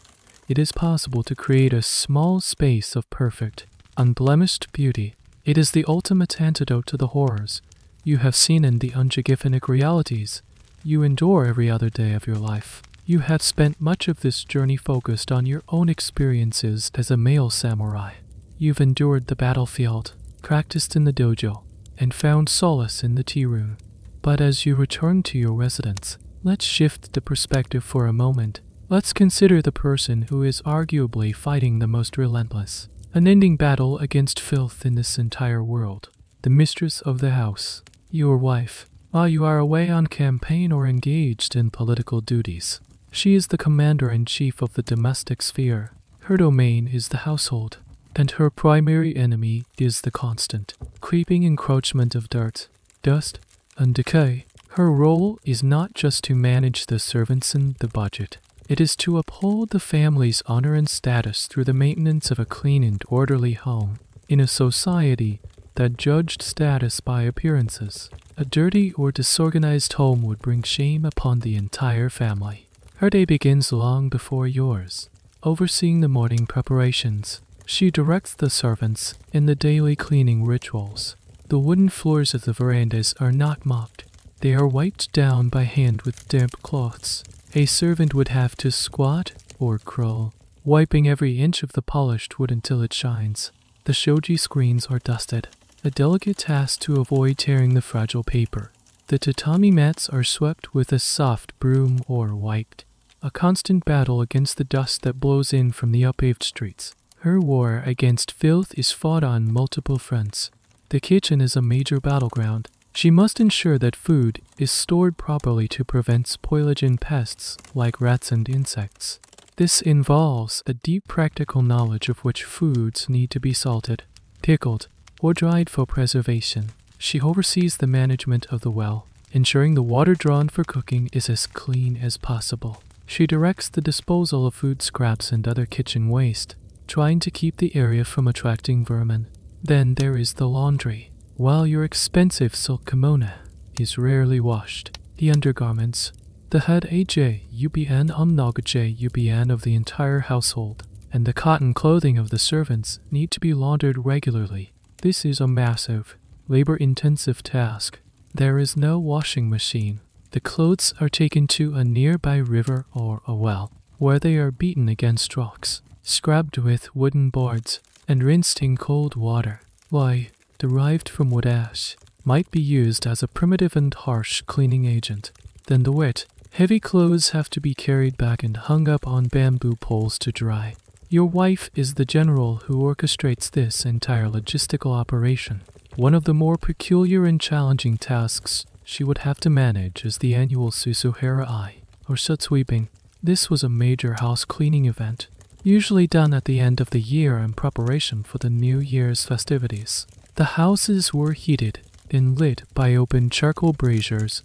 it is possible to create a small space of perfect, unblemished beauty. It is the ultimate antidote to the horrors you have seen in the unhygienic realities you endure every other day of your life. You have spent much of this journey focused on your own experiences as a male samurai. You've endured the battlefield, practiced in the dojo, and found solace in the tea room. But as you return to your residence, let's shift the perspective for a moment. Let's consider the person who is arguably fighting the most relentless, unending battle against filth in this entire world. The mistress of the house, your wife, while you are away on campaign or engaged in political duties. She is the commander-in-chief of the domestic sphere. Her domain is the household, and her primary enemy is the constant, creeping encroachment of dirt, dust, and decay. Her role is not just to manage the servants and the budget. It is to uphold the family's honor and status through the maintenance of a clean and orderly home. In a society that judged status by appearances, a dirty or disorganized home would bring shame upon the entire family. Her day begins long before yours. Overseeing the morning preparations, she directs the servants in the daily cleaning rituals. The wooden floors of the verandas are not mopped. They are wiped down by hand with damp cloths. A servant would have to squat or crawl, wiping every inch of the polished wood until it shines. The shoji screens are dusted, a delicate task to avoid tearing the fragile paper. The tatami mats are swept with a soft broom or wiped, a constant battle against the dust that blows in from the unpaved streets. Her war against filth is fought on multiple fronts. The kitchen is a major battleground. She must ensure that food is stored properly to prevent spoilage and pests like rats and insects. This involves a deep practical knowledge of which foods need to be salted, pickled, or dried for preservation. She oversees the management of the well, ensuring the water drawn for cooking is as clean as possible. She directs the disposal of food scraps and other kitchen waste, trying to keep the area from attracting vermin. Then there is the laundry. While your expensive silk kimono is rarely washed, the undergarments, the head AJUBN UBN of the entire household, and the cotton clothing of the servants need to be laundered regularly. This is a massive, labor-intensive task. There is no washing machine. The clothes are taken to a nearby river or a well, where they are beaten against rocks, scrubbed with wooden boards, and rinsed in cold water. Lye, derived from wood ash, might be used as a primitive and harsh cleaning agent. Then the wet, heavy clothes have to be carried back and hung up on bamboo poles to dry. Your wife is the general who orchestrates this entire logistical operation. One of the more peculiar and challenging tasks she would have to manage is the annual Susuhara-ai, or soot sweeping. This was a major house cleaning event, usually done at the end of the year in preparation for the New Year's festivities. The houses were heated and lit by open charcoal braziers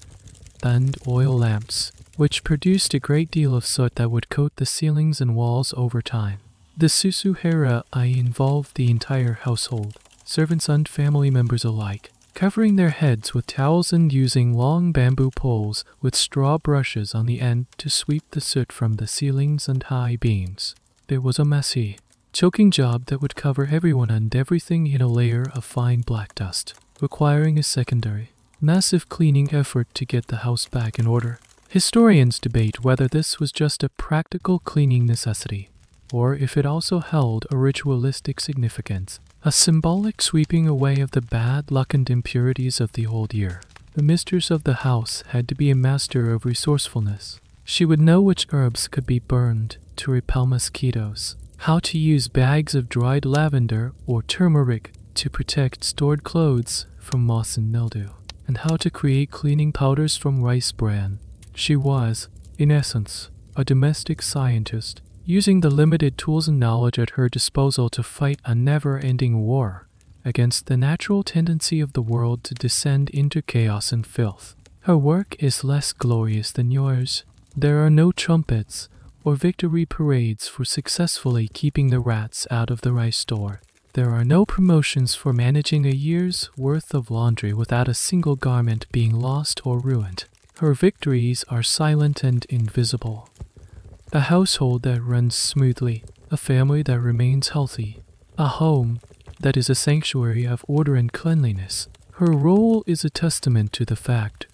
and oil lamps, which produced a great deal of soot that would coat the ceilings and walls over time. The Susuhara-ai involved the entire household, servants and family members alike, covering their heads with towels and using long bamboo poles with straw brushes on the end to sweep the soot from the ceilings and high beams. It was a messy, choking job that would cover everyone and everything in a layer of fine black dust, requiring a secondary, massive cleaning effort to get the house back in order. Historians debate whether this was just a practical cleaning necessity, or if it also held a ritualistic significance, a symbolic sweeping away of the bad luck and impurities of the old year. The mistress of the house had to be a master of resourcefulness. She would know which herbs could be burned to repel mosquitoes, how to use bags of dried lavender or turmeric to protect stored clothes from moss and mildew, and how to create cleaning powders from rice bran. She was, in essence, a domestic scientist, using the limited tools and knowledge at her disposal to fight a never-ending war against the natural tendency of the world to descend into chaos and filth. Her work is less glorious than yours. There are no trumpets or victory parades for successfully keeping the rats out of the rice store. There are no promotions for managing a year's worth of laundry without a single garment being lost or ruined. Her victories are silent and invisible. A household that runs smoothly, a family that remains healthy, a home that is a sanctuary of order and cleanliness. Her role is a testament to the fact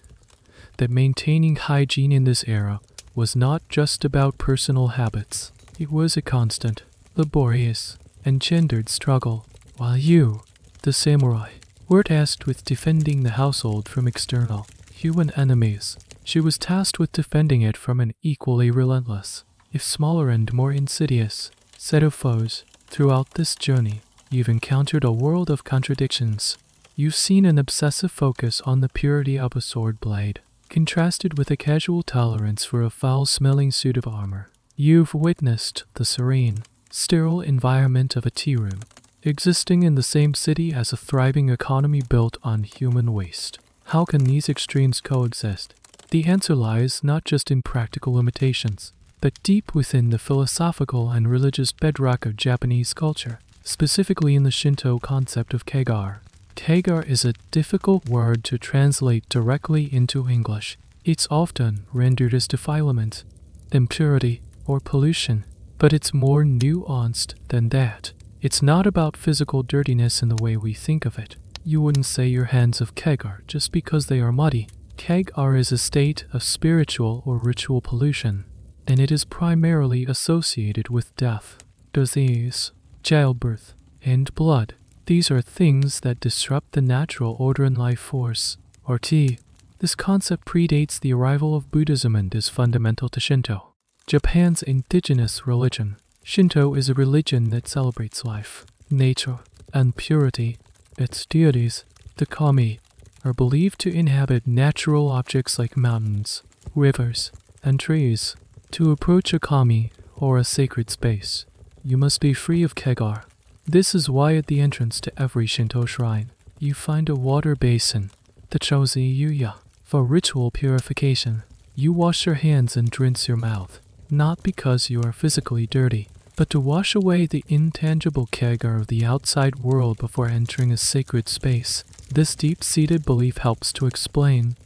that maintaining hygiene in this era was not just about personal habits. It was a constant, laborious, and gendered struggle, while you, the samurai, were tasked with defending the household from external, human enemies. She was tasked with defending it from an equally relentless, if smaller and more insidious, set of foes. Throughout this journey, you've encountered a world of contradictions. You've seen an obsessive focus on the purity of a sword blade, contrasted with a casual tolerance for a foul-smelling suit of armor. You've witnessed the serene, sterile environment of a tea room, existing in the same city as a thriving economy built on human waste. How can these extremes coexist? The answer lies not just in practical limitations, but deep within the philosophical and religious bedrock of Japanese culture, specifically in the Shinto concept of keigar. Keigar is a difficult word to translate directly into English. It's often rendered as defilement, impurity, or pollution, but it's more nuanced than that. It's not about physical dirtiness in the way we think of it. You wouldn't say your hands of keigar just because they are muddy. Keigar is a state of spiritual or ritual pollution, and it is primarily associated with death, disease, childbirth, and blood. These are things that disrupt the natural order in life force, or T. This concept predates the arrival of Buddhism and is fundamental to Shinto, Japan's indigenous religion. Shinto is a religion that celebrates life, nature, and purity. Its deities, the kami, are believed to inhabit natural objects like mountains, rivers, and trees. To approach a kami, or a sacred space, you must be free of keigar. This is why at the entrance to every Shinto shrine, you find a water basin, the chozi yuya. For ritual purification, you wash your hands and rinse your mouth, not because you are physically dirty, but to wash away the intangible keigar of the outside world before entering a sacred space. This deep-seated belief helps to explain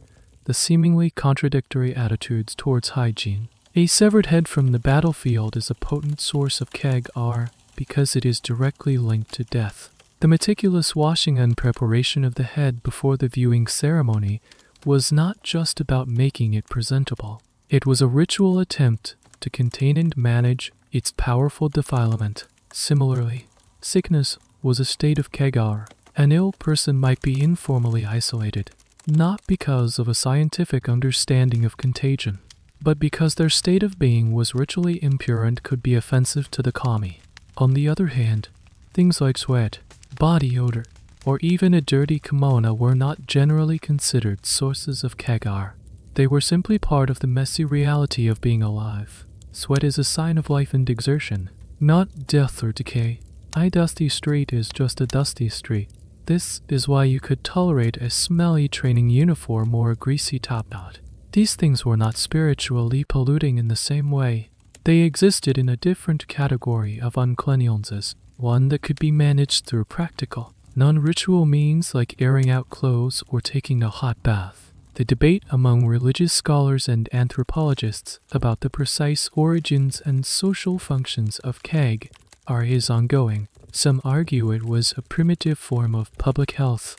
the seemingly contradictory attitudes towards hygiene. A severed head from the battlefield is a potent source of keigar because it is directly linked to death. The meticulous washing and preparation of the head before the viewing ceremony was not just about making it presentable. It was a ritual attempt to contain and manage its powerful defilement. Similarly, sickness was a state of keigar. An ill person might be informally isolated, not because of a scientific understanding of contagion, but because their state of being was ritually impure and could be offensive to the kami. On the other hand, things like sweat, body odor, or even a dirty kimono were not generally considered sources of keigar. They were simply part of the messy reality of being alive. Sweat is a sign of life and exertion, not death or decay. A dusty street is just a dusty street. This is why you could tolerate a smelly training uniform or a greasy topknot. These things were not spiritually polluting in the same way. They existed in a different category of uncleanliness, one that could be managed through practical, non-ritual means like airing out clothes or taking a hot bath. The debate among religious scholars and anthropologists about the precise origins and social functions of keigar is ongoing. Some argue it was a primitive form of public health,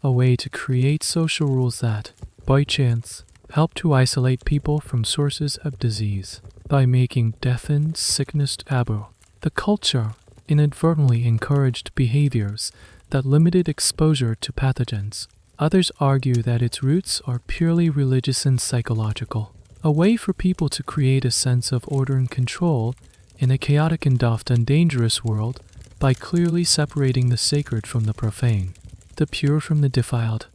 a way to create social rules that, by chance, help to isolate people from sources of disease. By making death and sickness taboo, the culture inadvertently encouraged behaviors that limited exposure to pathogens. Others argue that its roots are purely religious and psychological, a way for people to create a sense of order and control in a chaotic and often dangerous world by clearly separating the sacred from the profane, the pure from the defiled.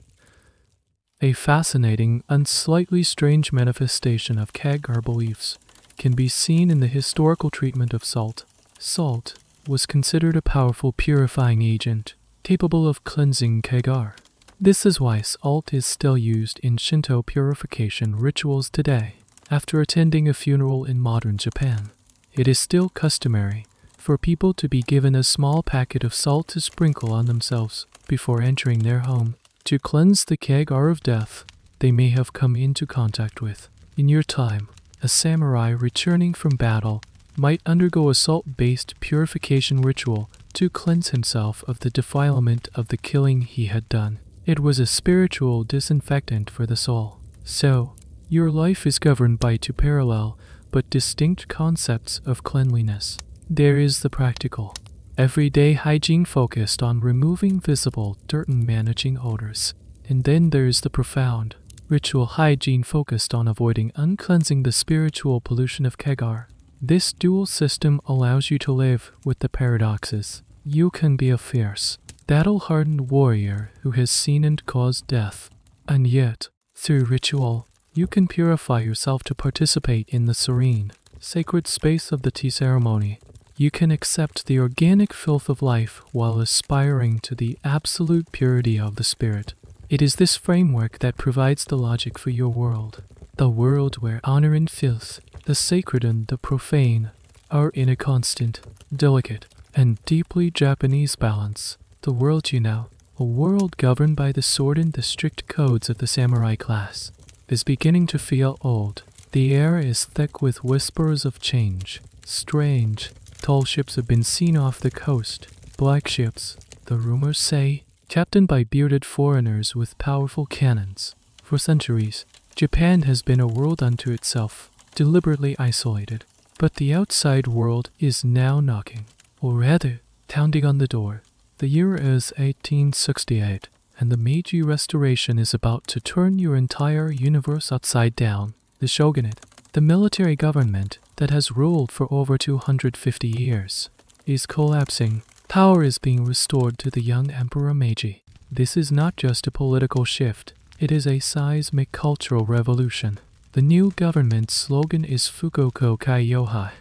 A fascinating and slightly strange manifestation of keigar beliefs can be seen in the historical treatment of salt. Salt was considered a powerful purifying agent, capable of cleansing keigar. This is why salt is still used in Shinto purification rituals today. After attending a funeral in modern Japan, it is still customary for people to be given a small packet of salt to sprinkle on themselves before entering their home, to cleanse the keigar of death they may have come into contact with. In your time, a samurai returning from battle might undergo a salt-based purification ritual to cleanse himself of the defilement of the killing he had done. It was a spiritual disinfectant for the soul. So, your life is governed by two parallel but distinct concepts of cleanliness. There is the practical, everyday hygiene focused on removing visible dirt and managing odors. And then there is the profound, ritual hygiene focused on avoiding uncleansing the spiritual pollution of keigar. This dual system allows you to live with the paradoxes. You can be a fierce, battle-hardened warrior who has seen and caused death, and yet, through ritual, you can purify yourself to participate in the serene, sacred space of the tea ceremony. You can accept the organic filth of life while aspiring to the absolute purity of the spirit. It is this framework that provides the logic for your world. The world where honor and filth, the sacred and the profane, are in a constant, delicate, and deeply Japanese balance. The world you know, a world governed by the sword and the strict codes of the samurai class, is beginning to feel old. The air is thick with whispers of change. Strange, tall ships have been seen off the coast. Black ships, the rumors say, captained by bearded foreigners with powerful cannons. For centuries, Japan has been a world unto itself, deliberately isolated. But the outside world is now knocking, or rather, pounding on the door. The year is 1868, and the Meiji Restoration is about to turn your entire universe upside down. The shogunate, the military government that has ruled for over 250 years, is collapsing. Power is being restored to the young Emperor Meiji. This is not just a political shift, it is a seismic cultural revolution. The new government's slogan is Fukuko Kaiyohai,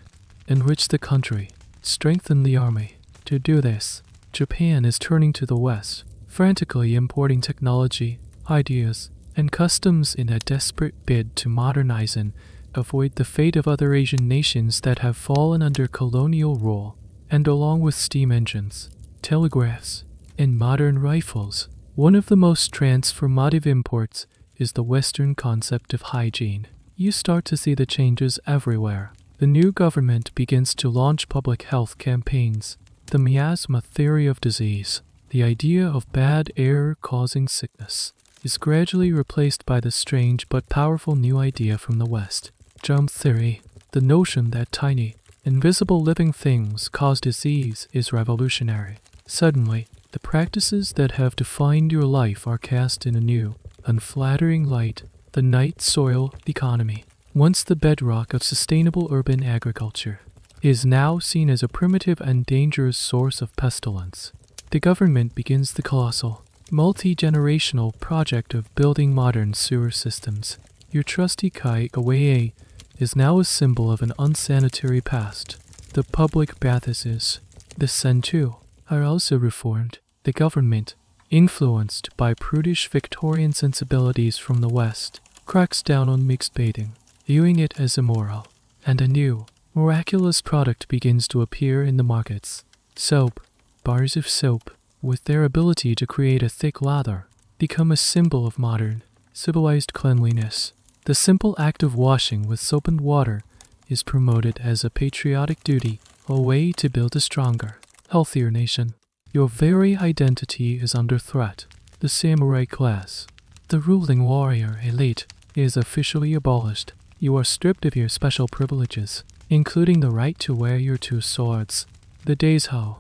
enrich the country, strengthen the army. To do this, Japan is turning to the West, frantically importing technology, ideas, and customs in a desperate bid to modernize and avoid the fate of other Asian nations that have fallen under colonial rule. And along with steam engines, telegraphs, and modern rifles, one of the most transformative imports is the Western concept of hygiene. You start to see the changes everywhere. The new government begins to launch public health campaigns. The miasma theory of disease, the idea of bad air causing sickness, is gradually replaced by the strange but powerful new idea from the West, germ theory. The notion that tiny, invisible living things cause disease is revolutionary. Suddenly, the practices that have defined your life are cast in a new, unflattering light. The night soil economy, once the bedrock of sustainable urban agriculture, is now seen as a primitive and dangerous source of pestilence. The government begins the colossal, multi-generational project of building modern sewer systems. Your trusty kai-away is now a symbol of an unsanitary past. The public bathhouses, the sentu, are also reformed. The government, influenced by prudish Victorian sensibilities from the West, cracks down on mixed bathing, viewing it as immoral, and a new, miraculous product begins to appear in the markets. Soap, bars of soap, with their ability to create a thick lather, become a symbol of modern, civilized cleanliness. The simple act of washing with soap and water is promoted as a patriotic duty, a way to build a stronger, healthier nation. Your very identity is under threat. The samurai class, the ruling warrior elite, is officially abolished. You are stripped of your special privileges, including the right to wear your two swords. The daisho.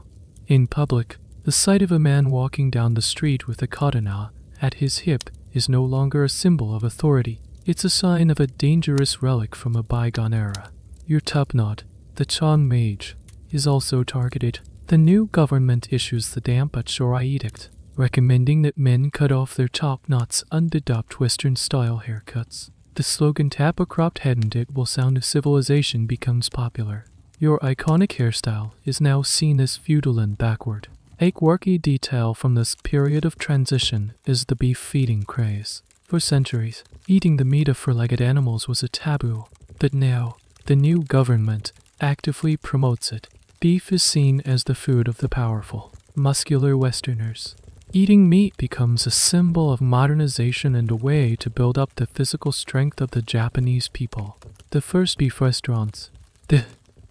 In public, the sight of a man walking down the street with a katana at his hip is no longer a symbol of authority. It's a sign of a dangerous relic from a bygone era. Your topknot, the Chan mage, is also targeted. The new government issues the damp but sure edict, recommending that men cut off their topknots and adopt Western-style haircuts. The slogan "Tap a cropped head and it will sound of civilization" becomes popular. Your iconic hairstyle is now seen as feudal and backward. A quirky detail from this period of transition is the beef feeding craze. For centuries, eating the meat of four-legged animals was a taboo, but now, the new government actively promotes it. Beef is seen as the food of the powerful, muscular Westerners. Eating meat becomes a symbol of modernization and a way to build up the physical strength of the Japanese people. The first beef restaurants,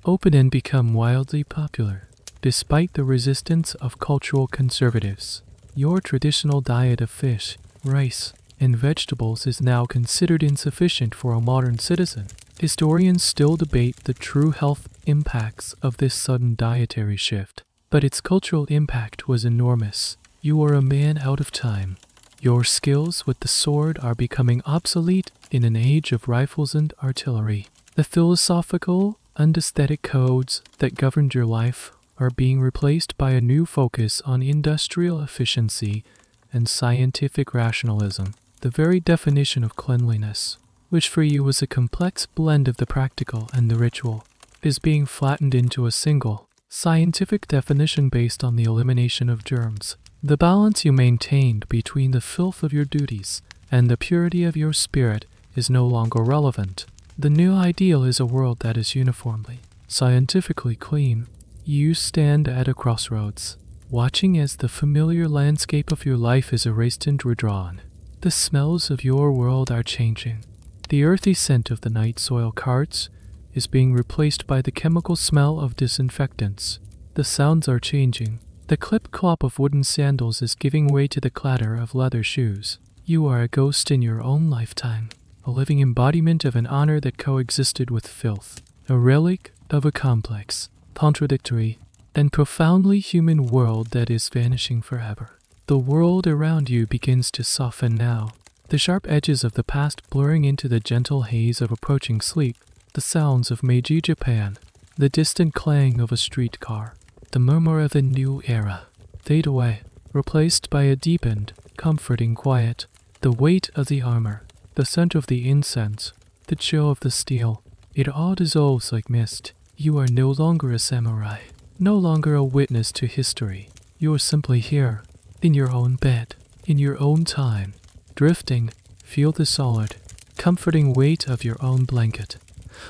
open and become wildly popular, despite the resistance of cultural conservatives. Your traditional diet of fish, rice, and vegetables is now considered insufficient for a modern citizen. Historians still debate the true health impacts of this sudden dietary shift, but its cultural impact was enormous. You are a man out of time. Your skills with the sword are becoming obsolete in an age of rifles and artillery. The philosophical Unesthetic codes that governed your life are being replaced by a new focus on industrial efficiency and scientific rationalism. The very definition of cleanliness, which for you was a complex blend of the practical and the ritual, is being flattened into a single, scientific definition based on the elimination of germs. The balance you maintained between the filth of your duties and the purity of your spirit is no longer relevant. The new ideal is a world that is uniformly, scientifically clean. You stand at a crossroads, watching as the familiar landscape of your life is erased and redrawn. The smells of your world are changing. The earthy scent of the night soil carts is being replaced by the chemical smell of disinfectants. The sounds are changing. The clip-clop of wooden sandals is giving way to the clatter of leather shoes. You are a ghost in your own lifetime, a living embodiment of an honor that coexisted with filth, a relic of a complex, contradictory, and profoundly human world that is vanishing forever. The world around you begins to soften now, the sharp edges of the past blurring into the gentle haze of approaching sleep. The sounds of Meiji Japan, the distant clang of a streetcar, the murmur of a new era, fade away, replaced by a deepened, comforting quiet. The weight of the armor, the scent of the incense, the chill of the steel, it all dissolves like mist. You are no longer a samurai, no longer a witness to history. You are simply here, in your own bed, in your own time, drifting. Feel the solid, comforting weight of your own blanket,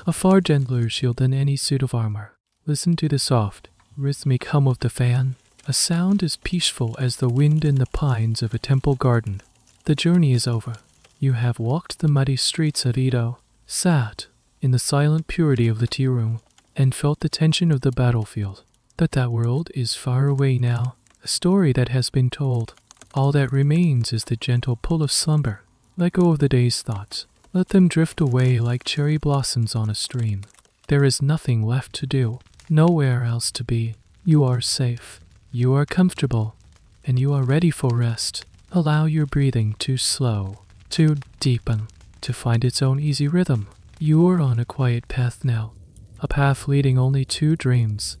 a far gentler shield than any suit of armor. Listen to the soft, rhythmic hum of the fan, a sound as peaceful as the wind in the pines of a temple garden. The journey is over. You have walked the muddy streets of Edo, sat in the silent purity of the tea room, and felt the tension of the battlefield. But that world is far away now, a story that has been told. All that remains is the gentle pull of slumber. Let go of the day's thoughts. Let them drift away like cherry blossoms on a stream. There is nothing left to do, nowhere else to be. You are safe, you are comfortable, and you are ready for rest. Allow your breathing to slow, to deepen, to find its own easy rhythm. You are on a quiet path now, a path leading only to dreams.